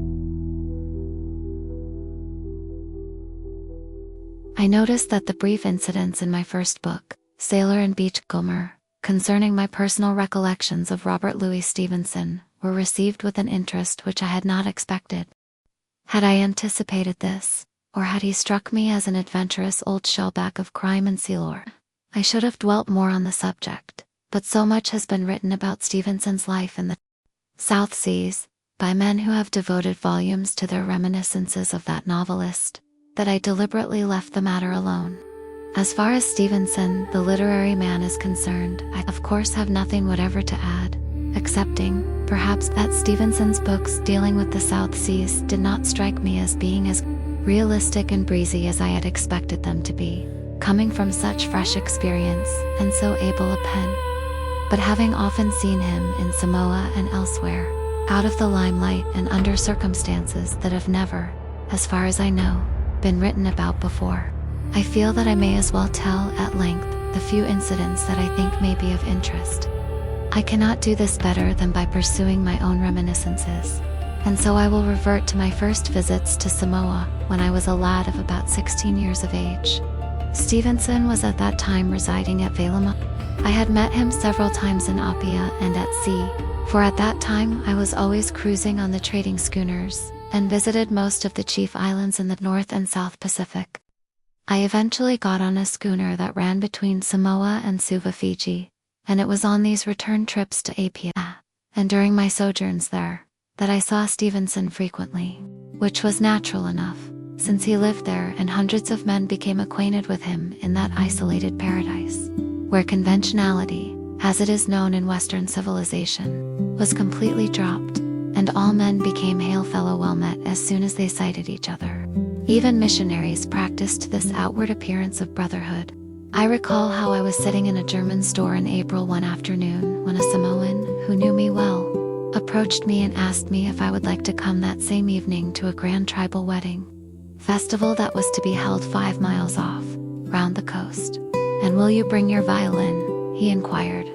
I noticed that the brief incidents in my first book, Sailor and Beachcomber, concerning my personal recollections of Robert Louis Stevenson, were received with an interest which I had not expected. Had I anticipated this, or had he struck me as an adventurous old shellback of crime and sea lore, I should have dwelt more on the subject, but so much has been written about Stevenson's life in the South Seas, by men who have devoted volumes to their reminiscences of that novelist, that I deliberately left the matter alone. As far as Stevenson, the literary man, is concerned, I of course have nothing whatever to add, excepting, perhaps, that Stevenson's books dealing with the South Seas did not strike me as being as realistic and breezy as I had expected them to be, coming from such fresh experience and so able a pen. but having often seen him in Samoa and elsewhere, out of the limelight and under circumstances that have never, as far as I know, been written about before, I feel that I may as well tell at length the few incidents that I think may be of interest. I cannot do this better than by pursuing my own reminiscences, and so I will revert to my first visits to Samoa when I was a lad of about 16 years of age. Stevenson was at that time residing at Vagabond. I had met him several times in Apia and at sea, for at that time I was always cruising on the trading schooners and visited most of the chief islands in the North and South Pacific. I eventually got on a schooner that ran between Samoa and Suva, Fiji, and it was on these return trips to Apia, and during my sojourns there, that I saw Stevenson frequently, which was natural enough, since he lived there and hundreds of men became acquainted with him in that isolated paradise, where conventionality, as it is known in Western civilization, was completely dropped, and all men became hail fellow well met as soon as they sighted each other. Even missionaries practiced this outward appearance of brotherhood. I recall how I was sitting in a German store in April one afternoon when a Samoan, who knew me well, approached me and asked me if I would like to come that same evening to a grand tribal wedding festival that was to be held 5 miles off, round the coast. "And will you bring your violin?" he inquired.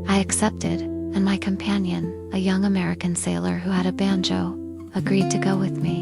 I accepted, and my companion, a young American sailor who had a banjo, agreed to go with me.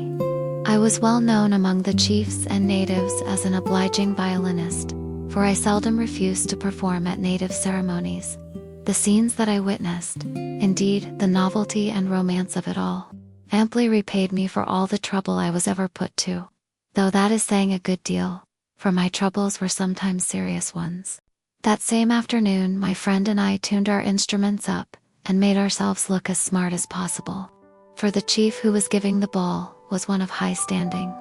I was well known among the chiefs and natives as an obliging violinist, for I seldom refused to perform at native ceremonies. The scenes that I witnessed, indeed the novelty and romance of it all, amply repaid me for all the trouble I was ever put to, though that is saying a good deal, for my troubles were sometimes serious ones. That same afternoon my friend and I tuned our instruments up and made ourselves look as smart as possible, for the chief who was giving the ball was one of high standing,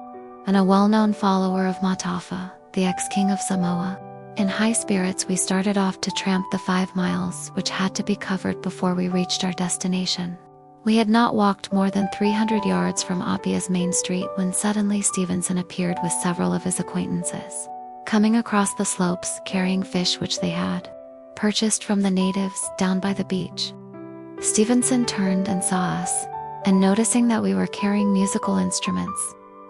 and a well-known follower of Matafa, the ex-king of Samoa. In high spirits we started off to tramp the 5 miles which had to be covered before we reached our destination. We had not walked more than 300 yards from Apia's main street when suddenly Stevenson appeared with several of his acquaintances, coming across the slopes carrying fish which they had purchased from the natives down by the beach. Stevenson turned and saw us, and noticing that we were carrying musical instruments,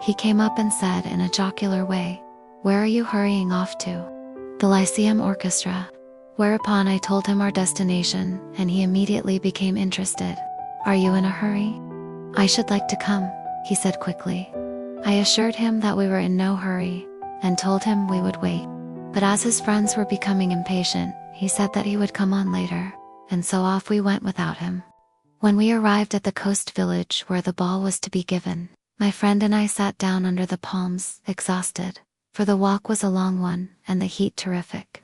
he came up and said in a jocular way, "Where are you hurrying off to?" "The Lyceum Orchestra." Whereupon I told him our destination, and he immediately became interested. "Are you in a hurry?" "I should like to come," he said quickly. I assured him that we were in no hurry, and told him we would wait. But as his friends were becoming impatient, he said that he would come on later, and so off we went without him. When we arrived at the coast village where the ball was to be given, my friend and I sat down under the palms, exhausted, for the walk was a long one and the heat terrific.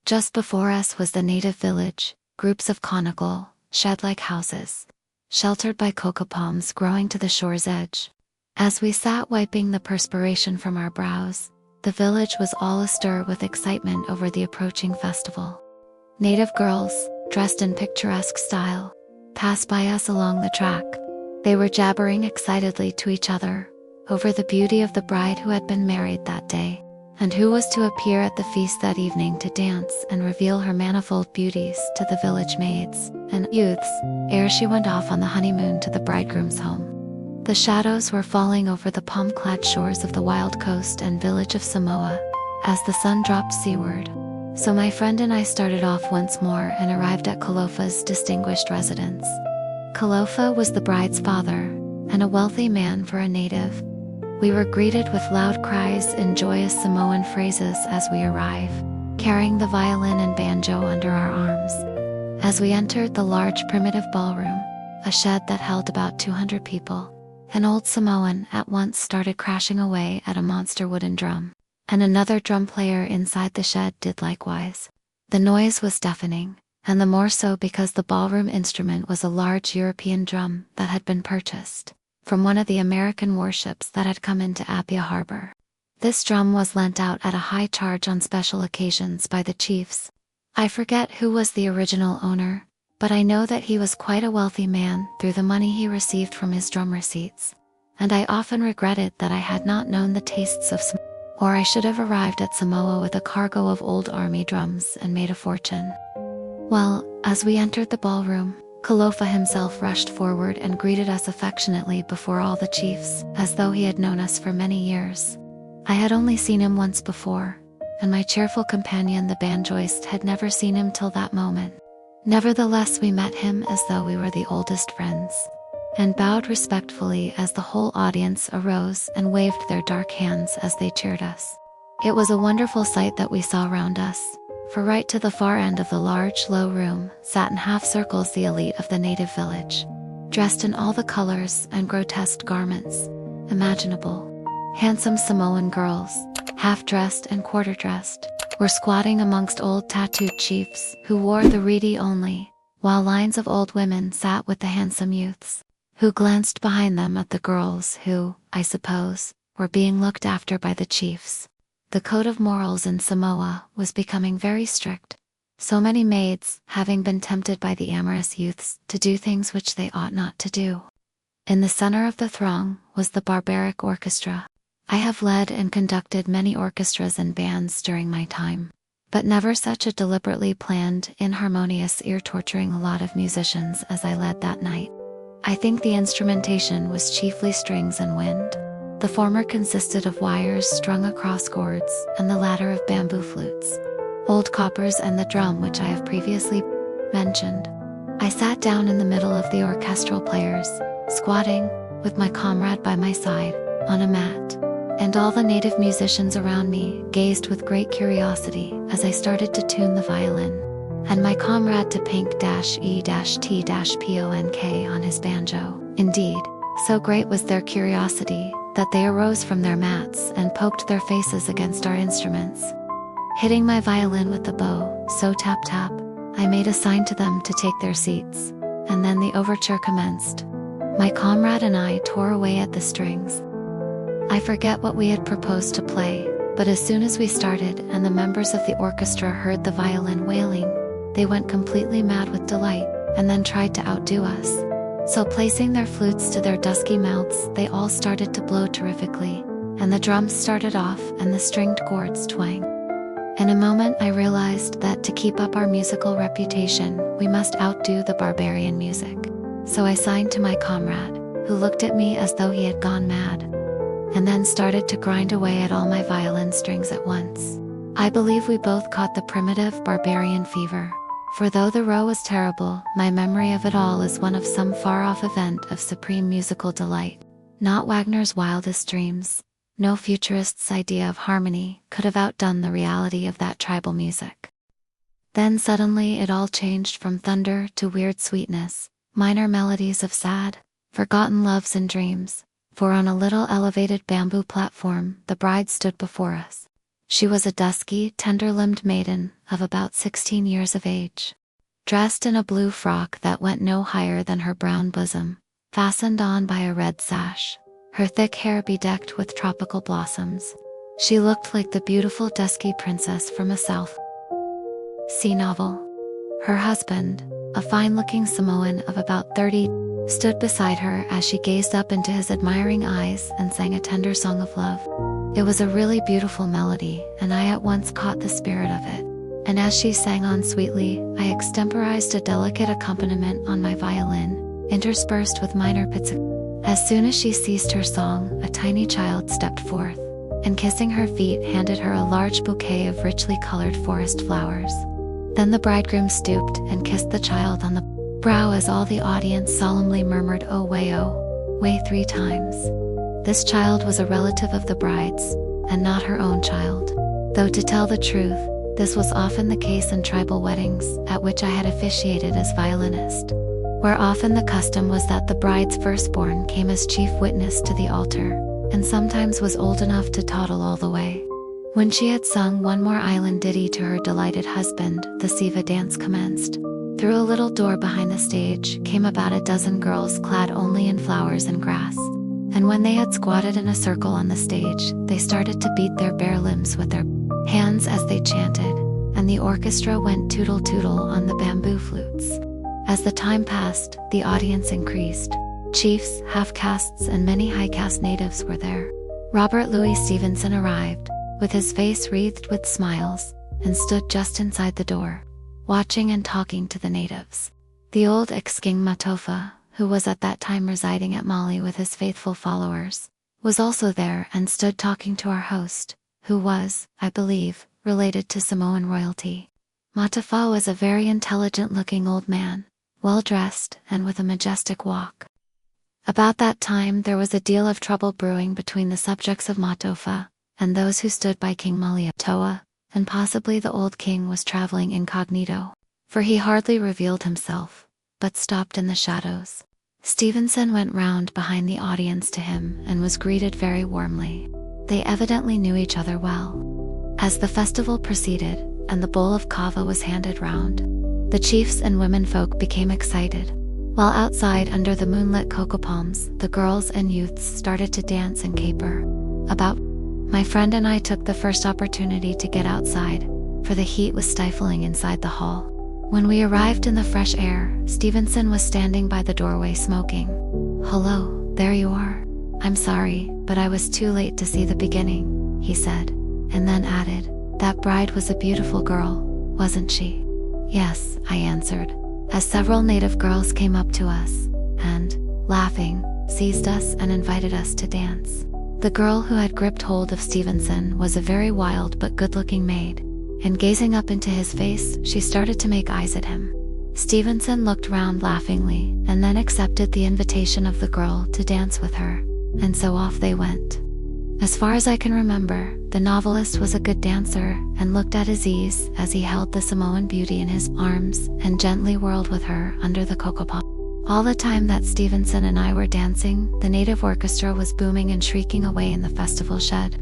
Just before us was the native village, groups of conical, shed-like houses, sheltered by cocoa palms growing to the shore's edge. As we sat wiping the perspiration from our brows, the village was all astir with excitement over the approaching festival. Native girls, dressed in picturesque style, passed by us along the track. They were jabbering excitedly to each other over the beauty of the bride who had been married that day, and who was to appear at the feast that evening to dance and reveal her manifold beauties to the village maids and youths, ere she went off on the honeymoon to the bridegroom's home. The shadows were falling over the palm-clad shores of the wild coast and village of Samoa as the sun dropped seaward. So my friend and I started off once more and arrived at Kalofa's distinguished residence. Kalofa was the bride's father, and a wealthy man for a native. We were greeted with loud cries and joyous Samoan phrases as we arrived, carrying the violin and banjo under our arms. As we entered the large primitive ballroom, a shed that held about 200 people, an old Samoan at once started crashing away at a monster wooden drum, and another drum player inside the shed did likewise. The noise was deafening, and the more so because the ballroom instrument was a large European drum that had been purchased from one of the American warships that had come into Apia harbor. This drum was lent out at a high charge on special occasions by the chiefs. I forget who was the original owner, but I know that he was quite a wealthy man through the money he received from his drum receipts, and I often regretted that I had not known the tastes of Samoa, or I should have arrived at Samoa with a cargo of old army drums and made a fortune. Well, as we entered the ballroom, Kalofa himself rushed forward and greeted us affectionately before all the chiefs, as though he had known us for many years. I had only seen him once before, and my cheerful companion the banjoist had never seen him till that moment. Nevertheless, we met him as though we were the oldest friends, and bowed respectfully as the whole audience arose and waved their dark hands as they cheered us. It was a wonderful sight that we saw round us, for right to the far end of the large, low room sat in half circles the elite of the native village, dressed in all the colors and grotesque garments imaginable. Handsome Samoan girls, half-dressed and quarter-dressed, were squatting amongst old tattooed chiefs who wore the reedy only, while lines of old women sat with the handsome youths, who glanced behind them at the girls who, I suppose, were being looked after by the chiefs. The code of morals in Samoa was becoming very strict, so many maids having been tempted by the amorous youths to do things which they ought not to do. In the center of the throng was the barbaric orchestra. I have led and conducted many orchestras and bands during my time, but never such a deliberately planned, inharmonious, ear-torturing lot of musicians as I led that night. I think the instrumentation was chiefly strings and wind. The former consisted of wires strung across cords, and the latter of bamboo flutes, old coppers, and the drum which I have previously mentioned. I sat down in the middle of the orchestral players, squatting, with my comrade by my side, on a mat, and all the native musicians around me gazed with great curiosity as I started to tune the violin, and my comrade to pink-E-T-ponk on his banjo. Indeed, so great was their curiosity that they arose from their mats and poked their faces against our instruments. Hitting my violin with the bow, so tap-tap, I made a sign to them to take their seats, and then the overture commenced. My comrade and I tore away at the strings. I forget what we had proposed to play, but as soon as we started and the members of the orchestra heard the violin wailing, they went completely mad with delight, and then tried to outdo us. So placing their flutes to their dusky mouths, they all started to blow terrifically, and the drums started off and the stringed chords twang. In a moment I realized that to keep up our musical reputation, we must outdo the barbarian music. So I signed to my comrade, who looked at me as though he had gone mad, and then started to grind away at all my violin strings at once. I believe we both caught the primitive barbarian fever, for though the row was terrible, my memory of it all is one of some far-off event of supreme musical delight. Not Wagner's wildest dreams, no futurist's idea of harmony could have outdone the reality of that tribal music. Then suddenly it all changed from thunder to weird sweetness, minor melodies of sad, forgotten loves and dreams, for on a little elevated bamboo platform the bride stood before us. She was a dusky, tender-limbed maiden of about 16 years of age, dressed in a blue frock that went no higher than her brown bosom, fastened on by a red sash, her thick hair bedecked with tropical blossoms. She looked like the beautiful dusky princess from a South Sea novel. Her husband, a fine-looking Samoan of about 30, stood beside her as she gazed up into his admiring eyes and sang a tender song of love. It was a really beautiful melody, and I at once caught the spirit of it. And as she sang on sweetly, I extemporized a delicate accompaniment on my violin, interspersed with minor pizzicato. As soon as she ceased her song, a tiny child stepped forth, and kissing her feet handed her a large bouquet of richly colored forest flowers. Then the bridegroom stooped and kissed the child on the brow as all the audience solemnly murmured "Oh way" 3 times. This child was a relative of the bride's, and not her own child. Though to tell the truth, this was often the case in tribal weddings, at which I had officiated as violinist, where often the custom was that the bride's firstborn came as chief witness to the altar, and sometimes was old enough to toddle all the way. When she had sung one more island ditty to her delighted husband, the Siva dance commenced. Through a little door behind the stage came about a dozen girls clad only in flowers and grass, and when they had squatted in a circle on the stage, they started to beat their bare limbs with their hands as they chanted, and the orchestra went tootle-tootle on the bamboo flutes. As the time passed, the audience increased. Chiefs, half-castes, and many high-caste natives were there. Robert Louis Stevenson arrived, with his face wreathed with smiles, and stood just inside the door. watching and talking to the natives. The old ex-king Matofa, who was at that time residing at Mali with his faithful followers, was also there and stood talking to our host, who was, I believe, related to Samoan royalty. Matofa was a very intelligent-looking old man, well-dressed and with a majestic walk. About that time there was a deal of trouble brewing between the subjects of Matofa and those who stood by King Malietoa, and possibly the old king was traveling incognito, for he hardly revealed himself, but stopped in the shadows. Stevenson went round behind the audience to him and was greeted very warmly. They evidently knew each other well. As the festival proceeded, and the bowl of kava was handed round, the chiefs and womenfolk became excited. While outside under the moonlit cocoa palms, the girls and youths started to dance and caper about. My friend and I took the first opportunity to get outside, for the heat was stifling inside the hall. When we arrived in the fresh air, Stevenson was standing by the doorway smoking. "Hello, there you are. I'm sorry, but I was too late to see the beginning," he said, and then added, "That bride was a beautiful girl, wasn't she?" "Yes," I answered, as several native girls came up to us, and, laughing, seized us and invited us to dance. The girl who had gripped hold of Stevenson was a very wild but good-looking maid, and gazing up into his face, she started to make eyes at him. Stevenson looked round laughingly, and then accepted the invitation of the girl to dance with her, and so off they went. As far as I can remember, the novelist was a good dancer and looked at his ease as he held the Samoan beauty in his arms and gently whirled with her under the cocoa palm. All the time that Stevenson and I were dancing, the native orchestra was booming and shrieking away in the festival shed,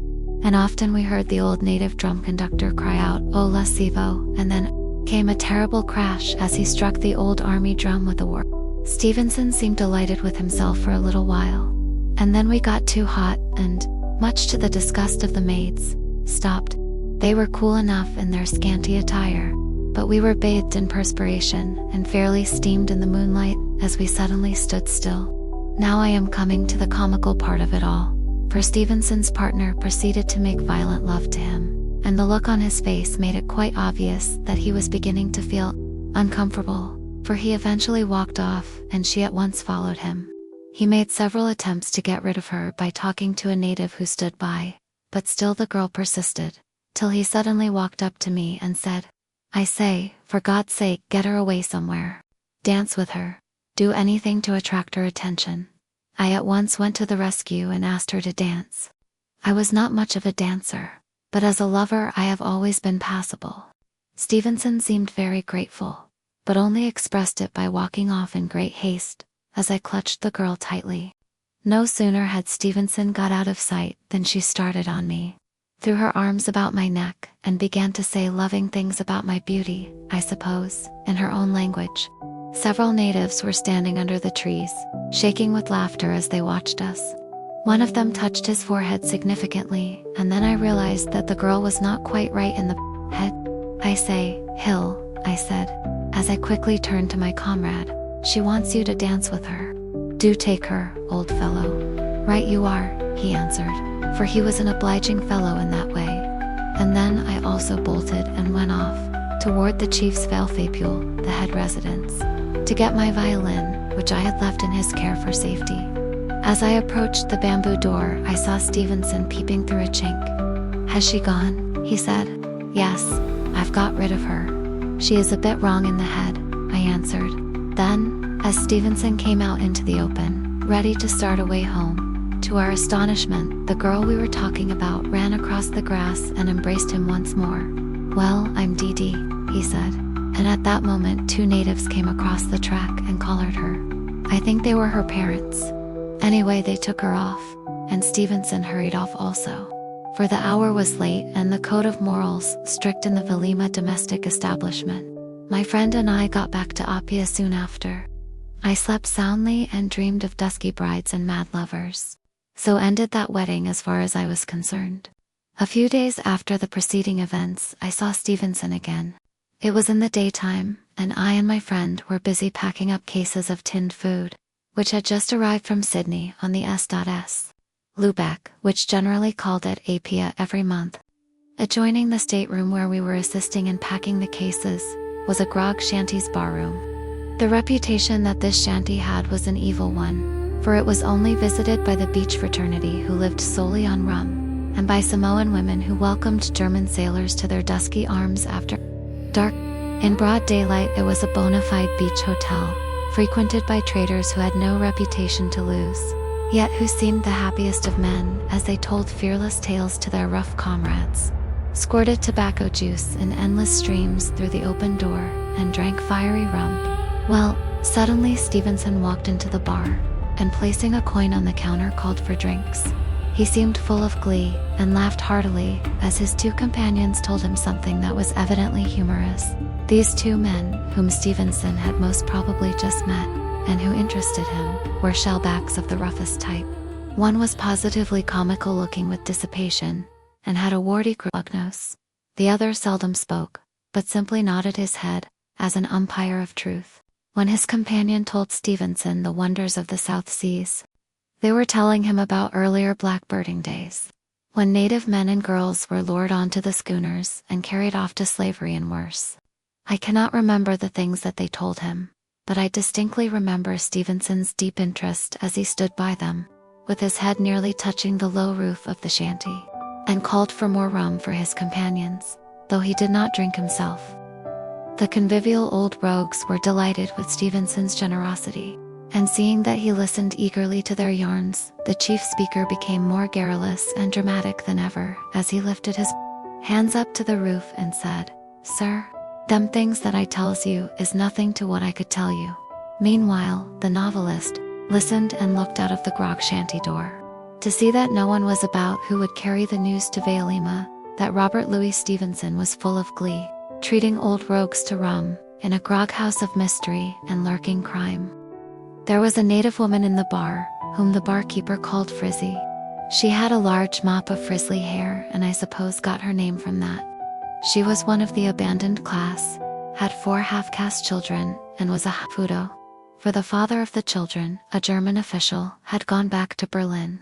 and often we heard the old native drum conductor cry out, "O la Sivo," and then came a terrible crash as he struck the old army drum with a word. Stevenson seemed delighted with himself for a little while, and then we got too hot and, much to the disgust of the maids, stopped. They were cool enough in their scanty attire, but we were bathed in perspiration and fairly steamed in the moonlight as we suddenly stood still. Now I am coming to the comical part of it all, for Stevenson's partner proceeded to make violent love to him, and the look on his face made it quite obvious that he was beginning to feel uncomfortable, for he eventually walked off and she at once followed him. He made several attempts to get rid of her by talking to a native who stood by, but still the girl persisted, till he suddenly walked up to me and said, "I say, for God's sake, get her away somewhere. Dance with her. Do anything to attract her attention." I at once went to the rescue and asked her to dance. I was not much of a dancer, but as a lover I have always been passable. Stevenson seemed very grateful, but only expressed it by walking off in great haste, as I clutched the girl tightly. No sooner had Stevenson got out of sight than she started on me, threw her arms about my neck, and began to say loving things about my beauty, I suppose, in her own language. Several natives were standing under the trees, shaking with laughter as they watched us. One of them touched his forehead significantly, and then I realized that the girl was not quite right in the head. "I say, Hill," I said, as I quickly turned to my comrade. "She wants you to dance with her. Do take her, old fellow." "Right you are," he answered, for he was an obliging fellow in that way. And then I also bolted and went off, toward the chief's Valfapule, the head residence, to get my violin, which I had left in his care for safety. As I approached the bamboo door, I saw Stevenson peeping through a chink. "Has she gone?" he said. "Yes, I've got rid of her. She is a bit wrong in the head," I answered. Then, as Stevenson came out into the open, ready to start away home, to our astonishment, the girl we were talking about ran across the grass and embraced him once more. "Well, I'm Dee Dee," he said, and at that moment 2 natives came across the track and collared her. I think they were her parents. Anyway, they took her off, and Stevenson hurried off also, for the hour was late and the code of morals strict in the Valima domestic establishment. My friend and I got back to Apia soon after. I slept soundly and dreamed of dusky brides and mad lovers. So ended that wedding as far as I was concerned. A few days after the preceding events, I saw Stevenson again. It was in the daytime, and I and my friend were busy packing up cases of tinned food, which had just arrived from Sydney on the S.S. Lubeck, which generally called at Apia every month. Adjoining the stateroom where we were assisting in packing the cases, was a grog shanty's barroom. The reputation that this shanty had was an evil one, for it was only visited by the beach fraternity who lived solely on rum, and by Samoan women who welcomed German sailors to their dusky arms after dark. In broad daylight, it was a bona fide beach hotel, frequented by traders who had no reputation to lose, yet who seemed the happiest of men as they told fearless tales to their rough comrades, squirted tobacco juice in endless streams through the open door, and drank fiery rum. Well, suddenly Stevenson walked into the bar, and placing a coin on the counter called for drinks. He seemed full of glee, and laughed heartily as his two companions told him something that was evidently humorous. These two men, whom Stevenson had most probably just met, and who interested him, were shellbacks of the roughest type. One was positively comical looking with dissipation, and had a warty nose. The other seldom spoke, but simply nodded his head, as an umpire of truth. When his companion told Stevenson the wonders of the South Seas, they were telling him about earlier blackbirding days, when native men and girls were lured onto the schooners and carried off to slavery and worse. I cannot remember the things that they told him, but I distinctly remember Stevenson's deep interest as he stood by them, with his head nearly touching the low roof of the shanty, and called for more rum for his companions, though he did not drink himself. The convivial old rogues were delighted with Stevenson's generosity, and seeing that he listened eagerly to their yarns, the chief speaker became more garrulous and dramatic than ever as he lifted his hands up to the roof and said, "Sir, them things that I tells you is nothing to what I could tell you." Meanwhile, the novelist listened and looked out of the grog shanty door, to see that no one was about who would carry the news to Vailima, that Robert Louis Stevenson was full of glee, treating old rogues to rum, in a grog house of mystery and lurking crime. There was a native woman in the bar, whom the barkeeper called Frizzy. She had a large mop of frizzly hair, and I suppose got her name from that. She was one of the abandoned class, had 4 half-caste children, and was a Hafudo, for the father of the children, a German official, had gone back to Berlin.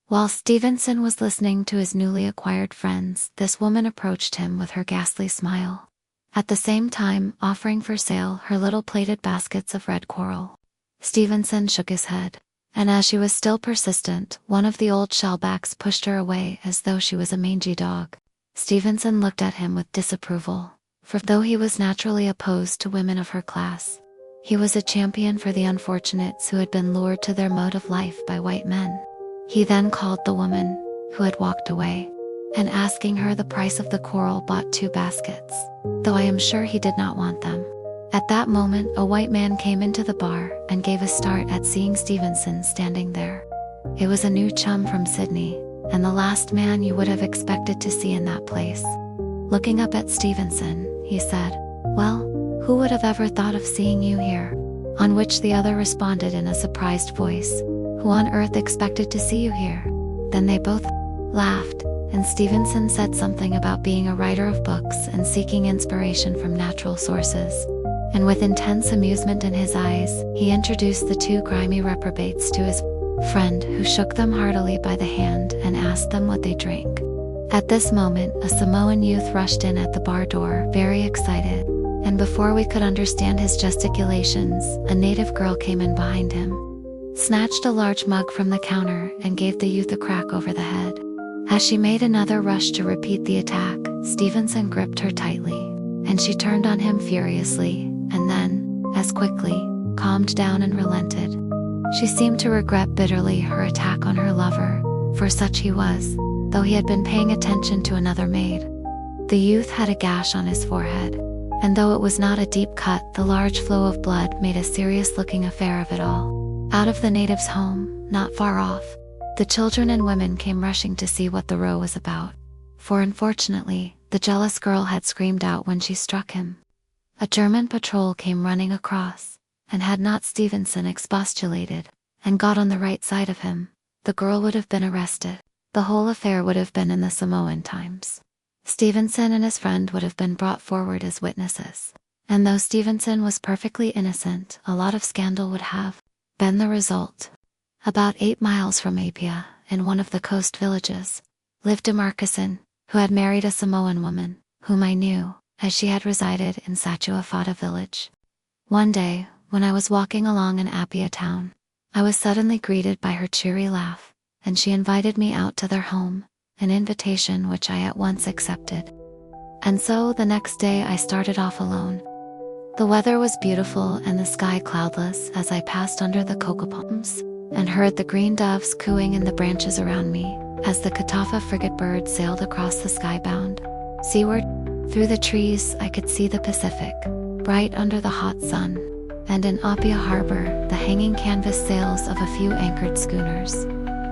While Stevenson was listening to his newly acquired friends, this woman approached him with her ghastly smile, at the same time offering for sale her little plated baskets of red coral. Stevenson shook his head, and as she was still persistent, one of the old shellbacks pushed her away as though she was a mangy dog. Stevenson looked at him with disapproval, for though he was naturally opposed to women of her class, he was a champion for the unfortunates who had been lured to their mode of life by white men. He then called the woman, who had walked away, and asking her the price of the coral, bought 2 baskets, though I am sure he did not want them. At that moment, a white man came into the bar and gave a start at seeing Stevenson standing there. It was a new chum from Sydney, and the last man you would have expected to see in that place. Looking up at Stevenson, he said, "Well, who would have ever thought of seeing you here?" On which the other responded in a surprised voice, "Who on earth expected to see you here?" Then they both laughed, and Stevenson said something about being a writer of books and seeking inspiration from natural sources. And with intense amusement in his eyes, he introduced the 2 grimy reprobates to his friend, who shook them heartily by the hand and asked them what they drank. At this moment, a Samoan youth rushed in at the bar door, very excited, and before we could understand his gesticulations, a native girl came in behind him, snatched a large mug from the counter, and gave the youth a crack over the head. As she made another rush to repeat the attack, Stevenson gripped her tightly, and she turned on him furiously, and then, as quickly, calmed down and relented. She seemed to regret bitterly her attack on her lover, for such he was, though he had been paying attention to another maid. The youth had a gash on his forehead, and though it was not a deep cut, the large flow of blood made a serious-looking affair of it all. Out of the native's home, not far off, the children and women came rushing to see what the row was about, for unfortunately, the jealous girl had screamed out when she struck him. A German patrol came running across, and had not Stevenson expostulated, and got on the right side of him, the girl would have been arrested. The whole affair would have been in the Samoan Times. Stevenson and his friend would have been brought forward as witnesses, and though Stevenson was perfectly innocent, a lot of scandal would have been the result. About 8 miles from Apia, in one of the coast villages, lived a Marquesan, who had married a Samoan woman, whom I knew, as she had resided in Sachuafata village. One day, when I was walking along in Appia town, I was suddenly greeted by her cheery laugh, and she invited me out to their home, an invitation which I at once accepted. And so the next day I started off alone. The weather was beautiful and the sky cloudless as I passed under the cocoa palms, and heard the green doves cooing in the branches around me, as the Katafa frigate bird sailed across the sky-bound. Seaward, through the trees, I could see the Pacific, bright under the hot sun, and in Apia harbor, the hanging canvas sails of a few anchored schooners.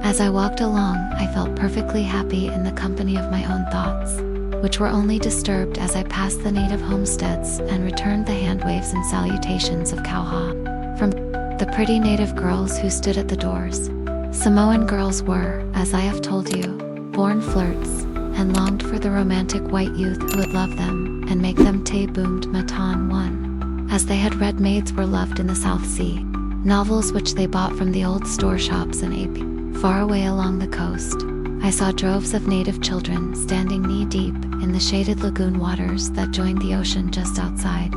As I walked along, I felt perfectly happy in the company of my own thoughts, which were only disturbed as I passed the native homesteads and returned the hand waves and salutations of Kauha from the pretty native girls who stood at the doors. Samoan girls were, as I have told you, born flirts, and longed for the romantic white youth who would love them and make them te boomed matan one, as they had read Maids Were Loved in the South Sea, novels which they bought from the old store shops in Apia. Far away along the coast, I saw droves of native children standing knee-deep in the shaded lagoon waters that joined the ocean just outside.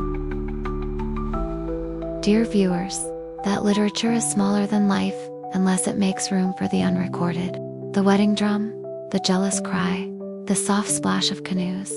Dear viewers, that literature is smaller than life unless it makes room for the unrecorded. The wedding drum, the jealous cry, the soft splash of canoes,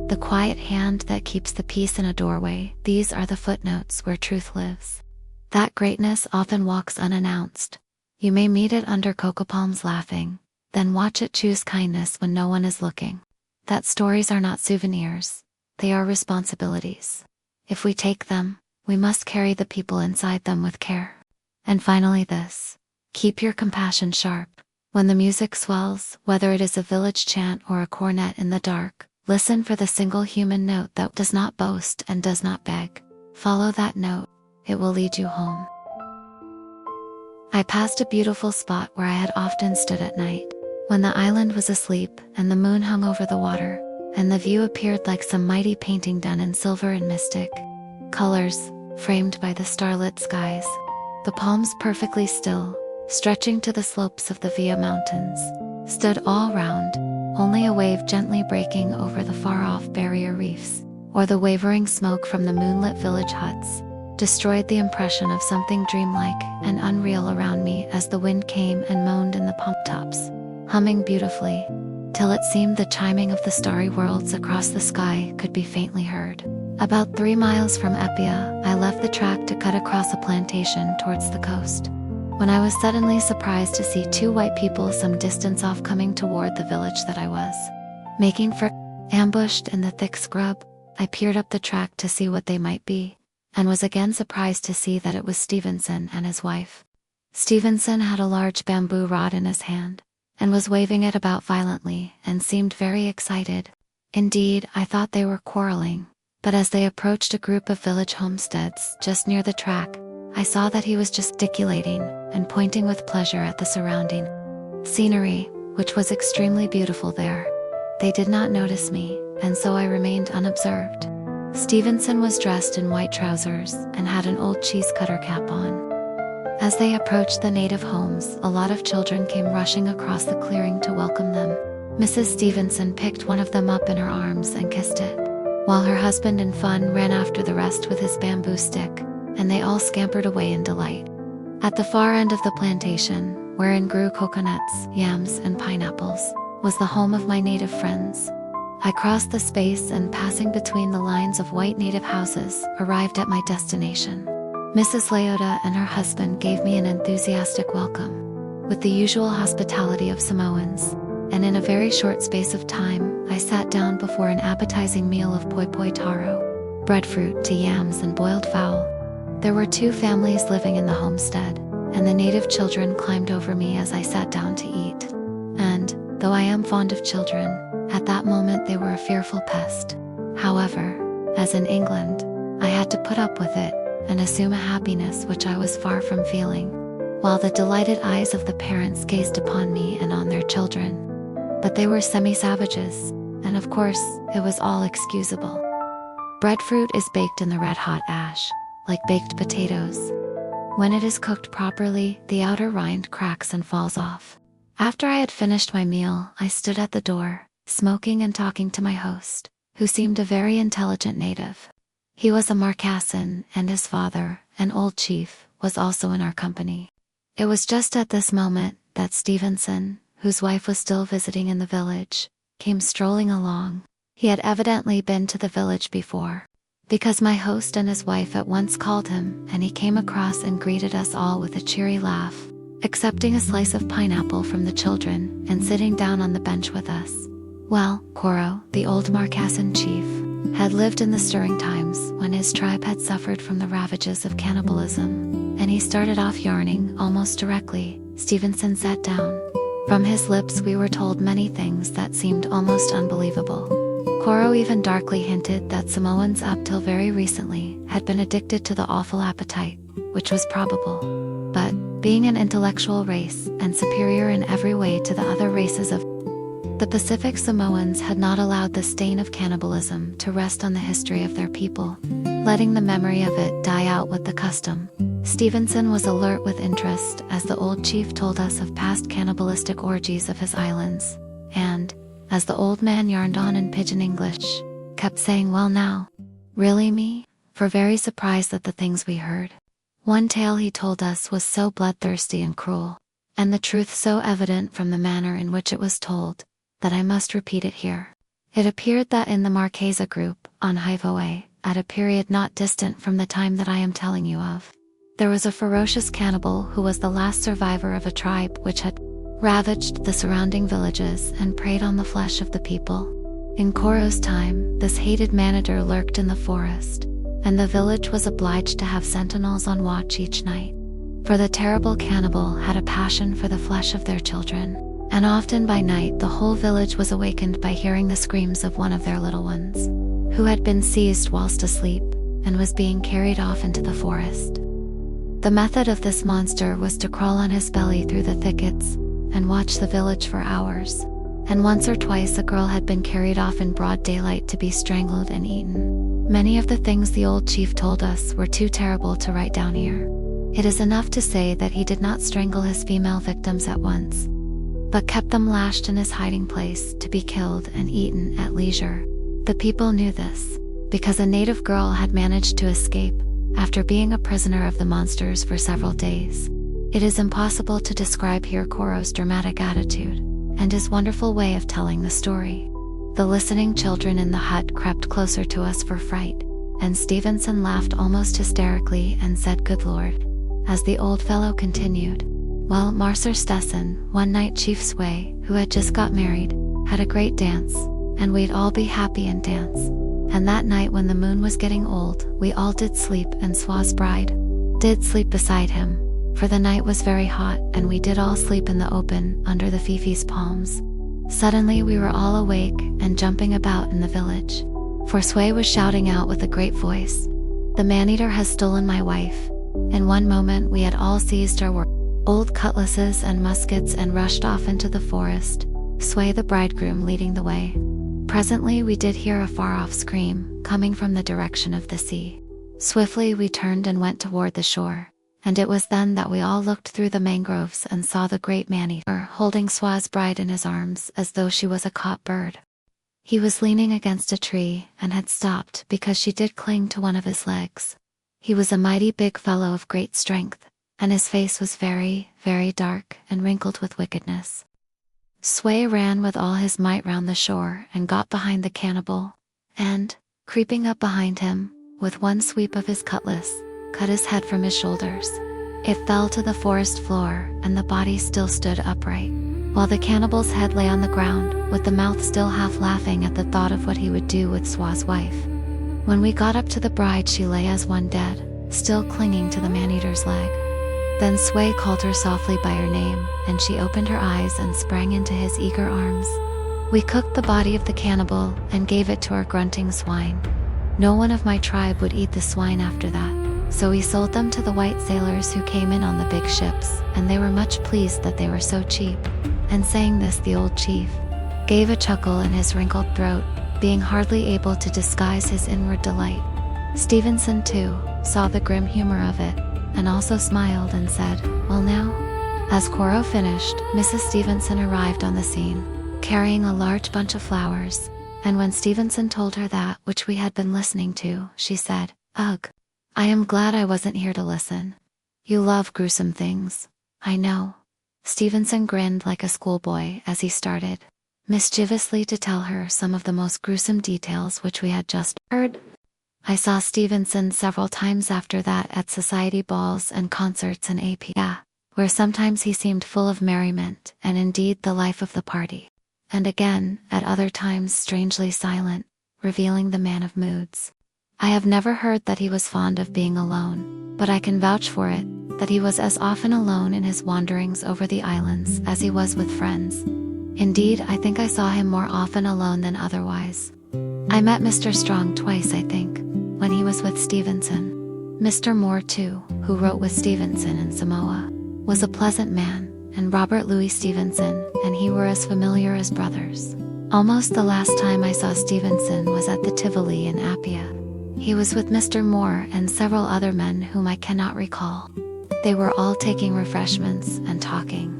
the quiet hand that keeps the peace in a doorway, these are the footnotes where truth lives. That greatness often walks unannounced. You may meet it under cocoa palms laughing, then watch it choose kindness when no one is looking. That stories are not souvenirs, they are responsibilities. If we take them, we must carry the people inside them with care. And finally this, keep your compassion sharp. When the music swells, whether it is a village chant or a cornet in the dark, listen for the single human note that does not boast and does not beg. Follow that note, it will lead you home. I passed a beautiful spot where I had often stood at night, when the island was asleep and the moon hung over the water, and the view appeared like some mighty painting done in silver and mystic colors, framed by the starlit skies. The palms perfectly still, stretching to the slopes of the Via Mountains, stood all round, only a wave gently breaking over the far-off barrier reefs, or the wavering smoke from the moonlit village huts, destroyed the impression of something dreamlike and unreal around me as the wind came and moaned in the pump tops, humming beautifully, till it seemed the chiming of the starry worlds across the sky could be faintly heard. About 3 miles from Epia, I left the track to cut across a plantation towards the coast, when I was suddenly surprised to see 2 white people some distance off coming toward the village that I was making for. Ambushed in the thick scrub, I peered up the track to see what they might be, and was again surprised to see that it was Stevenson and his wife. Stevenson had a large bamboo rod in his hand, and was waving it about violently and seemed very excited. Indeed, I thought they were quarreling, but as they approached a group of village homesteads just near the track, I saw that he was gesticulating and pointing with pleasure at the surrounding scenery, which was extremely beautiful there. They did not notice me, and so I remained unobserved. Stevenson was dressed in white trousers and had an old cheese cutter cap on. As they approached the native homes, a lot of children came rushing across the clearing to welcome them. Mrs. Stevenson picked one of them up in her arms and kissed it, while her husband in fun ran after the rest with his bamboo stick, and they all scampered away in delight. At the far end of the plantation, wherein grew coconuts, yams, and pineapples, was the home of my native friends. I crossed the space and, passing between the lines of white native houses, arrived at my destination. Mrs. Leota and her husband gave me an enthusiastic welcome, with the usual hospitality of Samoans, and in a very short space of time, I sat down before an appetizing meal of poi poi taro, breadfruit to yams and boiled fowl. There were 2 families living in the homestead, and the native children climbed over me as I sat down to eat. And, though I am fond of children, at that moment they were a fearful pest. However, as in England, I had to put up with it, and assume a happiness which I was far from feeling, while the delighted eyes of the parents gazed upon me and on their children. But they were semi-savages, and of course, it was all excusable. Breadfruit is baked in the red-hot ash, like baked potatoes. When it is cooked properly, the outer rind cracks and falls off. After I had finished my meal, I stood at the door, smoking and talking to my host, who seemed a very intelligent native. He was a Marcassin, and his father, an old chief, was also in our company. It was just at this moment that Stevenson, whose wife was still visiting in the village, came strolling along. He had evidently been to the village before, because my host and his wife at once called him, and he came across and greeted us all with a cheery laugh, accepting a slice of pineapple from the children and sitting down on the bench with us. Well, Coro, the old Marcassin chief, had lived in the stirring times when his tribe had suffered from the ravages of cannibalism, and he started off yarning almost directly. Stevenson sat down. From his lips we were told many things that seemed almost unbelievable. Coro even darkly hinted that Samoans up till very recently had been addicted to the awful appetite, which was probable. But, being an intellectual race and superior in every way to the other races of the Pacific, Samoans had not allowed the stain of cannibalism to rest on the history of their people, letting the memory of it die out with the custom. Stevenson was alert with interest as the old chief told us of past cannibalistic orgies of his islands, and, as the old man yarned on in pidgin English, kept saying, "Well now, really me?" for very surprised at the things we heard. One tale he told us was so bloodthirsty and cruel, and the truth so evident from the manner in which it was told, that I must repeat it here. It appeared that in the Marquesa group, on Hivoe, at a period not distant from the time that I am telling you of, there was a ferocious cannibal who was the last survivor of a tribe which had ravaged the surrounding villages and preyed on the flesh of the people. In Coro's time, this hated manator lurked in the forest, and the village was obliged to have sentinels on watch each night. For the terrible cannibal had a passion for the flesh of their children, and often by night the whole village was awakened by hearing the screams of one of their little ones, who had been seized whilst asleep, and was being carried off into the forest. The method of this monster was to crawl on his belly through the thickets, and watch the village for hours, and once or twice a girl had been carried off in broad daylight to be strangled and eaten. Many of the things the old chief told us were too terrible to write down here. It is enough to say that he did not strangle his female victims at once, but kept them lashed in his hiding place to be killed and eaten at leisure. The people knew this, because a native girl had managed to escape, after being a prisoner of the monsters for several days. It is impossible to describe here Coro's dramatic attitude, and his wonderful way of telling the story. The listening children in the hut crept closer to us for fright, and Stevenson laughed almost hysterically and said, "Good Lord," as the old fellow continued. Well, Marser Stesson, one night Chief Sway, who had just got married, had a great dance, and we'd all be happy and dance. And that night when the moon was getting old, we all did sleep, and Swaw's bride did sleep beside him, for the night was very hot, and we did all sleep in the open, under the Fifi's palms. Suddenly we were all awake, and jumping about in the village, for Sway was shouting out with a great voice, "The man-eater has stolen my wife." In one moment we had all seized our old cutlasses and muskets and rushed off into the forest, Sway the bridegroom leading the way. Presently we did hear a far-off scream, coming from the direction of the sea. Swiftly we turned and went toward the shore, and it was then that we all looked through the mangroves and saw the great man-eater holding Swaw's bride in his arms as though she was a caught bird. He was leaning against a tree and had stopped because she did cling to one of his legs. He was a mighty big fellow of great strength, and his face was very, very dark and wrinkled with wickedness. Sway ran with all his might round the shore and got behind the cannibal, and, creeping up behind him, with one sweep of his cutlass, cut his head from his shoulders. It fell to the forest floor, and the body still stood upright, while the cannibal's head lay on the ground, with the mouth still half laughing at the thought of what he would do with Swaw's wife. When we got up to the bride, she lay as one dead, still clinging to the man-eater's leg. Then Sway called her softly by her name, and she opened her eyes and sprang into his eager arms. We cooked the body of the cannibal and gave it to our grunting swine. No one of my tribe would eat the swine after that, so we sold them to the white sailors who came in on the big ships, and they were much pleased that they were so cheap. And saying this, the old chief gave a chuckle in his wrinkled throat, being hardly able to disguise his inward delight. Stevenson, too, saw the grim humor of it, and also smiled and said, "Well now?" As Coro finished, Mrs. Stevenson arrived on the scene, carrying a large bunch of flowers, And when Stevenson told her that which we had been listening to, she said, "Ugh. I am glad I wasn't here to listen. You love gruesome things. I know." Stevenson grinned like a schoolboy as he started, mischievously, to tell her some of the most gruesome details which we had just heard. I saw Stevenson several times after that at society balls and concerts in APA, where sometimes he seemed full of merriment and indeed the life of the party, and again, at other times, strangely silent, revealing the man of moods. I have never heard that he was fond of being alone, but I can vouch for it, that he was as often alone in his wanderings over the islands as he was with friends. Indeed, I think I saw him more often alone than otherwise. I met Mr. Strong twice, I think, when he was with Stevenson. Mr. Moore, too, who wrote with Stevenson in Samoa, was a pleasant man, and Robert Louis Stevenson and he were as familiar as brothers. Almost the last time I saw Stevenson was at the Tivoli in Apia. He was with Mr. Moore and several other men whom I cannot recall. They were all taking refreshments and talking.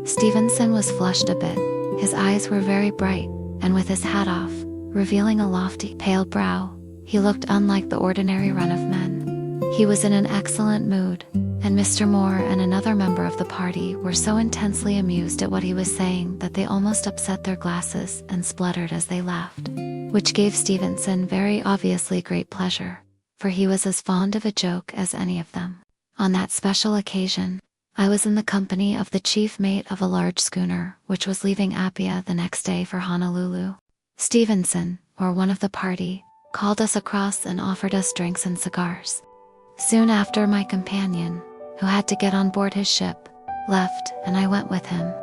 Stevenson was flushed a bit. His eyes were very bright, and with his hat off, revealing a lofty, pale brow, he looked unlike the ordinary run of men. He was in an excellent mood, and Mr. Moore and another member of the party were so intensely amused at what he was saying that they almost upset their glasses and spluttered as they laughed, which gave Stevenson very obviously great pleasure, for he was as fond of a joke as any of them. On that special occasion, I was in the company of the chief mate of a large schooner which was leaving Apia the next day for Honolulu. Stevenson, or one of the party, called us across and offered us drinks and cigars. Soon after, my companion, who had to get on board his ship, left, and I went with him.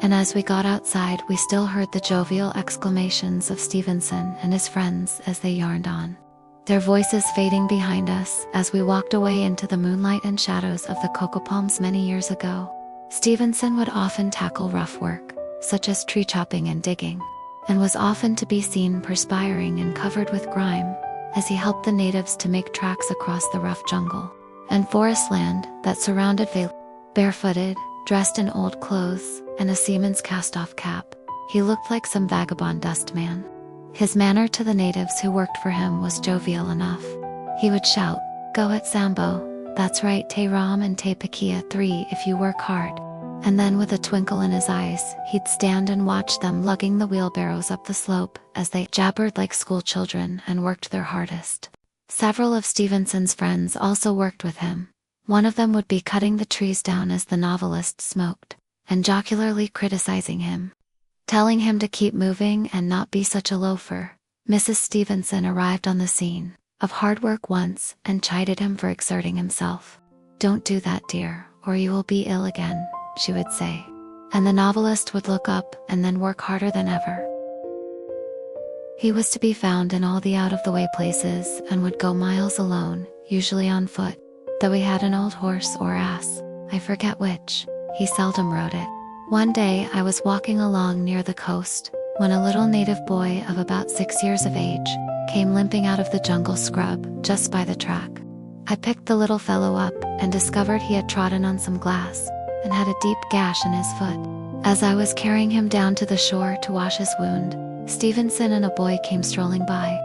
And as we got outside, we still heard the jovial exclamations of Stevenson and his friends as they yarned on, their voices fading behind us as we walked away into the moonlight and shadows of the cocoa palms many years ago. Stevenson would often tackle rough work, such as tree chopping and digging, and was often to be seen perspiring and covered with grime, as he helped the natives to make tracks across the rough jungle and forest land that surrounded Vale. Barefooted, dressed in old clothes, and a seaman's cast-off cap, he looked like some vagabond dustman. His manner to the natives who worked for him was jovial enough. He would shout, "Go at Sambo, that's right, te ram and te pakia 3 if you work hard." And then with a twinkle in his eyes, he'd stand and watch them lugging the wheelbarrows up the slope as they jabbered like school children and worked their hardest. Several of Stevenson's friends also worked with him. One of them would be cutting the trees down as the novelist smoked, and jocularly criticizing him, telling him to keep moving and not be such a loafer. Mrs. Stevenson arrived on the scene of hard work once and chided him for exerting himself. "Don't do that, dear, or you will be ill again," she would say. And the novelist would look up and then work harder than ever. He was to be found in all the out-of-the-way places and would go miles alone, usually on foot, though he had an old horse or ass, I forget which. He seldom rode it. One day I was walking along near the coast, when a little native boy of about 6 years of age came limping out of the jungle scrub just by the track. I picked the little fellow up and discovered he had trodden on some glass and had a deep gash in his foot. As I was carrying him down to the shore to wash his wound, Stevenson and a boy came strolling by.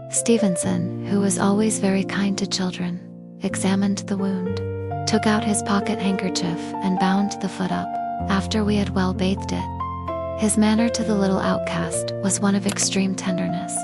Stevenson, who was always very kind to children, examined the wound, took out his pocket handkerchief and bound the foot up, after we had well bathed it. His manner to the little outcast was one of extreme tenderness.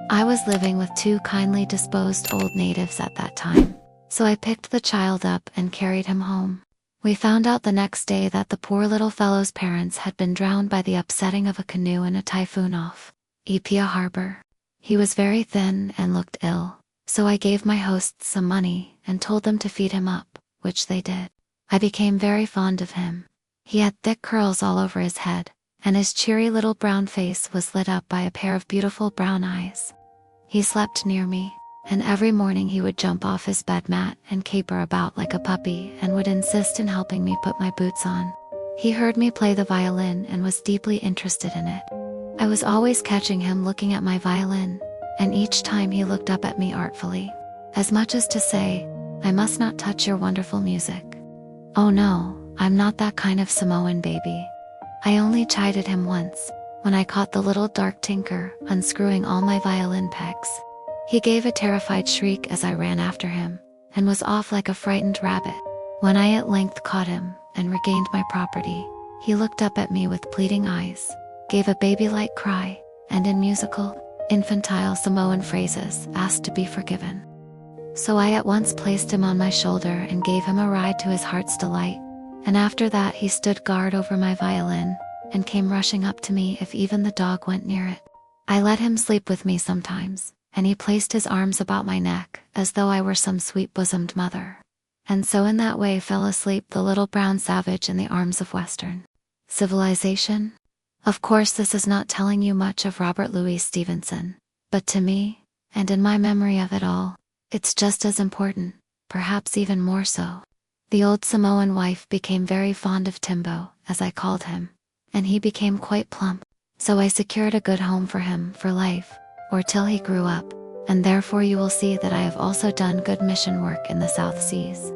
I was living with 2 kindly disposed old natives at that time, so I picked the child up and carried him home. We found out the next day that the poor little fellow's parents had been drowned by the upsetting of a canoe in a typhoon off Apia Harbor. He was very thin and looked ill, so I gave my hosts some money and told them to feed him up, which they did. I became very fond of him. He had thick curls all over his head, and his cheery little brown face was lit up by a pair of beautiful brown eyes. He slept near me, and every morning he would jump off his bed mat and caper about like a puppy and would insist in helping me put my boots on. He heard me play the violin and was deeply interested in it. I was always catching him looking at my violin, and each time he looked up at me artfully, as much as to say, "I must not touch your wonderful music." Oh no, I'm not that kind of Samoan baby. I only chided him once, when I caught the little dark tinker unscrewing all my violin pegs. He gave a terrified shriek as I ran after him, and was off like a frightened rabbit. When I at length caught him and regained my property, he looked up at me with pleading eyes, gave a baby-like cry, and in musical, infantile Samoan phrases asked to be forgiven. So I at once placed him on my shoulder and gave him a ride to his heart's delight, and after that he stood guard over my violin, and came rushing up to me if even the dog went near it. I let him sleep with me sometimes, and he placed his arms about my neck as though I were some sweet-bosomed mother. And so in that way fell asleep the little brown savage in the arms of Western civilization. Of course this is not telling you much of Robert Louis Stevenson, but to me, and in my memory of it all, it's just as important, perhaps even more so. The old Samoan wife became very fond of Timbo, as I called him, and he became quite plump, so I secured a good home for him for life, or till he grew up, and therefore you will see that I have also done good mission work in the South Seas.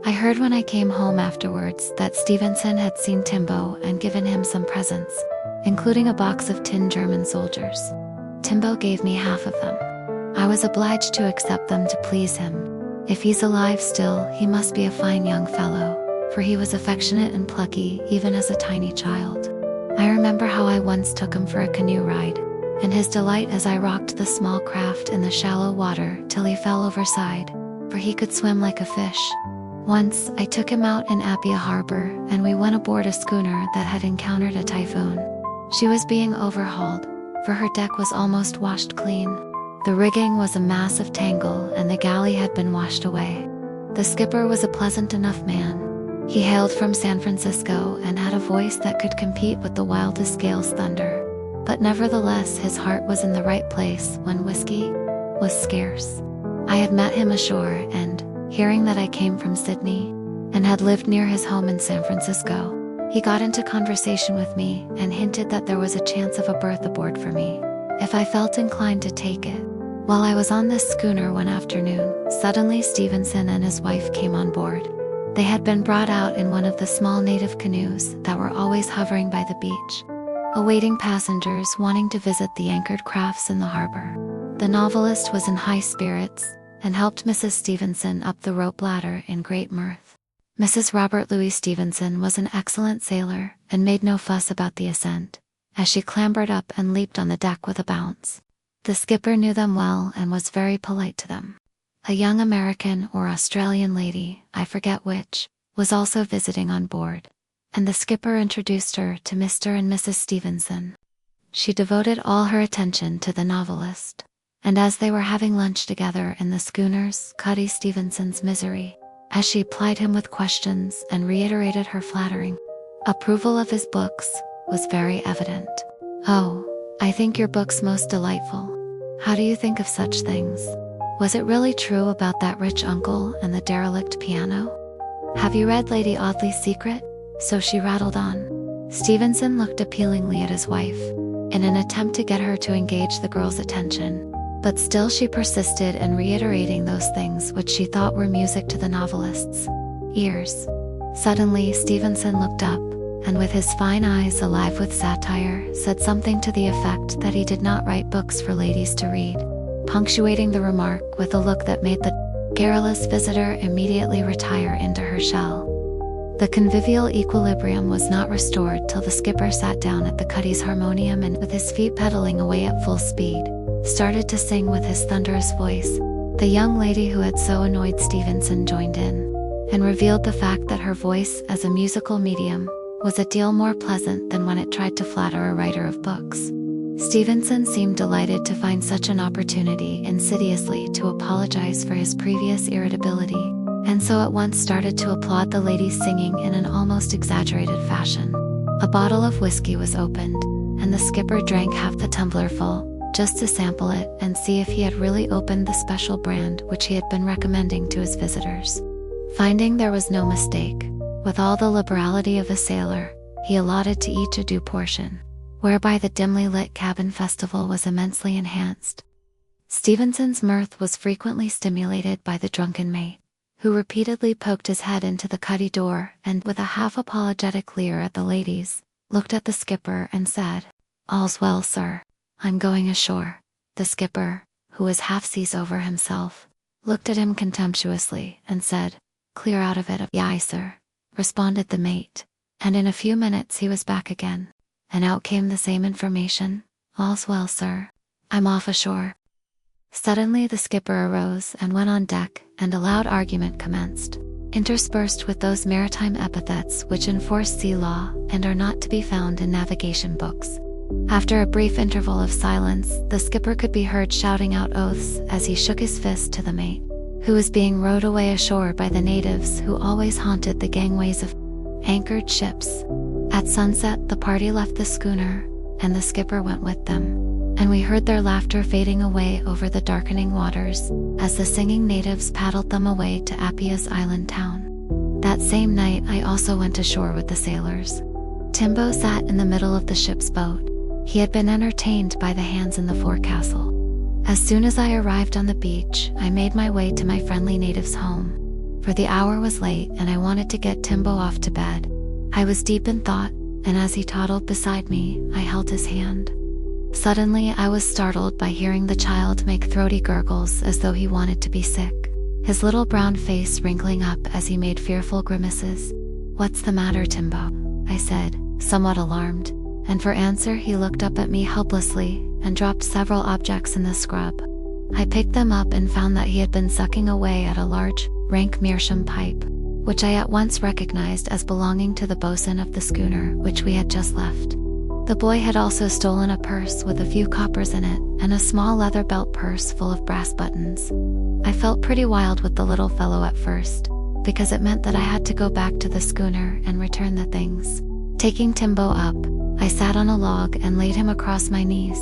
I heard when I came home afterwards that Stevenson had seen Timbo and given him some presents, including a box of tin German soldiers. Timbo gave me half of them. I was obliged to accept them to please him. If he's alive still, he must be a fine young fellow, for he was affectionate and plucky even as a tiny child. I remember how I once took him for a canoe ride, and his delight as I rocked the small craft in the shallow water till he fell overside, for he could swim like a fish. Once, I took him out in Apia Harbor, and we went aboard a schooner that had encountered a typhoon. She was being overhauled, for her deck was almost washed clean. The rigging was a mass of tangle, and the galley had been washed away. The skipper was a pleasant enough man. He hailed from San Francisco and had a voice that could compete with the wildest gale's thunder. But nevertheless his heart was in the right place when whiskey was scarce. I had met him ashore and, hearing that I came from Sydney, and had lived near his home in San Francisco, he got into conversation with me and hinted that there was a chance of a berth aboard for me, if I felt inclined to take it. While I was on this schooner one afternoon, suddenly Stevenson and his wife came on board. They had been brought out in one of the small native canoes that were always hovering by the beach, awaiting passengers wanting to visit the anchored crafts in the harbor. The novelist was in high spirits, and helped Mrs. Stevenson up the rope ladder in great mirth. Mrs. Robert Louis Stevenson was an excellent sailor, and made no fuss about the ascent, as she clambered up and leaped on the deck with a bounce. The skipper knew them well and was very polite to them. A young American or Australian lady, I forget which, was also visiting on board, and the skipper introduced her to Mr. and Mrs. Stevenson. She devoted all her attention to the novelist, and as they were having lunch together in the schooner's Cuddy Stevenson's misery, as she plied him with questions and reiterated her flattering approval of his books, was very evident. "Oh, I think your books most delightful. How do you think of such things? Was it really true about that rich uncle and the derelict piano? Have you read Lady Audley's Secret?" So she rattled on. Stevenson looked appealingly at his wife, in an attempt to get her to engage the girl's attention, but still she persisted in reiterating those things which she thought were music to the novelist's ears. Suddenly Stevenson looked up, and with his fine eyes alive with satire, said something to the effect that he did not write books for ladies to read, punctuating the remark with a look that made the garrulous visitor immediately retire into her shell. The convivial equilibrium was not restored till the skipper sat down at the Cuddy's harmonium and, with his feet pedaling away at full speed, started to sing with his thunderous voice. The young lady who had so annoyed Stevenson joined in, and revealed the fact that her voice as a musical medium was a deal more pleasant than when it tried to flatter a writer of books. Stevenson seemed delighted to find such an opportunity insidiously to apologize for his previous irritability, and so at once started to applaud the lady's singing in an almost exaggerated fashion. A bottle of whiskey was opened, and the skipper drank half the tumbler full, just to sample it and see if he had really opened the special brand which he had been recommending to his visitors. Finding there was no mistake, with all the liberality of a sailor, he allotted to each a due portion, whereby the dimly lit cabin festival was immensely enhanced. Stevenson's mirth was frequently stimulated by the drunken mate, who repeatedly poked his head into the cuddy door and, with a half-apologetic leer at the ladies, looked at the skipper and said, "All's well, sir. I'm going ashore." The skipper, who was half seas over himself, looked at him contemptuously and said, "Clear out of it." "Aye, sir," responded the mate, and in a few minutes he was back again, and out came the same information. "All's well, sir. I'm off ashore." Suddenly the skipper arose and went on deck, and a loud argument commenced, interspersed with those maritime epithets which enforce sea law and are not to be found in navigation books. After a brief interval of silence, the skipper could be heard shouting out oaths as he shook his fist to the mate, who was being rowed away ashore by the natives who always haunted the gangways of anchored ships. At sunset, the party left the schooner, and the skipper went with them, and we heard their laughter fading away over the darkening waters as the singing natives paddled them away to Appia's island town. That same night I also went ashore with the sailors. Timbo sat in the middle of the ship's boat. He had been entertained by the hands in the forecastle. As soon as I arrived on the beach, I made my way to my friendly native's home, for the hour was late and I wanted to get Timbo off to bed. I was deep in thought, and as he toddled beside me, I held his hand. Suddenly, I was startled by hearing the child make throaty gurgles as though he wanted to be sick, his little brown face wrinkling up as he made fearful grimaces. "What's the matter, Timbo?" I said, somewhat alarmed, and for answer he looked up at me helplessly and dropped several objects in the scrub. I picked them up and found that he had been sucking away at a large, rank meerschaum pipe, which I at once recognized as belonging to the bosun of the schooner which we had just left. The boy had also stolen a purse with a few coppers in it and a small leather belt purse full of brass buttons. I felt pretty wild with the little fellow at first, because it meant that I had to go back to the schooner and return the things. Taking Timbo up, I sat on a log and laid him across my knees,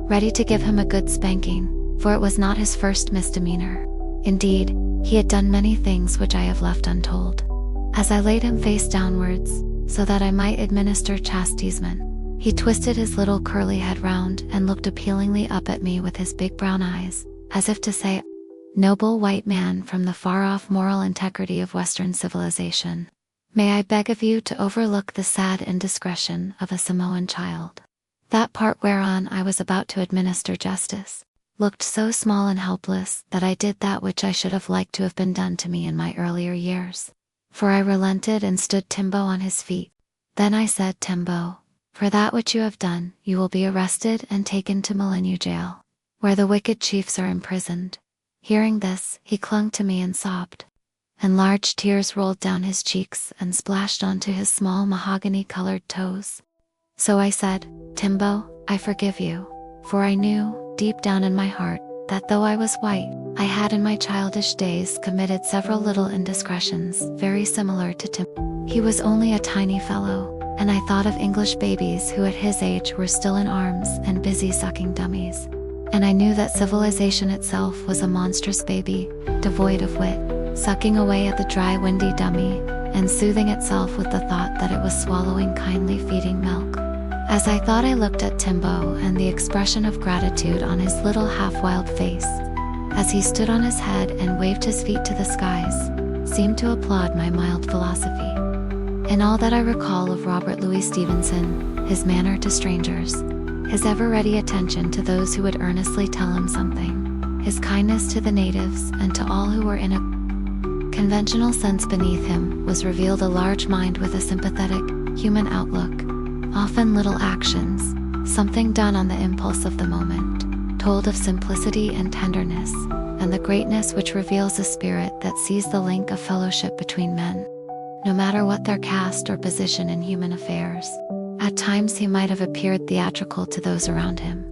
ready to give him a good spanking, for it was not his first misdemeanor. Indeed, he had done many things which I have left untold. As I laid him face downwards, so that I might administer chastisement, he twisted his little curly head round and looked appealingly up at me with his big brown eyes, as if to say, "Noble white man from the far-off moral integrity of Western civilization, may I beg of you to overlook the sad indiscretion of a Samoan child." That part whereon I was about to administer justice looked so small and helpless that I did that which I should have liked to have been done to me in my earlier years, for I relented and stood Timbo on his feet. Then I said, "Timbo, for that which you have done, you will be arrested and taken to Malinyu jail, where the wicked chiefs are imprisoned." Hearing this, he clung to me and sobbed, and large tears rolled down his cheeks and splashed onto his small mahogany-colored toes. So I said, "Timbo, I forgive you," for I knew, deep down in my heart, that though I was white, I had in my childish days committed several little indiscretions very similar to Tim. He was only a tiny fellow, and I thought of English babies who at his age were still in arms and busy sucking dummies. And I knew that civilization itself was a monstrous baby, devoid of wit, sucking away at the dry, windy dummy, and soothing itself with the thought that it was swallowing kindly feeding milk. As I thought, I looked at Timbo, and the expression of gratitude on his little half-wild face, as he stood on his head and waved his feet to the skies, seemed to applaud my mild philosophy. In all that I recall of Robert Louis Stevenson, his manner to strangers, his ever-ready attention to those who would earnestly tell him something, his kindness to the natives and to all who were in a conventional sense beneath him, was revealed a large mind with a sympathetic, human outlook, often little actions, something done on the impulse of the moment, told of simplicity and tenderness, and the greatness which reveals a spirit that sees the link of fellowship between men, no matter what their caste or position in human affairs. At times he might have appeared theatrical to those around him,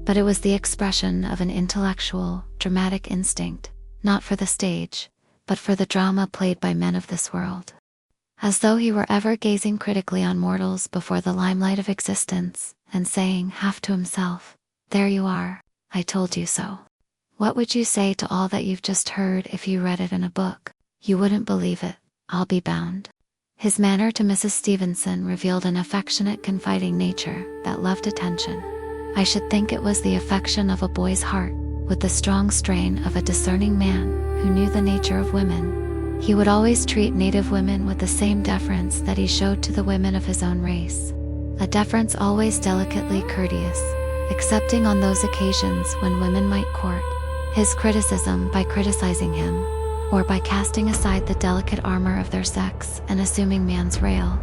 but it was the expression of an intellectual, dramatic instinct, not for the stage, but for the drama played by men of this world. As though he were ever gazing critically on mortals before the limelight of existence, and saying, half to himself, "There you are, I told you so. What would you say to all that you've just heard if you read it in a book? You wouldn't believe it, I'll be bound." His manner to Mrs. Stevenson revealed an affectionate, confiding nature that loved attention. I should think it was the affection of a boy's heart, with the strong strain of a discerning man who knew the nature of women. He would always treat native women with the same deference that he showed to the women of his own race. a deference always delicately courteous, excepting on those occasions when women might court his criticism by criticizing him, or by casting aside the delicate armor of their sex and assuming man's rail.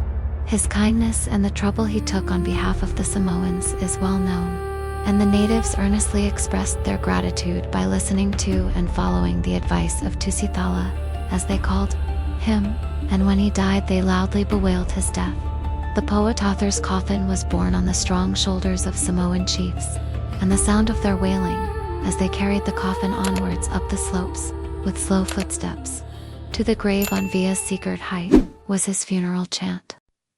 His kindness and the trouble he took on behalf of the Samoans is well known, and the natives earnestly expressed their gratitude by listening to and following the advice of Tusitala, as they called him, and when he died they loudly bewailed his death. The poet-author's coffin was borne on the strong shoulders of Samoan chiefs, and the sound of their wailing, as they carried the coffin onwards up the slopes, with slow footsteps, to the grave on Via's secret height, was his funeral chant.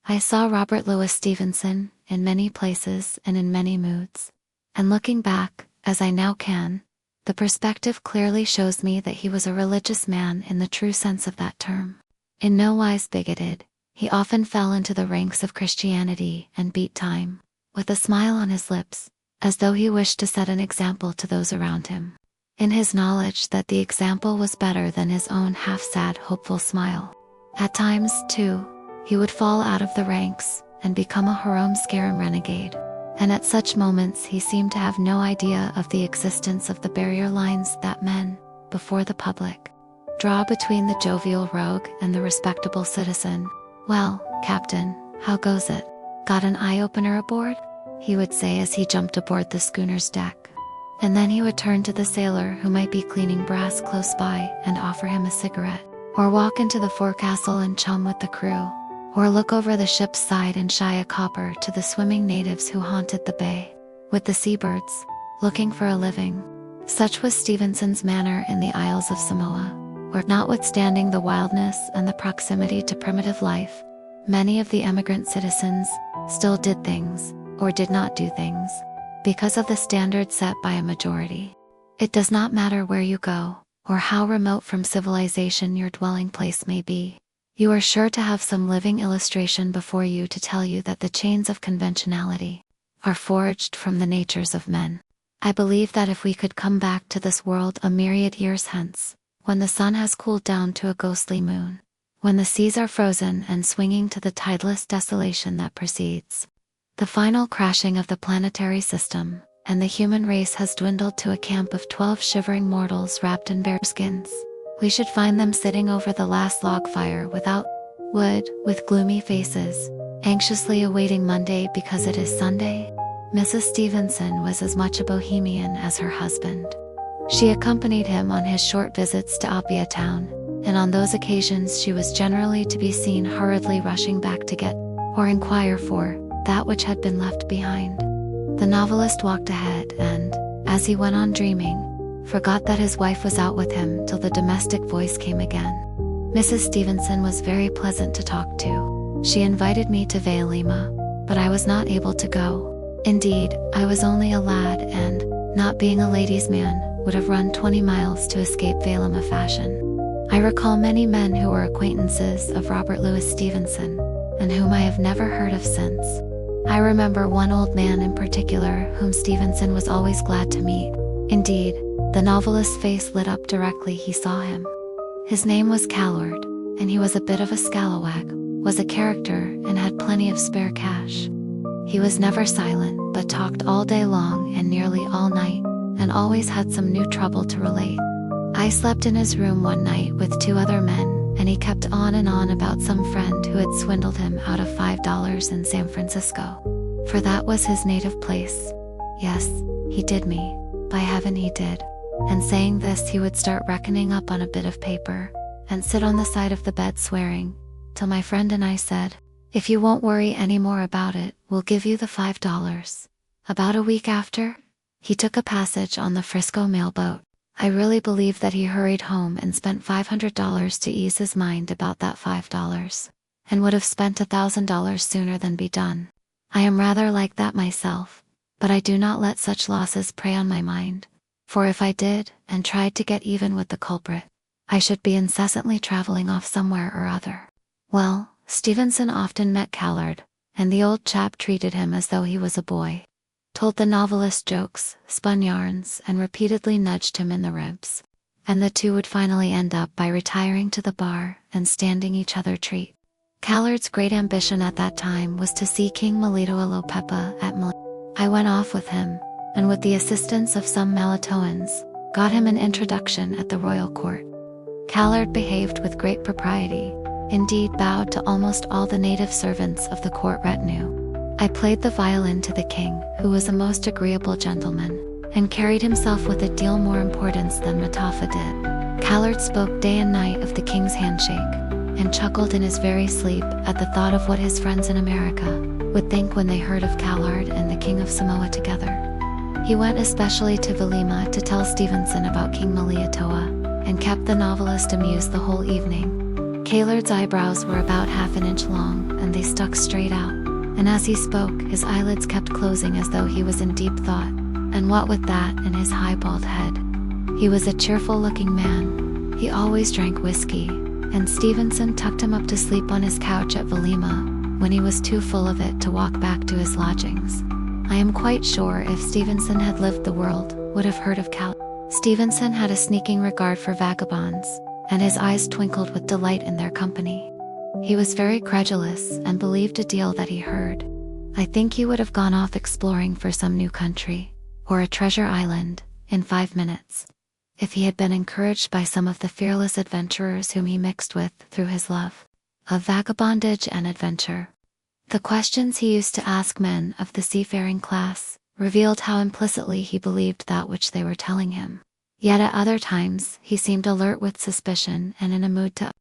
I saw Robert Louis Stevenson in many places and in many moods, and looking back, as I now can, the perspective clearly shows me that he was a religious man in the true sense of that term. In no wise bigoted, he often fell into the ranks of Christianity and beat time, with a smile on his lips, as though he wished to set an example to those around him, in his knowledge that the example was better than his own half-sad hopeful smile. At times, too, he would fall out of the ranks and become a harum-scarum renegade, and at such moments he seemed to have no idea of the existence of the barrier lines that men, before the public, draw between the jovial rogue and the respectable citizen. "Well, Captain, how goes it? Got an eye-opener aboard?" he would say as he jumped aboard the schooner's deck. And then he would turn to the sailor who might be cleaning brass close by and offer him a cigarette, or walk into the forecastle and chum with the crew, or look over the ship's side and shy a copper to the swimming natives who haunted the bay, with the seabirds, looking for a living. Such was Stevenson's manner in the Isles of Samoa, where, notwithstanding the wildness and the proximity to primitive life, many of the emigrant citizens still did things, or did not do things, because of the standard set by a majority. It does not matter where you go, or how remote from civilization your dwelling place may be. You are sure to have some living illustration before you to tell you that the chains of conventionality are forged from the natures of men. I believe that if we could come back to this world a myriad years hence, when the sun has cooled down to a ghostly moon, when the seas are frozen and swinging to the tideless desolation that precedes the final crashing of the planetary system, and the human race has dwindled to a camp of 12 shivering mortals wrapped in bearskins, we should find them sitting over the last log fire without wood, with gloomy faces, anxiously awaiting Monday because it is Sunday. Mrs. Stevenson was as much a bohemian as her husband. She accompanied him on his short visits to Apia town, and on those occasions she was generally to be seen hurriedly rushing back to get, or inquire for, that which had been left behind. The novelist walked ahead and, as he went on dreaming, forgot that his wife was out with him till the domestic voice came again. Mrs. Stevenson was very pleasant to talk to. She invited me to Vailima, but I was not able to go. Indeed, I was only a lad and, not being a ladies' man, would have run 20 miles to escape Vailima fashion. I recall many men who were acquaintances of Robert Louis Stevenson, and whom I have never heard of since. I remember one old man in particular whom Stevenson was always glad to meet. Indeed, the novelist's face lit up directly he saw him. His name was Callard, and he was a bit of a scalawag, was a character, and had plenty of spare cash. He was never silent, but talked all day long and nearly all night, and always had some new trouble to relate. I slept in his room one night with 2 other men, and he kept on and on about some friend who had swindled him out of $5 in San Francisco, for that was his native place. Yes, he did me, by heaven he did. And saying this he would start reckoning up on a bit of paper, and sit on the side of the bed swearing, till my friend and I said, "If you won't worry any more about it, we'll give you the $5. About a week after, he took a passage on the Frisco mailboat. I really believe that he hurried home and spent $500 to ease his mind about that $5, and would have spent $1,000 sooner than be done. I am rather like that myself, but I do not let such losses prey on my mind, for if I did, and tried to get even with the culprit, I should be incessantly traveling off somewhere or other." Well, Stevenson often met Callard, and the old chap treated him as though he was a boy, told the novelist jokes, spun yarns, and repeatedly nudged him in the ribs. And the two would finally end up by retiring to the bar and standing each other treat. Callard's great ambition at that time was to see King Melito Alopepa at I went off with him, and with the assistance of some Malitoans, got him an introduction at the royal court. Callard behaved with great propriety, indeed bowed to almost all the native servants of the court retinue. I played the violin to the king, who was a most agreeable gentleman, and carried himself with a deal more importance than Mataafa did. Callard spoke day and night of the king's handshake, and chuckled in his very sleep at the thought of what his friends in America would think when they heard of Callard and the King of Samoa together. He went especially to Vilima to tell Stevenson about King Malietoa, and kept the novelist amused the whole evening. Callard's eyebrows were about half an inch long, and they stuck straight out, and as he spoke, his eyelids kept closing as though he was in deep thought, and what with that and his high bald head. He was a cheerful-looking man. He always drank whiskey, and Stevenson tucked him up to sleep on his couch at Vilima, when he was too full of it to walk back to his lodgings. I am quite sure if Stevenson had lived the world would have heard of Stevenson had a sneaking regard for vagabonds, and his eyes twinkled with delight in their company. He was very credulous and believed a deal that he heard. I think he would have gone off exploring for some new country, or a treasure island, in 5 minutes, if he had been encouraged by some of the fearless adventurers whom he mixed with through his love of vagabondage and adventure. The questions he used to ask men of the seafaring class revealed how implicitly he believed that which they were telling him. Yet at other times he seemed alert with suspicion and in a mood to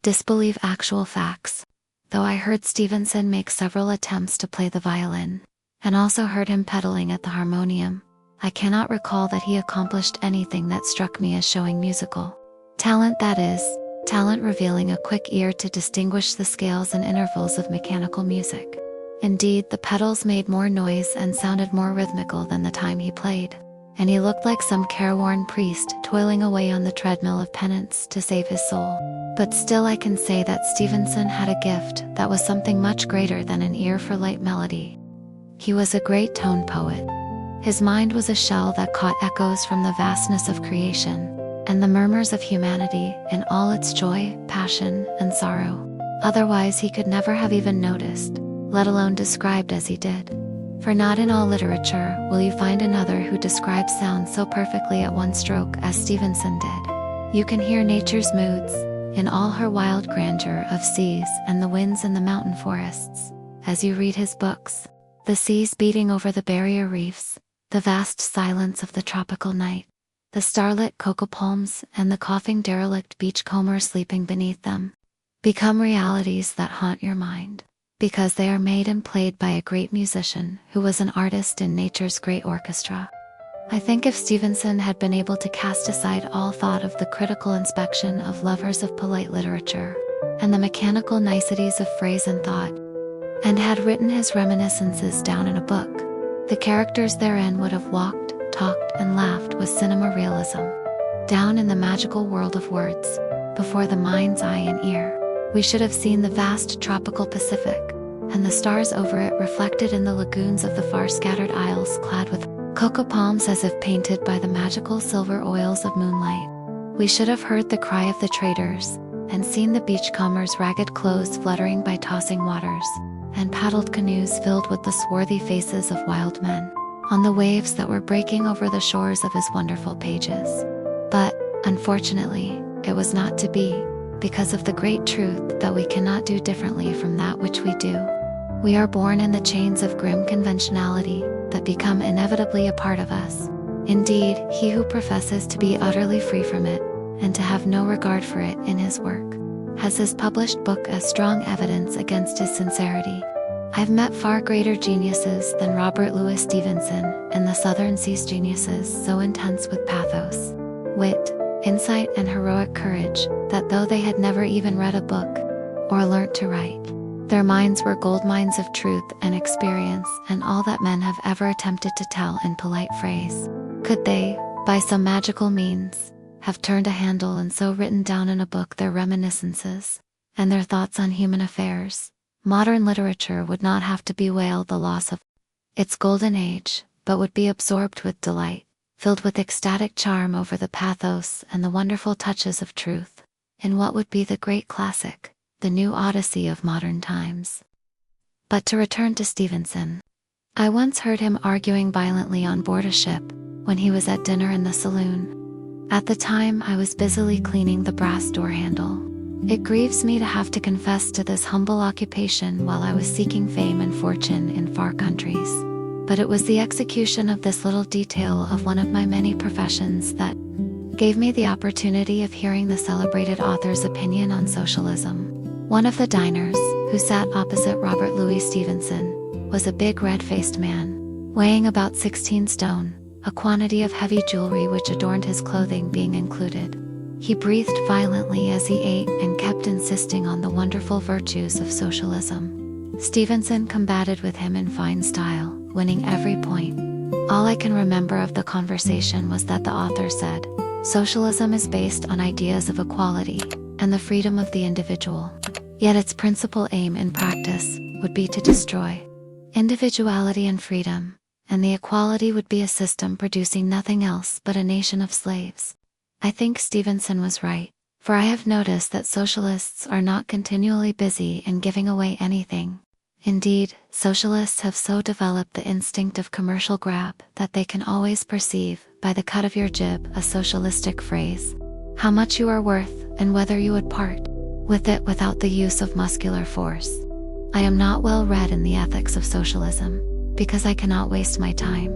disbelieve actual facts, though I heard Stevenson make several attempts to play the violin, and also heard him pedaling at the harmonium. I cannot recall that he accomplished anything that struck me as showing musical talent, that is, talent revealing a quick ear to distinguish the scales and intervals of mechanical music. Indeed, the pedals made more noise and sounded more rhythmical than the time he played, and he looked like some careworn priest toiling away on the treadmill of penance to save his soul. But still I can say that Stevenson had a gift that was something much greater than an ear for light melody. He was a great tone poet. His mind was a shell that caught echoes from the vastness of creation, and the murmurs of humanity in all its joy, passion, and sorrow. Otherwise he could never have even noticed, let alone described as he did. For not in all literature will you find another who describes sound so perfectly at one stroke as Stevenson did. You can hear nature's moods, in all her wild grandeur of seas and the winds in the mountain forests, as you read his books. The seas beating over the barrier reefs, the vast silence of the tropical night, the starlit cocoa palms and the coughing derelict beachcomber sleeping beneath them, become realities that haunt your mind, because they are made and played by a great musician who was an artist in nature's great orchestra. I think if Stevenson had been able to cast aside all thought of the critical inspection of lovers of polite literature, and the mechanical niceties of phrase and thought, and had written his reminiscences down in a book, the characters therein would have walked, talked, and laughed with cinema realism. Down in the magical world of words, before the mind's eye and ear, we should have seen the vast tropical Pacific, and the stars over it reflected in the lagoons of the far scattered isles clad with cocoa palms as if painted by the magical silver oils of moonlight. We should have heard the cry of the traders, and seen the beachcombers' ragged clothes fluttering by tossing waters, and paddled canoes filled with the swarthy faces of wild men, on the waves that were breaking over the shores of his wonderful pages. But, unfortunately, it was not to be, because of the great truth that we cannot do differently from that which we do. We are born in the chains of grim conventionality that become inevitably a part of us. Indeed, he who professes to be utterly free from it, and to have no regard for it in his work, has his published book as strong evidence against his sincerity. I've met far greater geniuses than Robert Louis Stevenson, and the Southern Seas geniuses so intense with pathos, wit, insight, and heroic courage, that though they had never even read a book, or learnt to write, their minds were gold mines of truth and experience and all that men have ever attempted to tell in polite phrase. Could they, by some magical means, have turned a handle and so written down in a book their reminiscences, and their thoughts on human affairs, modern literature would not have to bewail the loss of its golden age, but would be absorbed with delight, filled with ecstatic charm over the pathos and the wonderful touches of truth, in what would be the great classic, the new Odyssey of modern times. But to return to Stevenson. I once heard him arguing violently on board a ship when he was at dinner in the saloon. At the time, I was busily cleaning the brass door handle. It grieves me to have to confess to this humble occupation while I was seeking fame and fortune in far countries. But it was the execution of this little detail of one of my many professions that gave me the opportunity of hearing the celebrated author's opinion on socialism. One of the diners, who sat opposite Robert Louis Stevenson, was a big red-faced man, weighing about 16 stone, a quantity of heavy jewelry which adorned his clothing being included. He breathed violently as he ate and kept insisting on the wonderful virtues of socialism. Stevenson combated with him in fine style, winning every point. All I can remember of the conversation was that the author said, "Socialism is based on ideas of equality and the freedom of the individual. Yet its principal aim in practice would be to destroy individuality and freedom, and the equality would be a system producing nothing else but a nation of slaves." I think Stevenson was right, for I have noticed that socialists are not continually busy in giving away anything. Indeed, socialists have so developed the instinct of commercial grab that they can always perceive, by the cut of your jib, a socialistic phrase, how much you are worth and whether you would part with it without the use of muscular force. I am not well read in the ethics of socialism, because I cannot waste my time.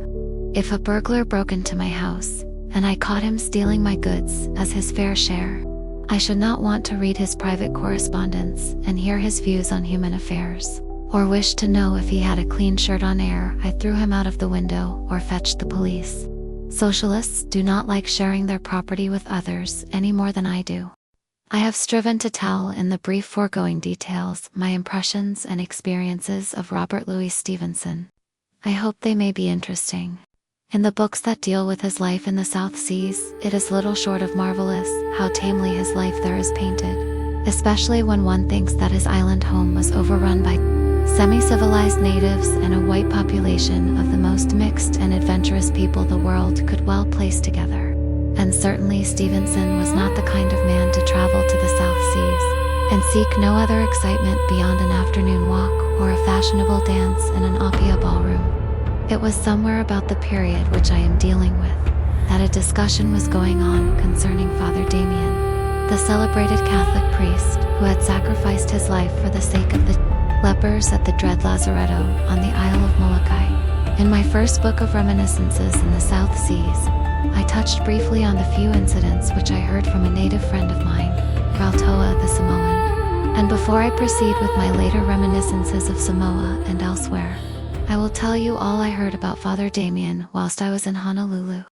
If a burglar broke into my house, and I caught him stealing my goods as his fair share, I should not want to read his private correspondence and hear his views on human affairs, or wish to know if he had a clean shirt on ere I threw him out of the window or fetched the police. Socialists do not like sharing their property with others any more than I do. I have striven to tell in the brief foregoing details my impressions and experiences of Robert Louis Stevenson. I hope they may be interesting. In the books that deal with his life in the South Seas, it is little short of marvelous how tamely his life there is painted, especially when one thinks that his island home was overrun by semi-civilized natives and a white population of the most mixed and adventurous people the world could well place together. And certainly Stevenson was not the kind of man to travel to the South Seas and seek no other excitement beyond an afternoon walk or a fashionable dance in an opera ballroom. It was somewhere about the period which I am dealing with that a discussion was going on concerning Father Damien, the celebrated Catholic priest who had sacrificed his life for the sake of the lepers at the dread lazaretto on the Isle of Molokai. In my first book of reminiscences in the South Seas, I touched briefly on the few incidents which I heard from a native friend of mine, Raltoa the Samoan. And before I proceed with my later reminiscences of Samoa and elsewhere, I will tell you all I heard about Father Damien whilst I was in Honolulu.